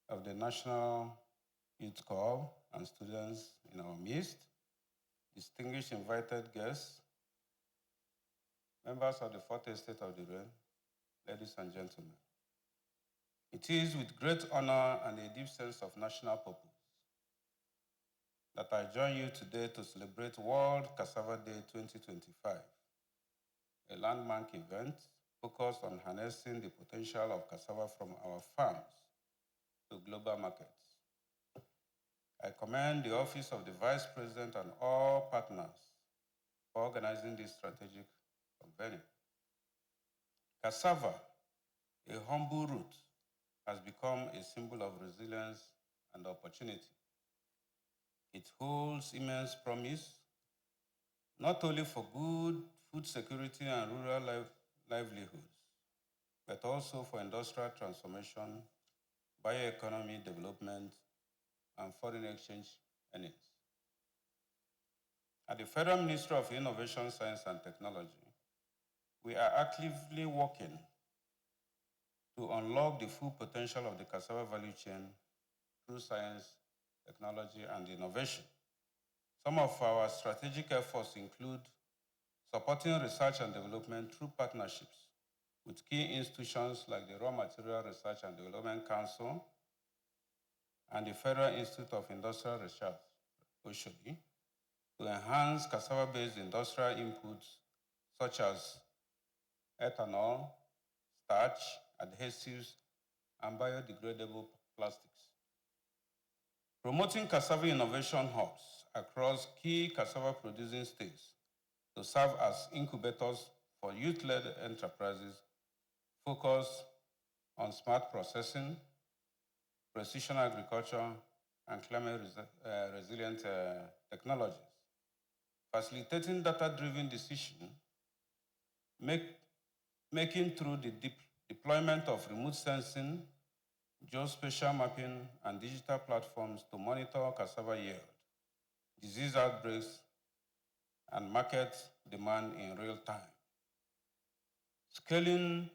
of the National Youth Corps and students in our midst, distinguished invited guests, members of the Fourth Estate of the Realm, ladies and gentlemen. It is with great honor and a deep sense of national purpose that I join you today to celebrate World Cassava Day 2025, a landmark event focused on harnessing the potential of cassava from our farms to global markets. I commend the Office of the Vice President and all partners for organizing this strategic convening. Cassava, a humble root, has become a symbol of resilience and opportunity. It holds immense promise, not only for good food security and rural livelihoods, but also for industrial transformation, bioeconomy development, and foreign exchange earnings. At the Federal Ministry of Innovation, Science and Technology, we are actively working to unlock the full potential of the cassava value chain through science, technology, and innovation. Some of our strategic efforts include supporting research and development through partnerships with key institutions like the Raw Material Research and Development Council and the Federal Institute of Industrial Research, Oshodi, to enhance cassava-based industrial inputs such as ethanol, starch, adhesives, and biodegradable plastics. Promoting cassava innovation hubs across key cassava-producing states to serve as incubators for youth-led enterprises focused on smart processing, precision agriculture, and climate-resilient technologies. Facilitating data-driven decision making through the deployment of remote sensing, geospatial mapping, and digital platforms to monitor cassava yield, disease outbreaks, and market demand in real time. Scaling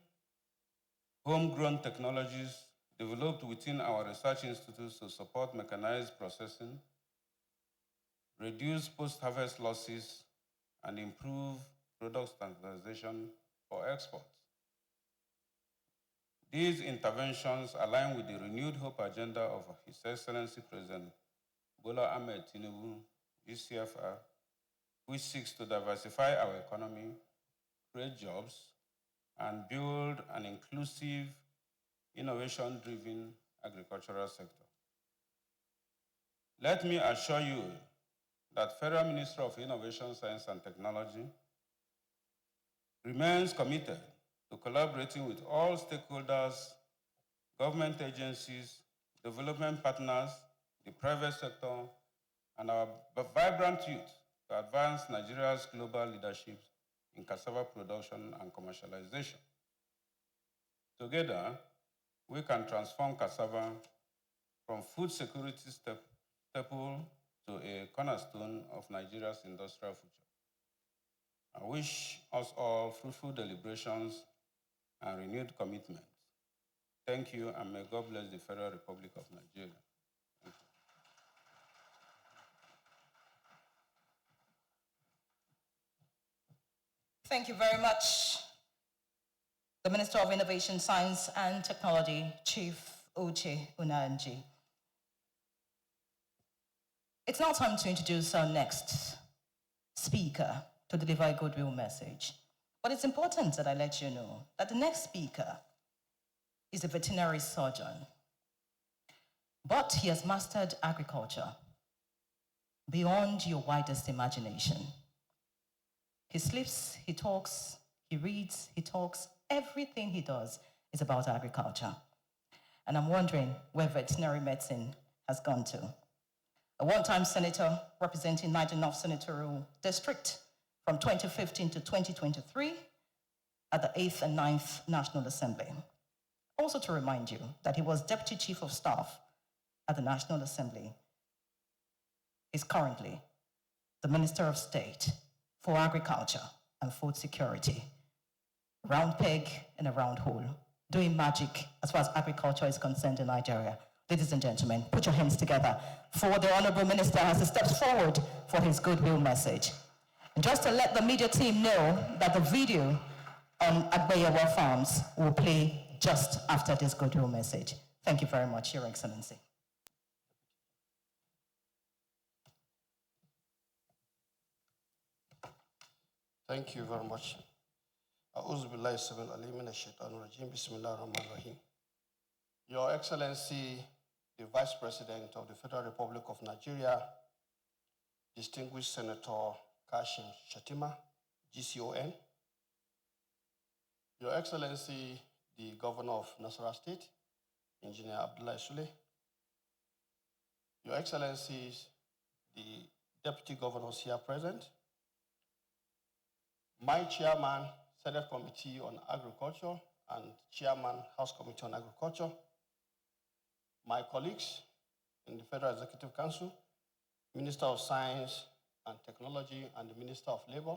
homegrown technologies developed within our research institutes to support mechanized processing, reduce post-harvest losses, and improve product standardization for exports. These interventions align with the renewed hope agenda of His Excellency President Bola Ahmed Tinubu, GCFR, which seeks to diversify our economy, create jobs, and build an inclusive, innovation-driven agricultural sector. Let me assure you that Federal Ministry of Innovation, Science and Technology remains committed to collaborating with all stakeholders, government agencies, development partners, the private sector, and our vibrant youth to advance Nigeria's global leadership in cassava production and commercialization. Together, we can transform cassava from food security staple to a cornerstone of Nigeria's industrial future. I wish us all fruitful deliberations and renewed commitment. Thank you, and may God bless the Federal Republic of Nigeria. Thank you. Thank you very much, the Minister of Innovation, Science and Technology, Chief Uche Unanji. It's now time to introduce our next speaker to deliver a goodwill message. But it's important that I let you know that the next speaker is a veterinary surgeon. But he has mastered agriculture beyond your widest imagination. He sleeps, he talks, he reads, he talks. Everything he does is about agriculture. And I'm wondering where veterinary medicine has gone to. A one-time senator representing Niger North Senatorial District from 2015 to 2023 at the 8th and 9th National Assembly. Also to remind you that he was Deputy Chief of Staff at the National Assembly. He's currently the Minister of State for Agriculture and Food Security. Round peg in a round hole, doing magic as far as agriculture is concerned in Nigeria. Ladies and gentlemen, put your hands together for the Honorable Minister as he steps forward for his goodwill message. And just to let the media team know that the video on Agbeyawa Farms will play just after this goodwill message. Thank you very much, Your Excellency. Thank you very much. Your Excellency, the Vice President of the Federal Republic of Nigeria, distinguished Senator Kashim Shettima, GCON, Your Excellency, the Governor of Nasarawa State, Engineer Abdullahi Sule, Your Excellencies, the Deputy Governors here present, my Chairman, Senate Committee on Agriculture and Chairman, House Committee on Agriculture, my colleagues in the Federal Executive Council, Minister of Science and Technology and the Minister of Labor,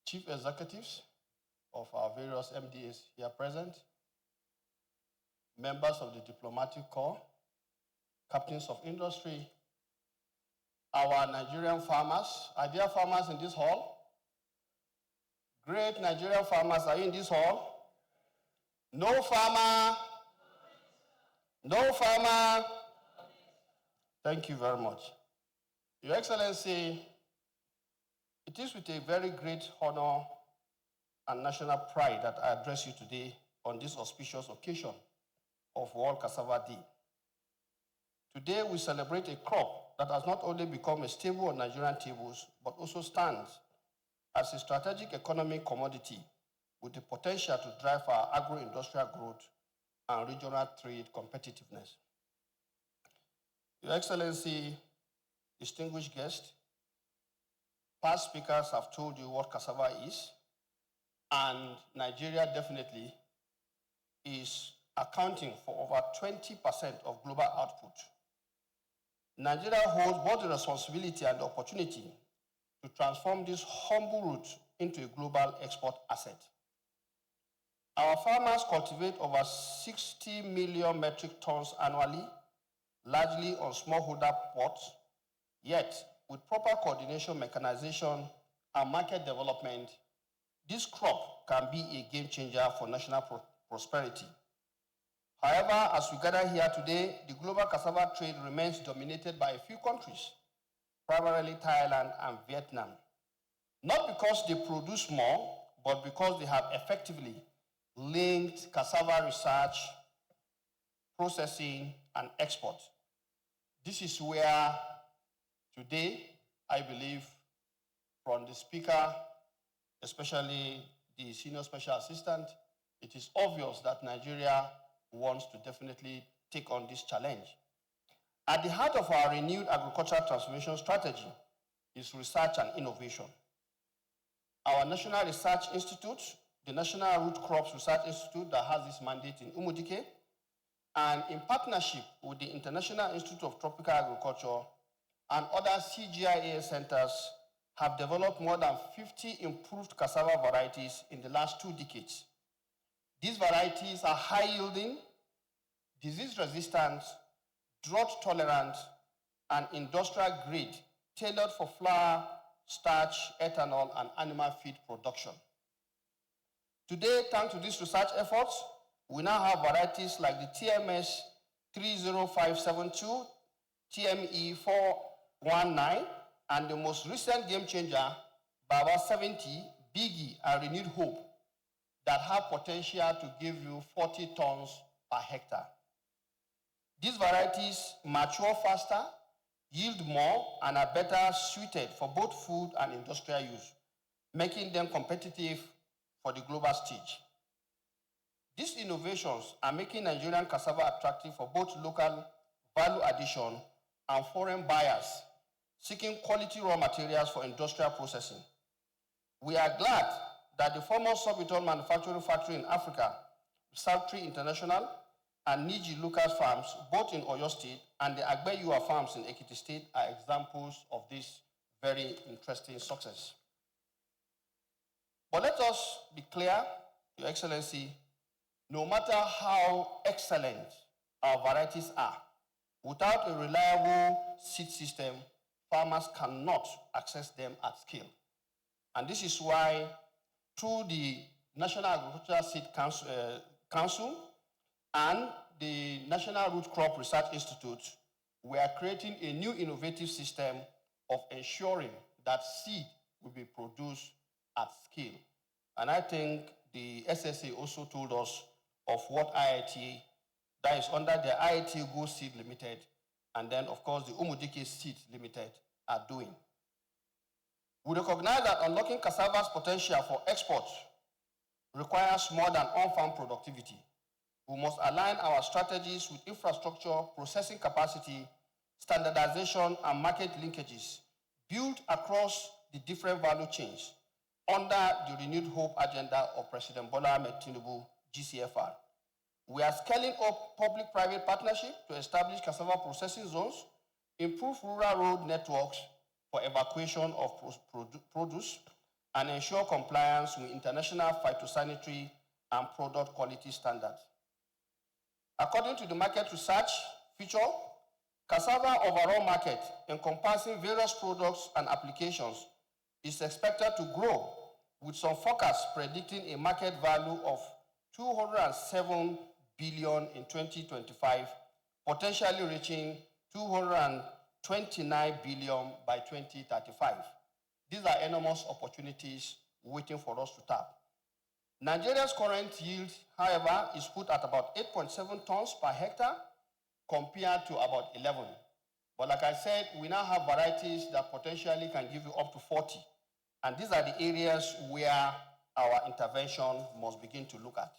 Chief Executives of our various MDAs here present, members of the Diplomatic Corps, captains of industry, our Nigerian farmers. Are there farmers in this hall? Great Nigerian farmers are in this hall. No farmer. No farmer. Thank you very much. Your Excellency, it is with a very great honor and national pride that I address you today on this auspicious occasion of World Cassava Day. Today we celebrate a crop that has not only become a staple on Nigerian tables, but also stands as a strategic economic commodity with the potential to drive our agro-industrial growth and regional trade competitiveness. Your Excellency, distinguished guests, past speakers have told you what cassava is, and Nigeria definitely is accounting for over 20% of global output. Nigeria holds both the responsibility and the opportunity to transform this humble root into a global export asset. Our farmers cultivate over 60 million metric tons annually, largely on smallholder plots, yet with proper coordination, mechanization, and market development, this crop can be a game changer for national prosperity. However, as we gather here today, the global cassava trade remains dominated by a few countries, primarily Thailand and Vietnam. Not because they produce more, but because they have effectively linked cassava research, processing, and export. This is where today, I believe, from the speaker, especially the senior special assistant, it is obvious that Nigeria wants to definitely take on this challenge. At the heart of our renewed agricultural transformation strategy is research and innovation. Our National Research Institute, the National Root Crops Research Institute that has this mandate in Umudike, and in partnership with the International Institute of Tropical Agriculture and other CGIAS centers, have developed more than 50 improved cassava varieties in the last 2 decades. These varieties are high-yielding, disease-resistant, drought-tolerant, and industrial-grade, tailored for flour, starch, ethanol, and animal feed production. Today, thanks to these research efforts, we now have varieties like the TMS 30572, TME 419, and the most recent game changer, Baba 70, Biggie, and Renewed Hope, that have potential to give you 40 tons per hectare. These varieties mature faster, yield more, and are better suited for both food and industrial use, making them competitive for the global stage. These innovations are making Nigerian cassava attractive for both local value addition and foreign buyers seeking quality raw materials for industrial processing. We are glad that the former Sorbitol manufacturing factory in Africa, Saltree International, and Niji Lucas farms, both in Oyo State, and the Agbeyua farms in Ekiti State are examples of this very interesting success. But let us be clear, Your Excellency, no matter how excellent our varieties are, without a reliable seed system, farmers cannot access them at scale. And this is why, through the National Agricultural Seed Council and the National Root Crop Research Institute, we are creating a new innovative system of ensuring that seed will be produced at scale. And I think the SSA also told us of what IIT, that is under the IIT Go Seed Limited, and then, of course, the Umudike Seed Limited are doing. We recognize that unlocking cassava's potential for export requires more than on-farm productivity. We must align our strategies with infrastructure, processing capacity, standardization, and market linkages built across the different value chains under the renewed hope agenda of President Bola Ahmed Tinubu, GCFR. We are scaling up public-private partnership to establish cassava processing zones, improve rural road networks for evacuation of produce, and ensure compliance with international phytosanitary and product quality standards. According to the market research feature, cassava overall market, encompassing various products and applications, is expected to grow, with some forecasts predicting a market value of 207 billion in 2025, potentially reaching 229 billion by 2035. These are enormous opportunities waiting for us to tap. Nigeria's current yield, however, is put at about 8.7 tons per hectare compared to about 11. But like I said, we now have varieties that potentially can give you up to 40. And these are the areas where our intervention must begin to look at.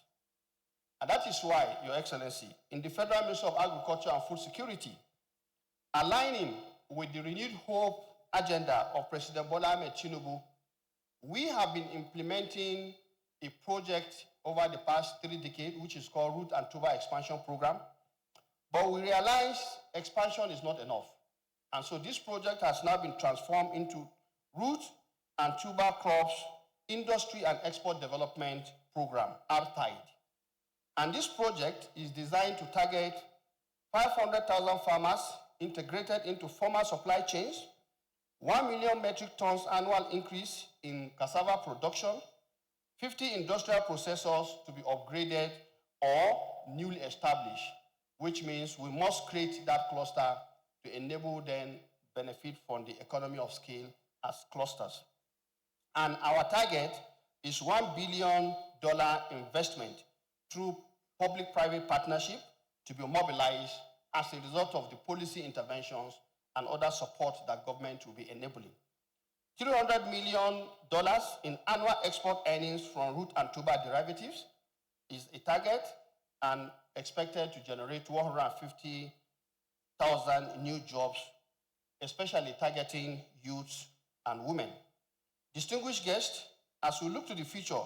And that is why, Your Excellency, in the Federal Ministry of Agriculture and Food Security, aligning with the renewed hope agenda of President Bola Ahmed Tinubu, we have been implementing a project over the past 3 decades, which is called Root and Tuber Expansion Program. But we realize expansion is not enough. And so this project has now been transformed into Root and Tuber Crops Industry and Export Development Program, RTIDE. And this project is designed to target 500,000 farmers integrated into formal supply chains, 1 million metric tons annual increase in cassava production, 50 industrial processors to be upgraded or newly established, which means we must create that cluster to enable them benefit from the economy of scale as clusters. And our target is $1 billion investment through public-private partnership to be mobilized as a result of the policy interventions and other support that government will be enabling. $300 million in annual export earnings from root and tuber derivatives is a target and expected to generate 150,000 new jobs, especially targeting youths and women. Distinguished guests, as we look to the future,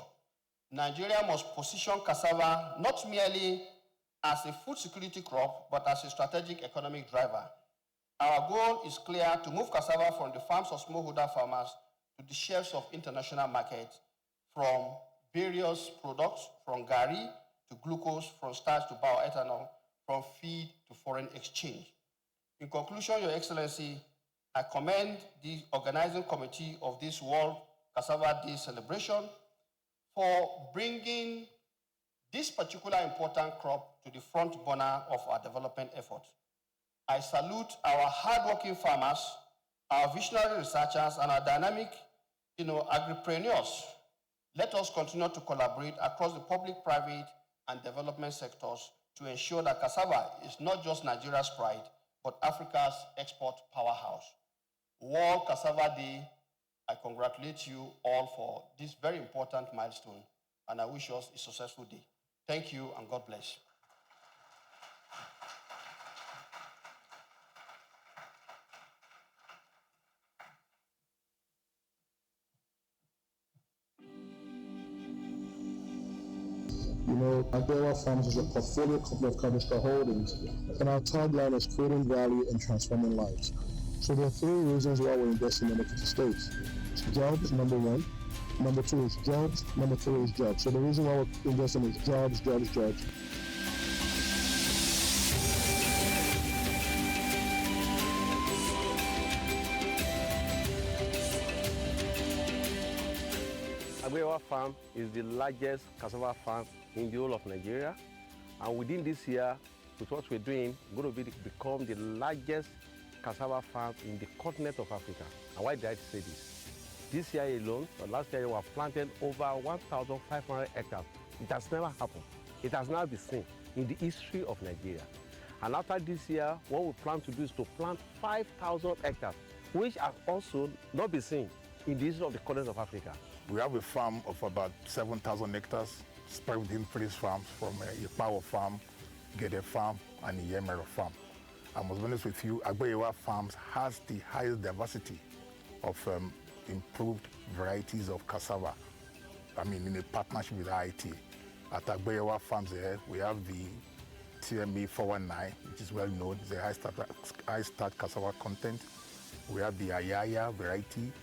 Nigeria must position cassava not merely as a food security crop, but as a strategic economic driver. Our goal is clear: to move cassava from the farms of smallholder farmers to the shelves of international markets, from various products, from gari to glucose, from starch to bioethanol, from feed to foreign exchange. In conclusion, Your Excellency, I commend the organizing committee of this World Cassava Day celebration for bringing this particular important crop to the front burner of our development efforts. I salute our hardworking farmers, our visionary researchers, and our dynamic, agripreneurs. Let us continue to collaborate across the public, private, and development sectors to ensure that cassava is not just Nigeria's pride, but Africa's export powerhouse. World Cassava Day, I congratulate you all for this very important milestone, and I wish us a successful day. Thank you, and God bless. You know, Agbewa Farms is a portfolio company of Cassava Holdings, and our tagline is creating value and transforming lives. So there are three reasons why we're investing in the States. Jobs, number one. Number two is jobs. Number three is jobs. So the reason why we're investing is jobs, jobs, jobs. Agbewa Farm is the largest cassava farm in the whole of Nigeria. And within this year, with what we're doing, we're going to become the largest cassava farm in the continent of Africa. And why did I say this? This year alone, or last year, we have planted over 1,500 hectares. It has never happened. It has never been seen in the history of Nigeria. And after this year, what we plan to do is to plant 5,000 hectares, which has also not been seen in the history of the continent of Africa. We have a farm of about 7,000 hectares spread within 3 farms from a Power Farm, Gede Farm, and a Yemero Farm. I must be honest with you, Agbewa Farms has the highest diversity of improved varieties of cassava. I mean, in a partnership with IIT. At Agbewa Farms here, we have the TME 419, which is well known. It's a high starch cassava content. We have the Ayaya variety.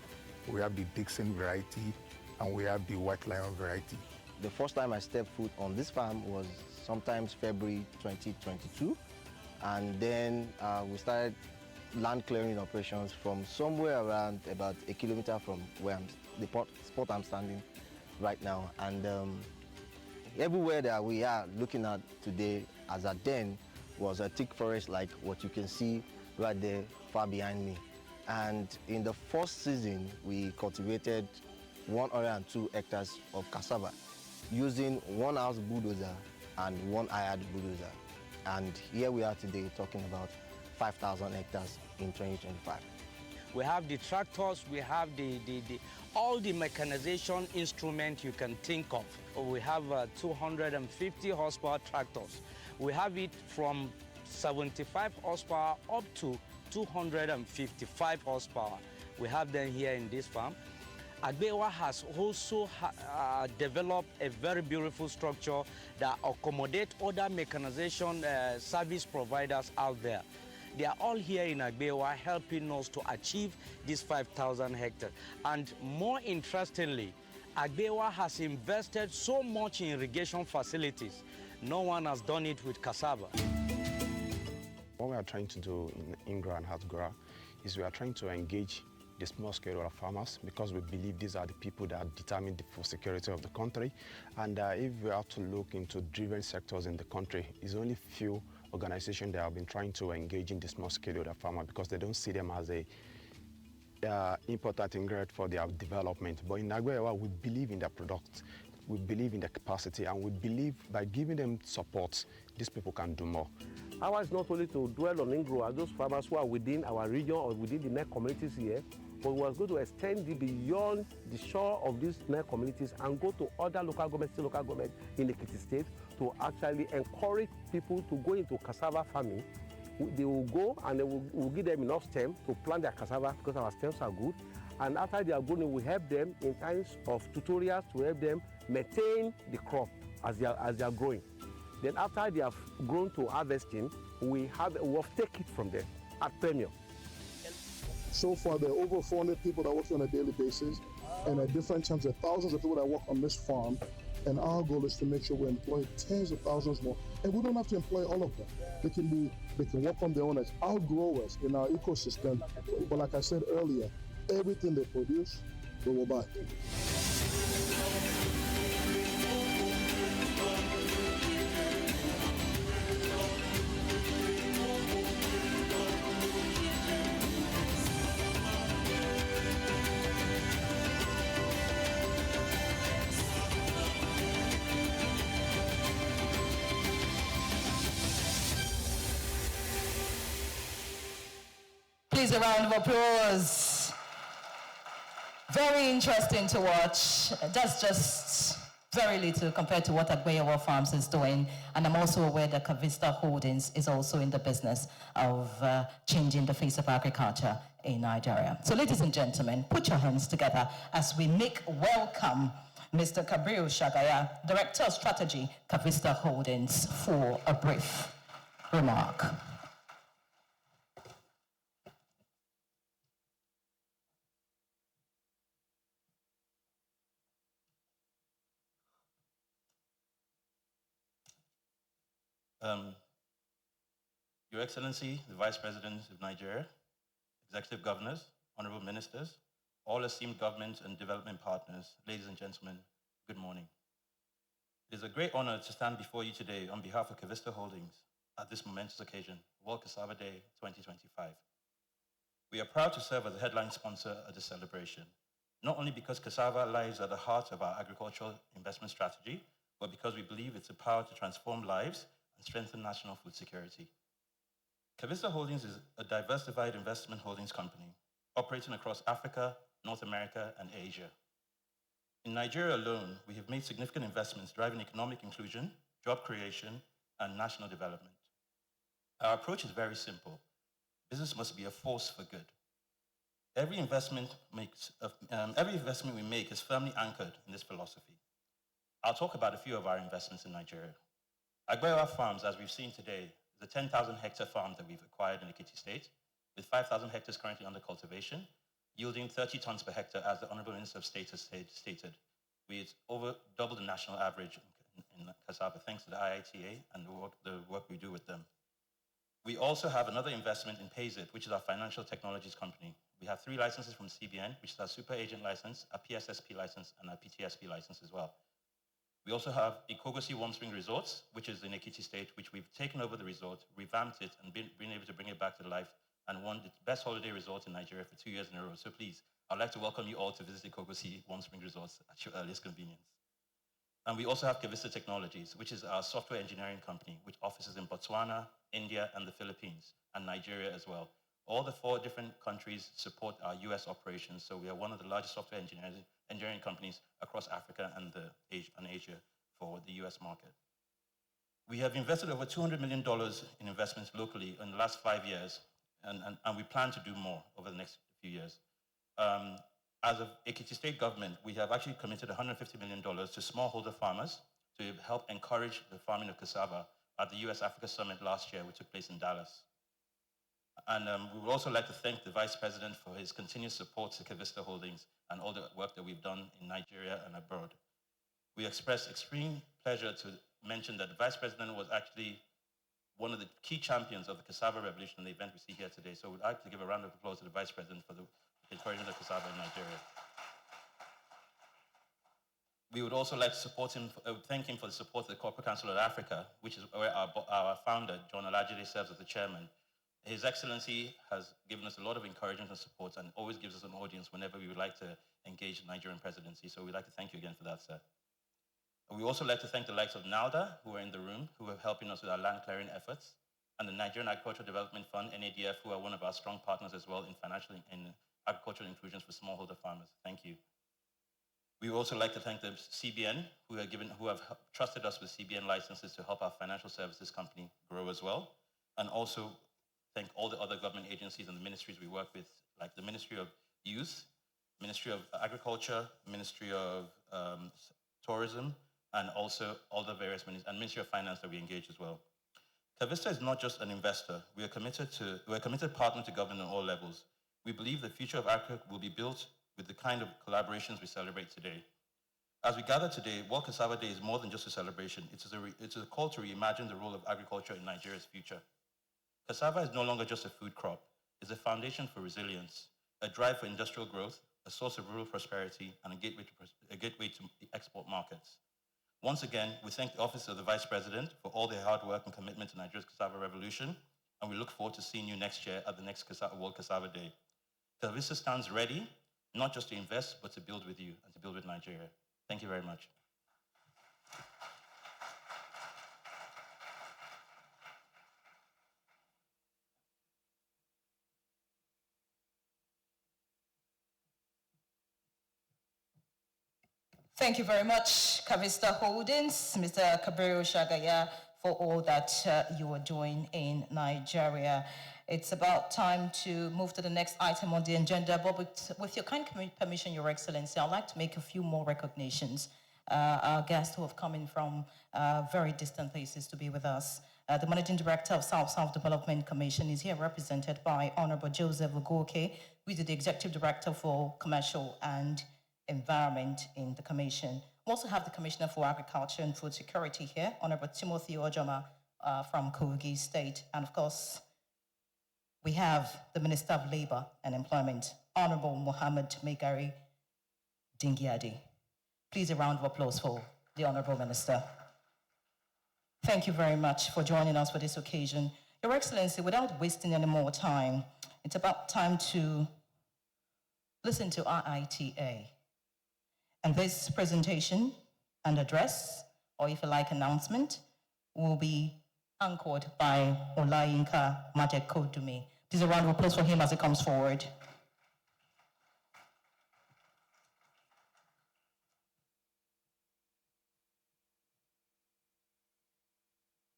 We have the Dixon variety, and we have the White Lion variety. The first time I stepped foot on this farm was sometimes February 2022. And then we started land clearing operations from somewhere around about 1 kilometer from where the spot I'm standing right now. And everywhere that we are looking at today, as at then, was a thick forest like what you can see right there far behind me. And in the first season, we cultivated 102 hectares of cassava using 1 house bulldozer and 1 hired bulldozer. And here we are today talking about 5,000 hectares in 2025. We have the tractors, we have all the mechanization instruments you can think of. We have 250 horsepower tractors. We have it from 75 horsepower up to 255 horsepower. We have them here in this farm. Agbewa has also developed a very beautiful structure that accommodates other mechanization service providers out there. They are all here in Agbewa helping us to achieve this 5,000 hectares. And more interestingly, Agbewa has invested so much in irrigation facilities. No one has done it with cassava. What we are trying to do in Ingra and Hatgora is we are trying to engage the small-scale farmers because we believe these are the people that determine the food security of the country. And if we have to look into driven sectors in the country, it's only few organizations that have been trying to engage in the small-scale farmer because they don't see them as a important ingredient for their development. But in Agbewa, we believe in their products, we believe in their capacity, and we believe by giving them support, these people can do more. Ours is not only to dwell on Ingro as those farmers who are within our region or within the neck communities here, but we are going to extend it beyond the shore of these neck communities and go to other local governments in the Ekiti State to actually encourage people to go into cassava farming. They will go and we'll give them enough stem to plant their cassava because our stems are good. And after they are grown, we will help them in times of tutorials to help them maintain the crop as they are growing. Then after they have grown to harvesting, we will take it from them at premium. So far, there are over 400 people that work on a daily basis, and at different times, there are thousands of people that work on this farm. And our goal is to make sure we employ tens of thousands more. And we don't have to employ all of them. They can work on their own as outgrowers in our ecosystem. But like I said earlier, everything they produce, we will buy. Please, a round of applause. Very interesting to watch. That's just very little compared to what Agbeyawa Farms is doing. And I'm also aware that Cavista Holdings is also in the business of changing the face of agriculture in Nigeria. So ladies and gentlemen, put your hands together as we make welcome Mr. Kabril Shagaya, Director of Strategy, Cavista Holdings, for a brief remark. Your Excellency, the Vice President of Nigeria, Executive Governors, Honorable Ministers, all esteemed government and development partners, ladies and gentlemen, good morning. It is a great honor to stand before you today on behalf of Cavista Holdings at this momentous occasion, World Cassava Day 2025. We are proud to serve as the headline sponsor of this celebration, not only because cassava lies at the heart of our agricultural investment strategy, but because we believe it's the power to transform lives and strengthen national food security. Cavista Holdings is a diversified investment holdings company operating across Africa, North America, and Asia. In Nigeria alone, we have made significant investments driving economic inclusion, job creation, and national development. Our approach is very simple. Business must be a force for good. Every investment we make is firmly anchored in this philosophy. I'll talk about a few of our investments in Nigeria. Agbeyawa Farms, as we've seen today, is a 10,000 hectare farm that we've acquired in Ekiti State, with 5,000 hectares currently under cultivation, yielding 30 tons per hectare, as the Honorable Minister of State has stated. We've over double the national average in cassava, thanks to the IITA and the work we do with them. We also have another investment in PayZip, which is our financial technologies company. We have 3 licenses from CBN, which is our super agent license, a PSSP license, and a PTSP license as well. We also have Ikogosi Warm Spring Resorts, which is in Ekiti State, which we've taken over the resort, revamped it, and been able to bring it back to life, and won the best holiday resort in Nigeria for 2 years in a row. So please, I'd like to welcome you all to visit Ikogosi Warm Spring Resorts at your earliest convenience. And we also have Cavista Technologies, which is our software engineering company, which offices in Botswana, India, and the Philippines, and Nigeria as well. All the 4 different countries support our US operations, so we are one of the largest software engineering companies across Africa and Asia for the US market. We have invested over $200 million in investments locally in the last 5 years, and we plan to do more over the next few years. As of Ekiti State government, we have actually committed $150 million to smallholder farmers to help encourage the farming of cassava at the US Africa Summit last year, which took place in Dallas. And we would also like to thank the Vice President for his continued support to Cavista Holdings and all the work that we've done in Nigeria and abroad. We express extreme pleasure to mention that the Vice President was actually one of the key champions of the cassava revolution, the event we see here today. So we'd like to give a round of applause to the Vice President for the encouragement of cassava in Nigeria. We would also like to support him, thank him for the support of the Corporate Council of Africa, which is where our founder, John Olajide, serves as the chairman. His Excellency has given us a lot of encouragement and support and always gives us an audience whenever we would like to engage the Nigerian presidency. So we'd like to thank you again for that, sir. We also like to thank the likes of NALDA, who are in the room, who are helping us with our land clearing efforts, and the Nigerian Agricultural Development Fund, NADF, who are one of our strong partners as well in agricultural inclusions for smallholder farmers. Thank you. We would also like to thank the CBN, who have trusted us with CBN licenses to help our financial services company grow as well, and also thank all the other government agencies and the ministries we work with, like the Ministry of Youth, Ministry of Agriculture, Ministry of Tourism, and also all the various ministries, and Ministry of Finance that we engage as well. Cavista is not just an investor. We're a committed partner to government on all levels. We believe the future of Africa will be built with the kind of collaborations we celebrate today. As we gather today, World Cassava Day is more than just a celebration. It's a call to reimagine the role of agriculture in Nigeria's future. Cassava is no longer just a food crop. It's a foundation for resilience, a drive for industrial growth, a source of rural prosperity, and a gateway to the export markets. Once again, we thank the Office of the Vice President for all their hard work and commitment to Nigeria's cassava revolution, and we look forward to seeing you next year at the next World Cassava Day. Cavista stands ready, not just to invest, but to build with you and to build with Nigeria. Thank you very much. Thank you very much, Kavista Holdings, Mr. Kabiru Shagaya, for all that you are doing in Nigeria. It's about time to move to the next item on the agenda, but with your kind permission, Your Excellency, I'd like to make a few more recognitions. Our guests who have come in from very distant places to be with us. The Managing Director of South-South Development Commission is here represented by Honorable Joseph Ugoke, who is the Executive Director for Commercial and Environment in the Commission. We also have the Commissioner for Agriculture and Food Security here, Honorable Timothy Ojoma from Kogi State. And of course, we have the Minister of Labor and Employment, Honorable Mohammed Megari Dingiadi. Please a round of applause for the Honorable Minister. Thank you very much for joining us for this occasion. Your Excellency, without wasting any more time, it's about time to listen to RITA. And this presentation and address, or if you like, announcement, will be anchored by Olayinka Majekodumi. Please a round of applause for him as he comes forward.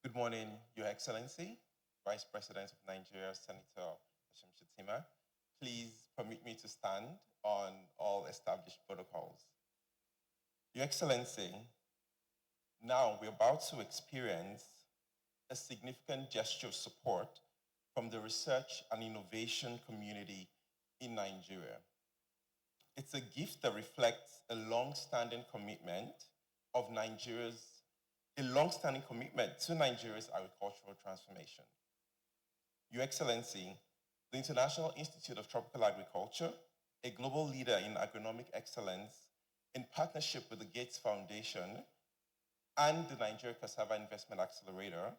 Good morning, Your Excellency, Vice President of Nigeria, Senator Kashim Shettima. Please permit me to stand on all established protocols. Your Excellency, now we're about to experience a significant gesture of support from the research and innovation community in Nigeria. It's a gift that reflects a long-standing commitment to Nigeria's agricultural transformation. Your Excellency, the International Institute of Tropical Agriculture, a global leader in agronomic excellence, in partnership with the Gates Foundation and the Nigeria Cassava Investment Accelerator,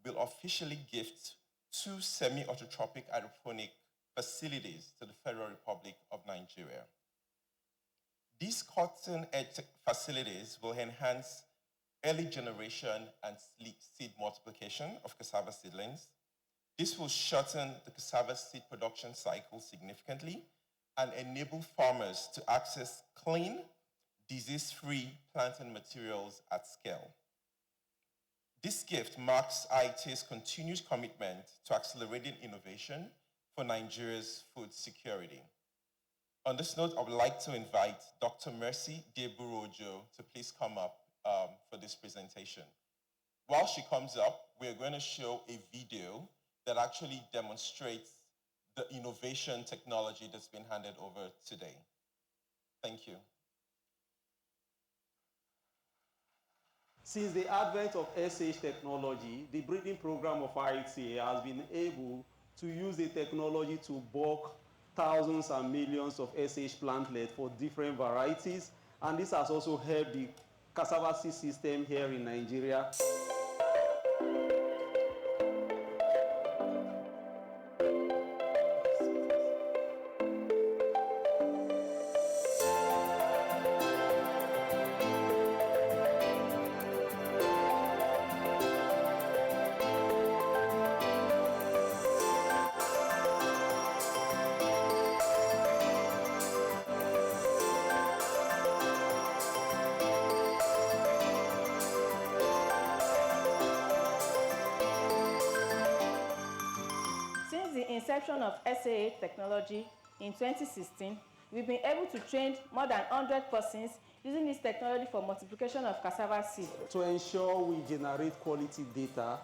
will officially gift 2 semi-autotropic hydroponic facilities to the Federal Republic of Nigeria. These cutting-edge facilities will enhance early generation and seed multiplication of cassava seedlings. This will shorten the cassava seed production cycle significantly and enable farmers to access clean, disease-free planting materials at scale. This gift marks IIT's continued commitment to accelerating innovation for Nigeria's food security. On this note, I would like to invite Dr. Mercy Deburojo to please come up for this presentation. While she comes up, we're going to show a video that actually demonstrates the innovation technology that's been handed over today. Thank you. Since the advent of SH technology, the breeding program of ITA has been able to use the technology to bulk thousands and millions of SH plantlet for different varieties, and this has also helped the cassava seed system here in Nigeria. Inception of SAA technology in 2016, we've been able to train more than 100 persons using this technology for multiplication of cassava seed. To ensure we generate quality data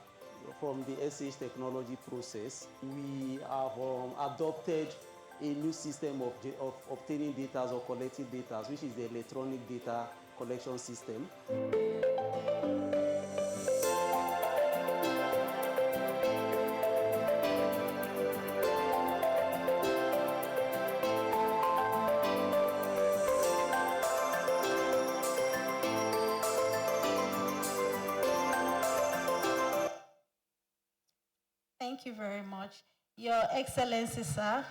from the SH technology process, we have adopted a new system of obtaining data or collecting data, which is the electronic data collection system. Thank you very much. Your Excellency, sir,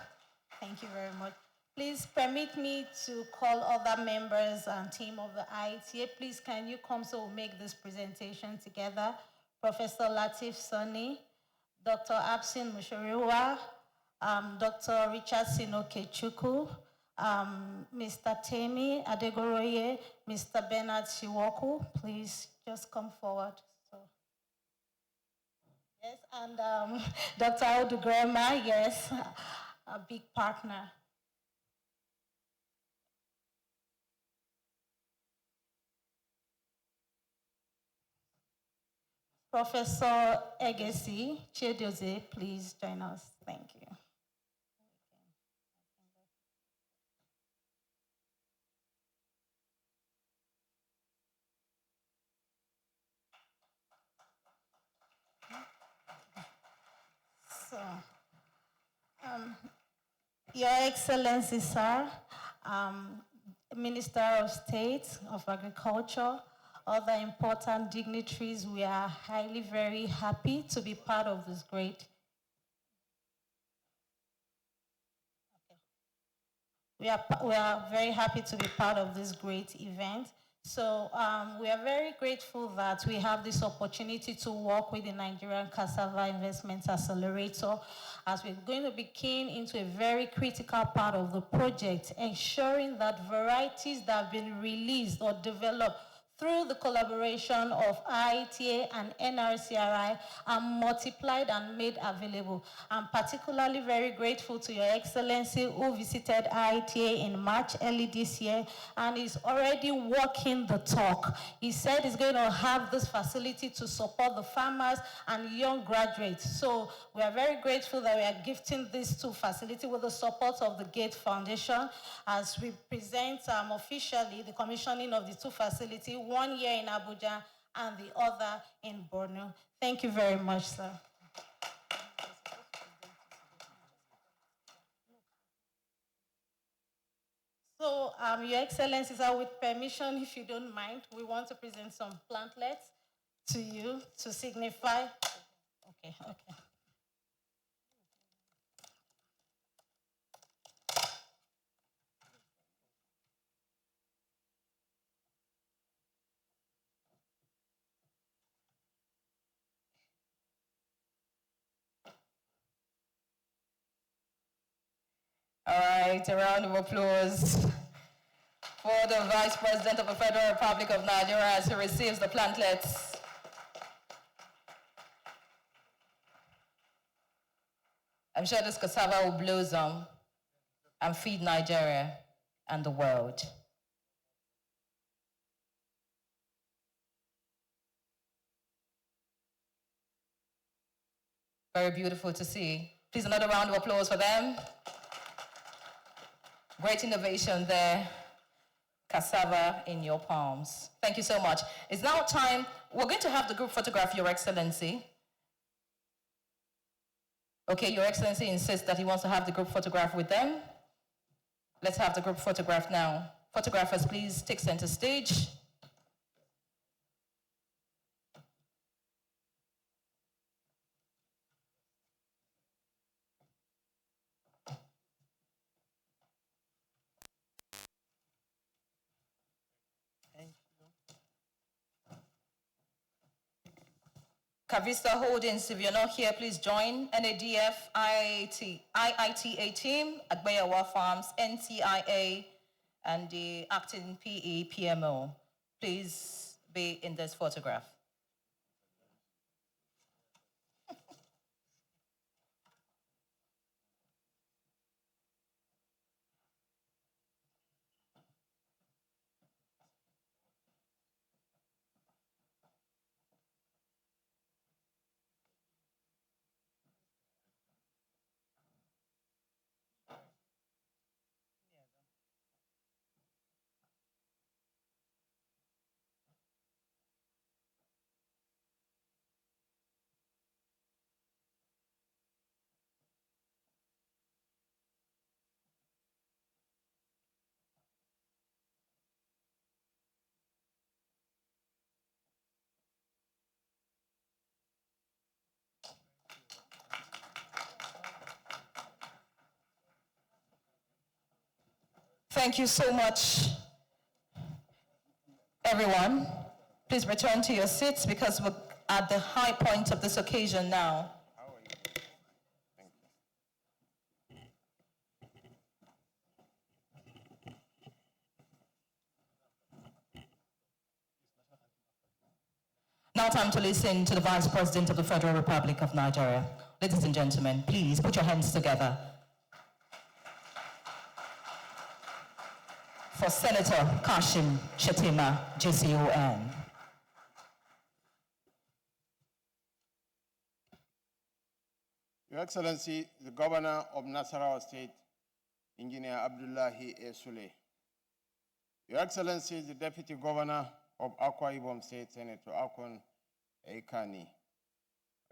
thank you very much. Please permit me to call other members and team of the ITA. Please, can you come so we'll make this presentation together? Professor Latif Sani, Dr. Absin Mushoriwa, Dr. Richard Sinokechuku, Mr. Temi Adegoroye, Mr. Bernard Shiwoku, please just come forward. So. Yes, and Dr. Odugrema, yes, a big partner. Professor Egesi Chedoze, please join us. Thank you. So, Your Excellency, sir, Minister of State of Agriculture, other important dignitaries, we are very happy to be part of this great. We are very happy to be part of this great event. So we are very grateful that we have this opportunity to work with the Nigerian Cassava Investment Accelerator as we're going to be keen into a very critical part of the project, ensuring that varieties that have been released or developed through the collaboration of IITA and NRCRI are multiplied and made available. I'm particularly very grateful to Your Excellency who visited IITA in March early this year and is already walking the talk. He said he's going to have this facility to support the farmers and young graduates. So we are very grateful that we are gifting this to facility with the support of the Gate Foundation as we present officially the commissioning of the two facilities, one here in Abuja and the other in Borno. Thank you very much, sir. So, Your Excellencies, with permission, if you don't mind, we want to present some plantlets to you to signify. Okay. All right, a round of applause for the Vice President of the Federal Republic of Nigeria as he receives the plantlets. I'm sure this cassava will blossom and feed Nigeria and the world. Very beautiful to see. Please, another round of applause for them. Great innovation there. Cassava in your palms. Thank you so much. It's now time. We're going to have the group photograph, Your Excellency. Okay, Your Excellency insists that he wants to have the group photograph with them. Let's have the group photograph now. Photographers, please take center stage. Cavista Holdings, if you're not here, please join. NADF, IITA team, Agbeyawa Farms, NTIA, and the acting PE, PMO. Please be in this photograph. Thank you so much, everyone. Please return to your seats because we're at the high point of this occasion now. Now time to listen to the Vice President of the Federal Republic of Nigeria. Ladies and gentlemen, please put your hands together for Senator Kashim Shettima, GCON. Your Excellency, the Governor of Nasarawa State, Engineer Abdullahi A. Sule. Your Excellency, the Deputy Governor of Akwa Ibom State, Senator Akon Ekani.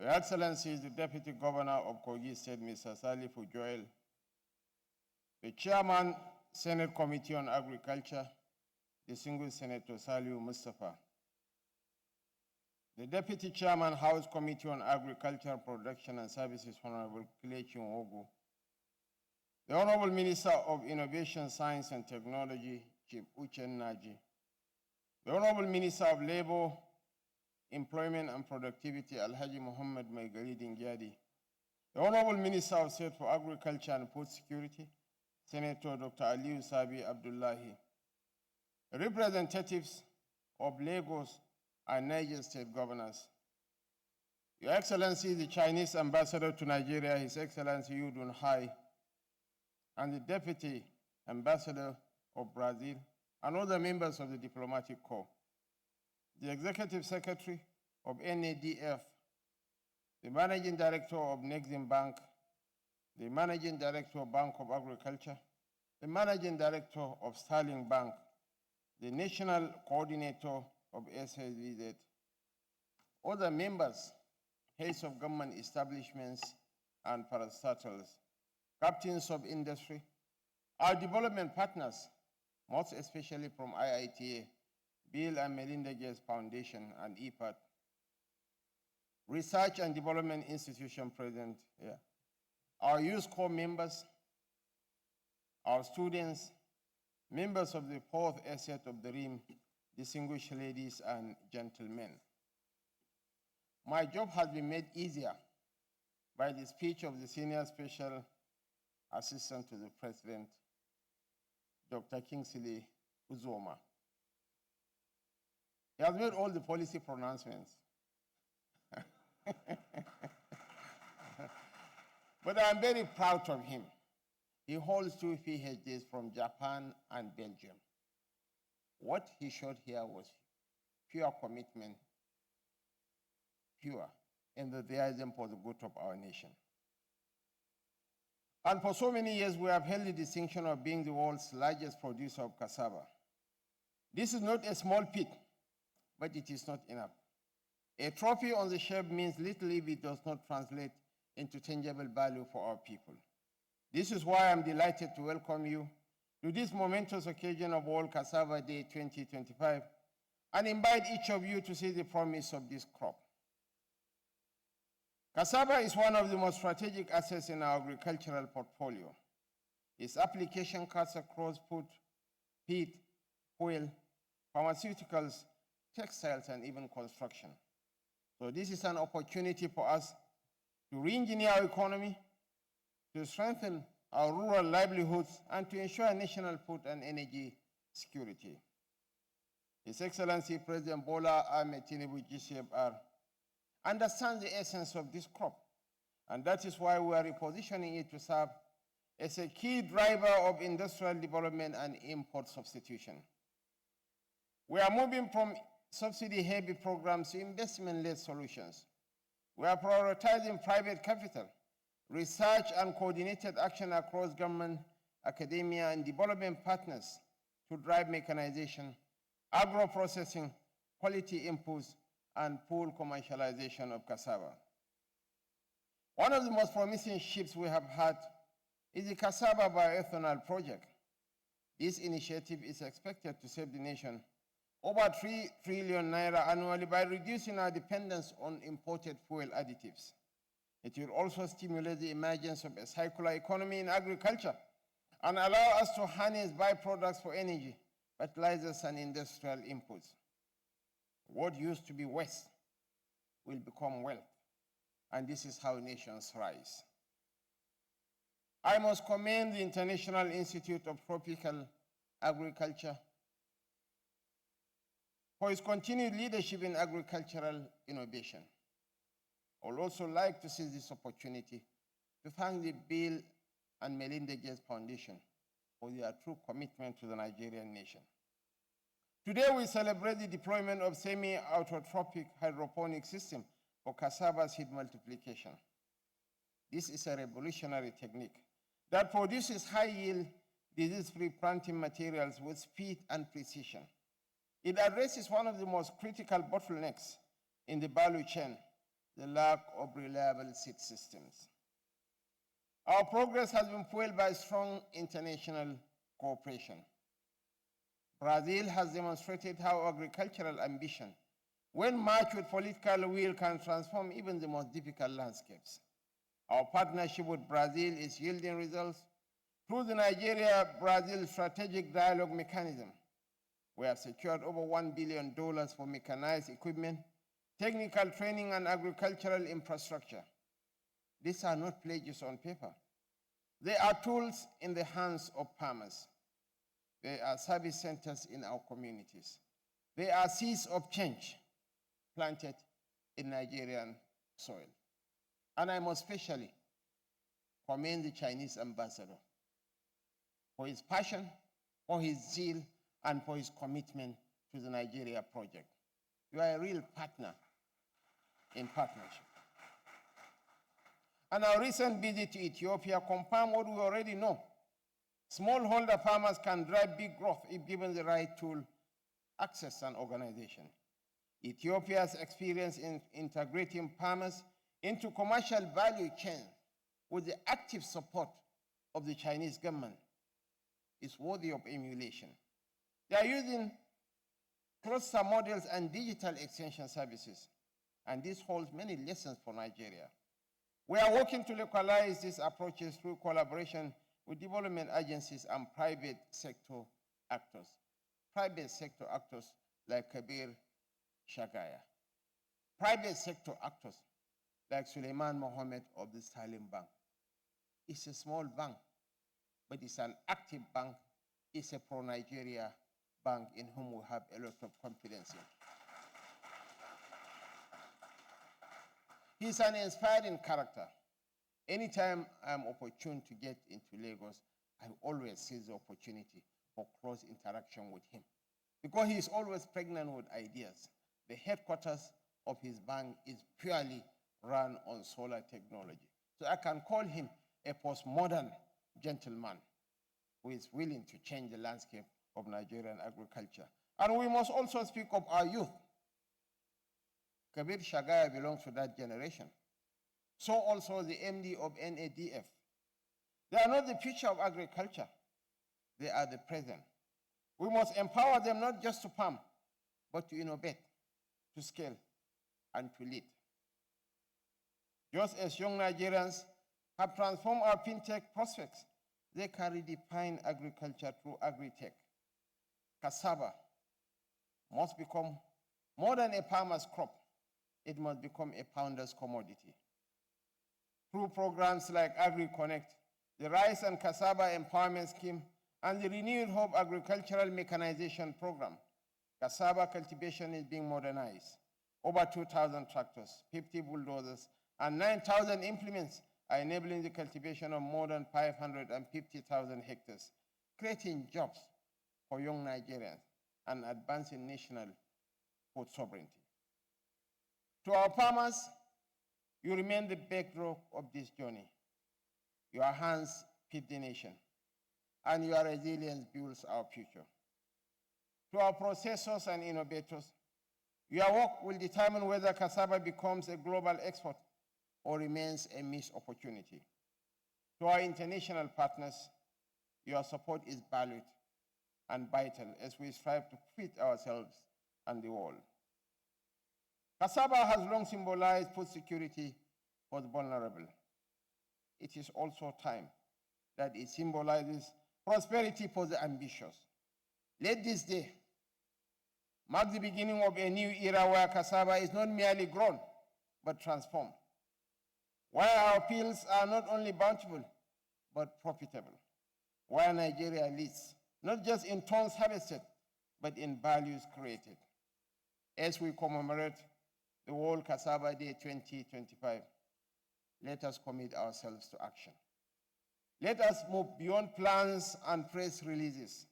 Your Excellency, the Deputy Governor of Kogi State, Mr. Salifu Joel. The Chairman, Senate Committee on Agriculture, distinguished Senator Saliu Mustafa. The Deputy Chairman, House Committee on Agriculture, Production and Services, Honorable Kelechi Ogu. The Honorable Minister of Innovation, Science and Technology, Chief Uchen Naji. The Honorable Minister of Labor, Employment and Productivity, Alhaji Muhammad Maigali Dingyadi. The Honorable Minister of State for Agriculture and Food Security, Senator Dr. Aliu Sabi Abdullahi. Representatives of Lagos and Niger State governors. Your Excellency, the Chinese Ambassador to Nigeria, His Excellency Yu Dunhai, and the Deputy Ambassador of Brazil, and other members of the Diplomatic Corps, the Executive Secretary of NADF, the Managing Director of Nexim Bank, the Managing Director of Bank of Agriculture, the Managing Director of Sterling Bank, the National Coordinator of SSVZ, other members, heads of government establishments and parastatals, captains of industry, our development partners, most especially from IITA, Bill and Melinda Gates Foundation and EPAT, Research and Development Institution present here, our youth corps members, our students, members of the fourth asset of the RIM, distinguished ladies and gentlemen. My job has been made easier by the speech of the Senior Special Assistant to the President, Dr. Kingsley Uzoma. He has made all the policy pronouncements. But I'm very proud of him. He holds 2 PhDs from Japan and Belgium. What he showed here was pure commitment, pure enthusiasm for the good of our nation. And for so many years, we have held the distinction of being the world's largest producer of cassava. This is not a small feat, but it is not enough. A trophy on the shelf means little if it does not translate into tangible value for our people. This is why I'm delighted to welcome you to this momentous occasion of World Cassava Day 2025 and invite each of you to see the promise of this crop. Cassava is one of the most strategic assets in our agricultural portfolio. Its application cuts across food, feed, oil, pharmaceuticals, textiles, and even construction. So this is an opportunity for us to re-engineer our economy, to strengthen our rural livelihoods, and to ensure national food and energy security. His Excellency President Bola Ahmed Tinubu GCFR understands the essence of this crop, and that is why we are repositioning it to serve as a key driver of industrial development and import substitution. We are moving from subsidy-heavy programs to investment-led solutions. We are prioritizing private capital, research and coordinated action across government, academia, and development partners to drive mechanization, agro-processing, quality inputs, and full commercialization of cassava. One of the most promising shifts we have had is the Cassava Bioethanol Project. This initiative is expected to save the nation over 3 trillion naira annually by reducing our dependence on imported fuel additives. It will also stimulate the emergence of a circular economy in agriculture and allow us to harness byproducts for energy, fertilizers, and industrial inputs. What used to be waste will become wealth, and this is how nations rise. I must commend the International Institute of Tropical Agriculture for his continued leadership in agricultural innovation. I would also like to seize this opportunity to thank the Bill and Melinda Gates Foundation for their true commitment to the Nigerian nation. Today, we celebrate the deployment of semi-autotrophic hydroponic system for cassava seed multiplication. This is a revolutionary technique that produces high-yield, disease-free planting materials with speed and precision. It addresses one of the most critical bottlenecks in the value chain, the lack of reliable seed systems. Our progress has been fueled by strong international cooperation. Brazil has demonstrated how agricultural ambition, when matched with political will, can transform even the most difficult landscapes. Our partnership with Brazil is yielding results. Through the Nigeria-Brazil Strategic Dialogue Mechanism, we have secured over $1 billion for mechanized equipment, technical training, and agricultural infrastructure. These are not pledges on paper. They are tools in the hands of farmers. They are service centers in our communities. They are seeds of change planted in Nigerian soil. And I must especially commend the Chinese ambassador for his passion, for his zeal, and for his commitment to the Nigeria project. You are a real partner in partnership. And our recent visit to Ethiopia confirmed what we already know. Smallholder farmers can drive big growth if given the right tool, access, and organization. Ethiopia's experience in integrating farmers into commercial value chains with the active support of the Chinese government is worthy of emulation. They are using cluster models and digital extension services, and this holds many lessons for Nigeria. We are working to localize these approaches through collaboration with development agencies and private sector actors. Private sector actors like Kabir Shagaya. Private sector actors like Suleiman Mohammed of the Sterling Bank. It's a small bank, but it's an active bank. It's a pro-Nigeria bank in whom we have a lot of confidence in. He's an inspiring character. Anytime I'm opportune to get into Lagos, I always seize the opportunity for close interaction with him because he is always pregnant with ideas. The headquarters of his bank is purely run on solar technology. So I can call him a postmodern gentleman who is willing to change the landscape of Nigerian agriculture. And we must also speak of our youth. Kabir Shagaya belongs to that generation. So also the MD of NADF. They are not the future of agriculture. They are the present. We must empower them not just to farm, but to innovate, to scale, and to lead. Just as young Nigerians have transformed our fintech prospects, they can redefine agriculture through agri-tech. Cassava must become more than a farmer's crop. It must become a founder's commodity. Through programs like AgriConnect, the Rice and Cassava Empowerment Scheme, and the Renewed Hope Agricultural Mechanization Program, cassava cultivation is being modernized. Over 2,000 tractors, 50 bulldozers, and 9,000 implements are enabling the cultivation of more than 550,000 hectares, creating jobs for young Nigerians and advancing national food sovereignty. To our farmers, you remain the backdrop of this journey. Your hands feed the nation, and your resilience builds our future. To our processors and innovators, your work will determine whether cassava becomes a global export or remains a missed opportunity. To our international partners, your support is valued and vital as we strive to feed ourselves and the world. Cassava has long symbolized food security for the vulnerable. It is also time that it symbolizes prosperity for the ambitious. Let this day mark the beginning of a new era where cassava is not merely grown, but transformed. Where our fields are not only bountiful, but profitable. Where Nigeria leads, not just in tons harvested, but in values created. as we commemorate the World Cassava Day 2025, let us commit ourselves to action. Let us move beyond plans and press releases.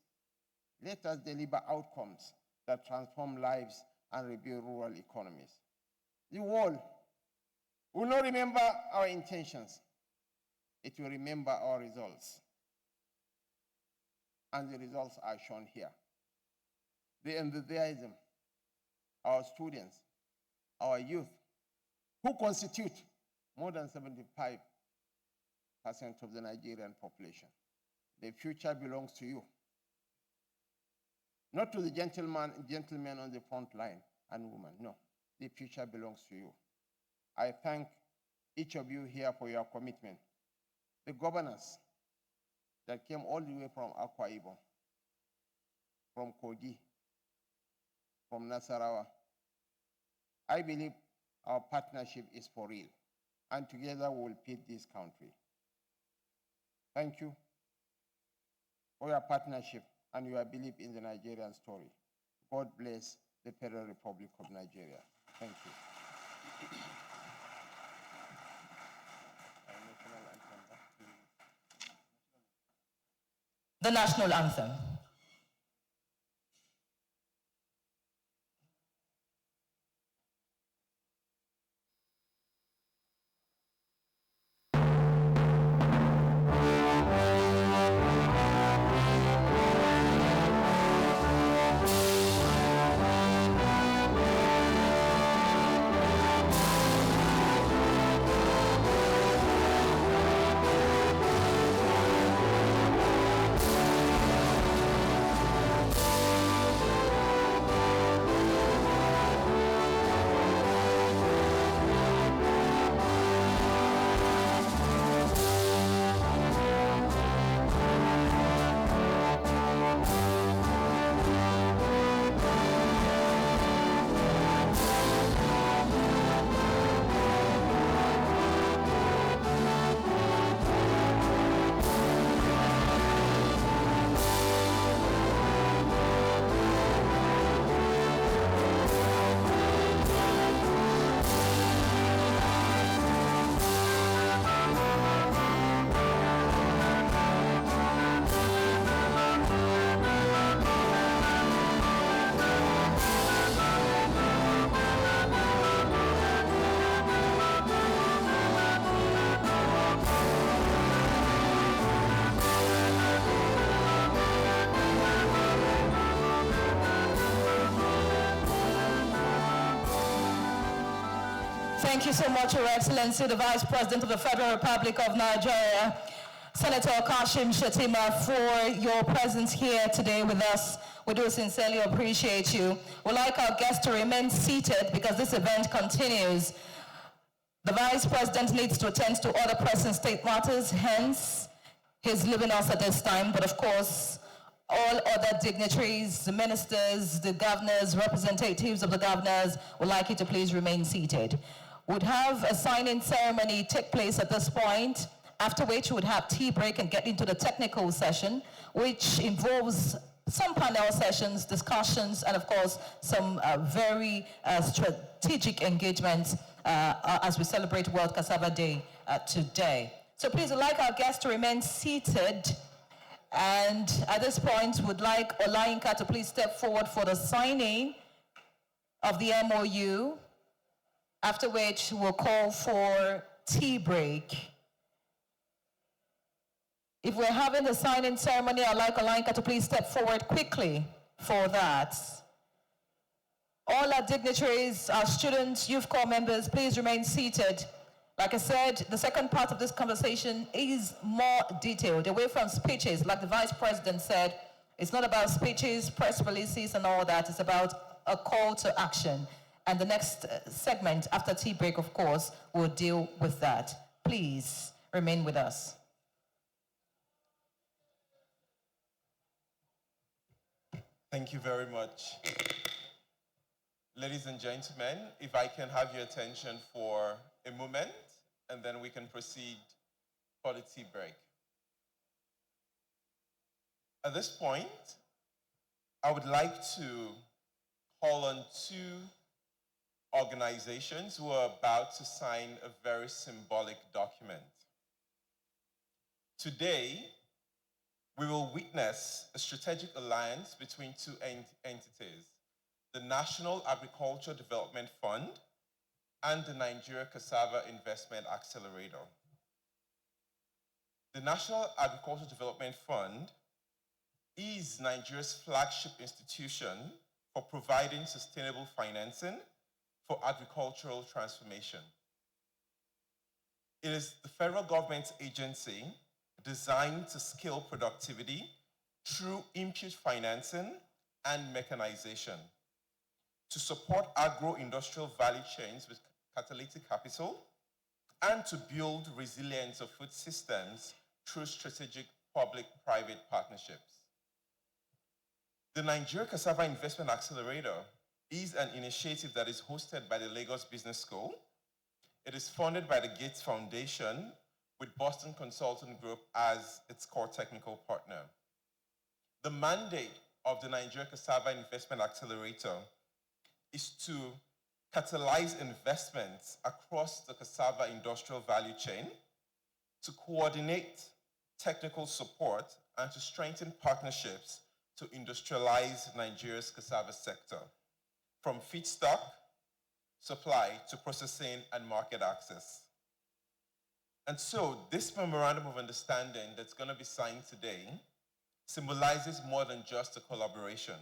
Let us deliver outcomes that transform lives and rebuild rural economies. The world will not remember our intentions. It will remember our results. And the results are shown here. The enthusiasm, our students, our youth, who constitute more than 75% of the Nigerian population. The future belongs to you, not to the gentlemen on the front line and women. No, the future belongs to you. I thank each of you here for your commitment. The governors that came all the way from Akwa Ibom, from Kogi, from Nasarawa. I believe our partnership is for real, and together we will feed this country. Thank you for your partnership and your belief in the Nigerian story. God bless the Federal Republic of Nigeria. Thank you. The national anthem. Thank you so much, Your Excellency, the Vice President of the Federal Republic of Nigeria, Senator Kashim Shettima, for your presence here today with us. We do sincerely appreciate you. We'd like our guests to remain seated because this event continues. The Vice President needs to attend to other pressing state matters, hence he's leaving us at this time. But of course, all other dignitaries, the ministers, the governors, representatives of the governors would like you to please remain seated. We'd have a signing ceremony take place at this point, after which we would have tea break and get into the technical session, which involves some panel sessions, discussions, and of course, some very strategic engagements as we celebrate World Cassava Day today. So please, I'd like our guests to remain seated. And at this point, we'd like Olayinka to please step forward for the signing of the MOU, after which we'll call for tea break. If we're having the signing ceremony, I'd like Olayinka to please step forward quickly for that. All our dignitaries, our students, youth corps members, please remain seated. Like I said, the second part of this conversation is more detailed, away from speeches. Like the Vice President said, it's not about speeches, press releases, and all that. It's about a call to action. And the next segment, after tea break, of course, will deal with that. Please remain with us. Thank you very much. Ladies and gentlemen, if I can have your attention for a moment, and then we can proceed for the tea break. At this point, I would like to call on two organizations who are about to sign a very symbolic document. Today, we will witness a strategic alliance between two entities, the National Agriculture Development Fund and the Nigeria Cassava Investment Accelerator. The National Agriculture Development Fund is Nigeria's flagship institution for providing sustainable financing for agricultural transformation. It is the federal government's agency designed to scale productivity through input financing and mechanization, to support agro-industrial value chains with catalytic capital, and to build resilience of food systems through strategic public-private partnerships. The Nigeria Cassava Investment Accelerator is an initiative that is hosted by the Lagos Business School. It is funded by the Gates Foundation with Boston Consulting Group as its core technical partner. The mandate of the Nigeria Cassava Investment Accelerator is to catalyze investments across the cassava industrial value chain, to coordinate technical support, and to strengthen partnerships to industrialize Nigeria's cassava sector, from feedstock, supply, to processing and market access. And so this memorandum of understanding that's going to be signed today symbolizes more than just a collaboration.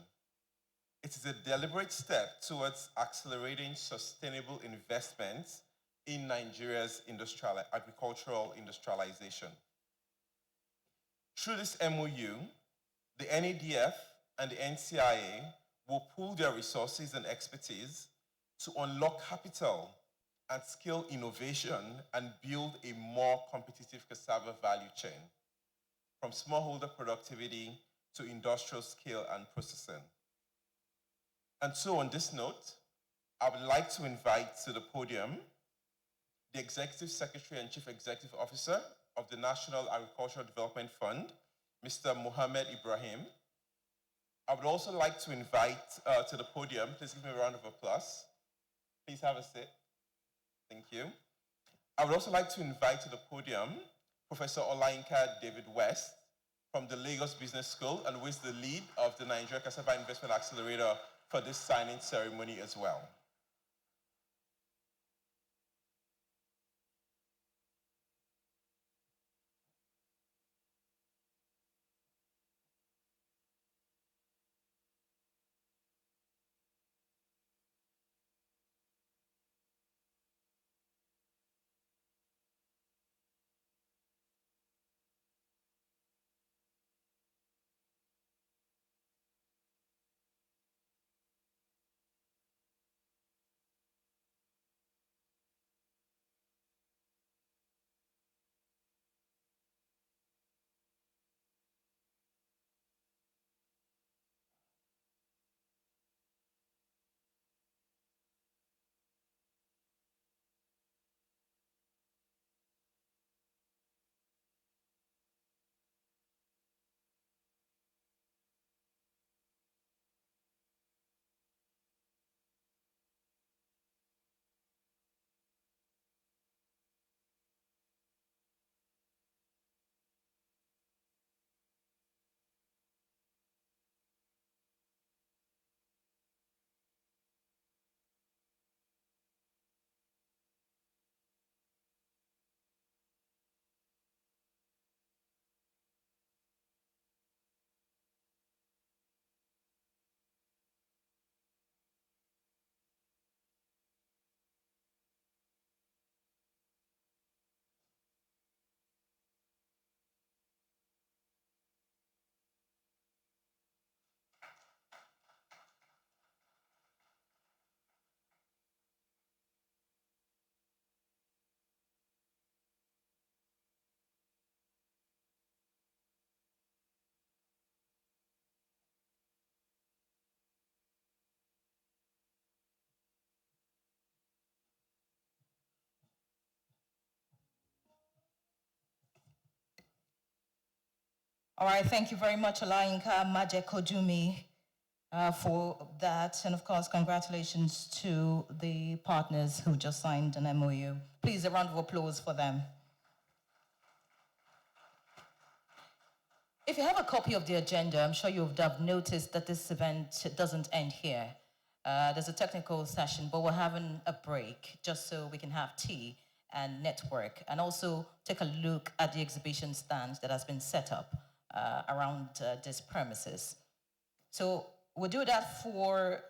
It is a deliberate step towards accelerating sustainable investments in Nigeria's agricultural industrialization. Through this MOU, the NADF and the NCIA will pool their resources and expertise to unlock capital and scale innovation and build a more competitive cassava value chain, from smallholder productivity to industrial scale and processing. And so on this note, I would like to invite to the podium the Executive Secretary and Chief Executive Officer of the National Agricultural Development Fund, Mr. Mohammed Ibrahim. I would also like to invite to the podium, please give me a round of applause. Please have a seat. Thank you. I would also like to invite to the podium Professor Olayinka David West from the Lagos Business School, and who is the lead of the Nigeria Cassava Investment Accelerator for this signing ceremony as well. All right, thank you very much, Olayinka Maje Kodumi. for that. And of course, congratulations to the partners who just signed an MOU. Please, a round of applause for them. If you have a copy of the agenda, I'm sure you would have noticed that this event doesn't end here. There's a technical session, but we're having a break just so we can have tea and network, and also take a look at the exhibition stand that has been set up around these premises. So we'll do that for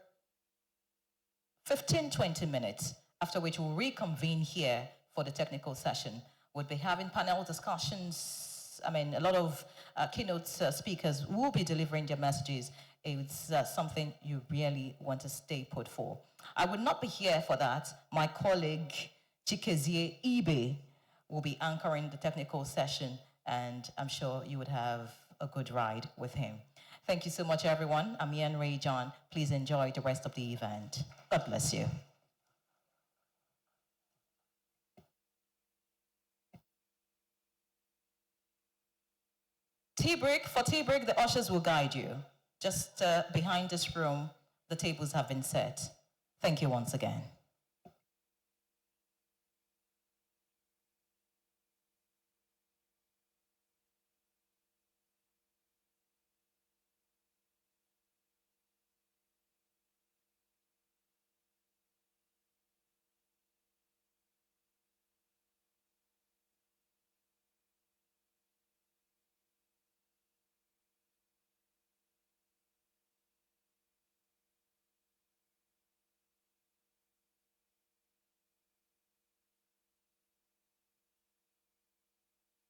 15, 20 minutes, after which we'll reconvene here for the technical session. We'll be having panel discussions. I mean, a lot of keynote speakers will be delivering their messages. It's something you really want to stay put for. I would not be here for that. My colleague, Chikezie Ibe, will be anchoring the technical session, and I'm sure you would have a good ride with him. Thank you so much, everyone. I'm Ian Ray John. Please enjoy the rest of the event. God bless you. Tea break. For tea break, the ushers will guide you. Just behind this room, the tables have been set. Thank you once again.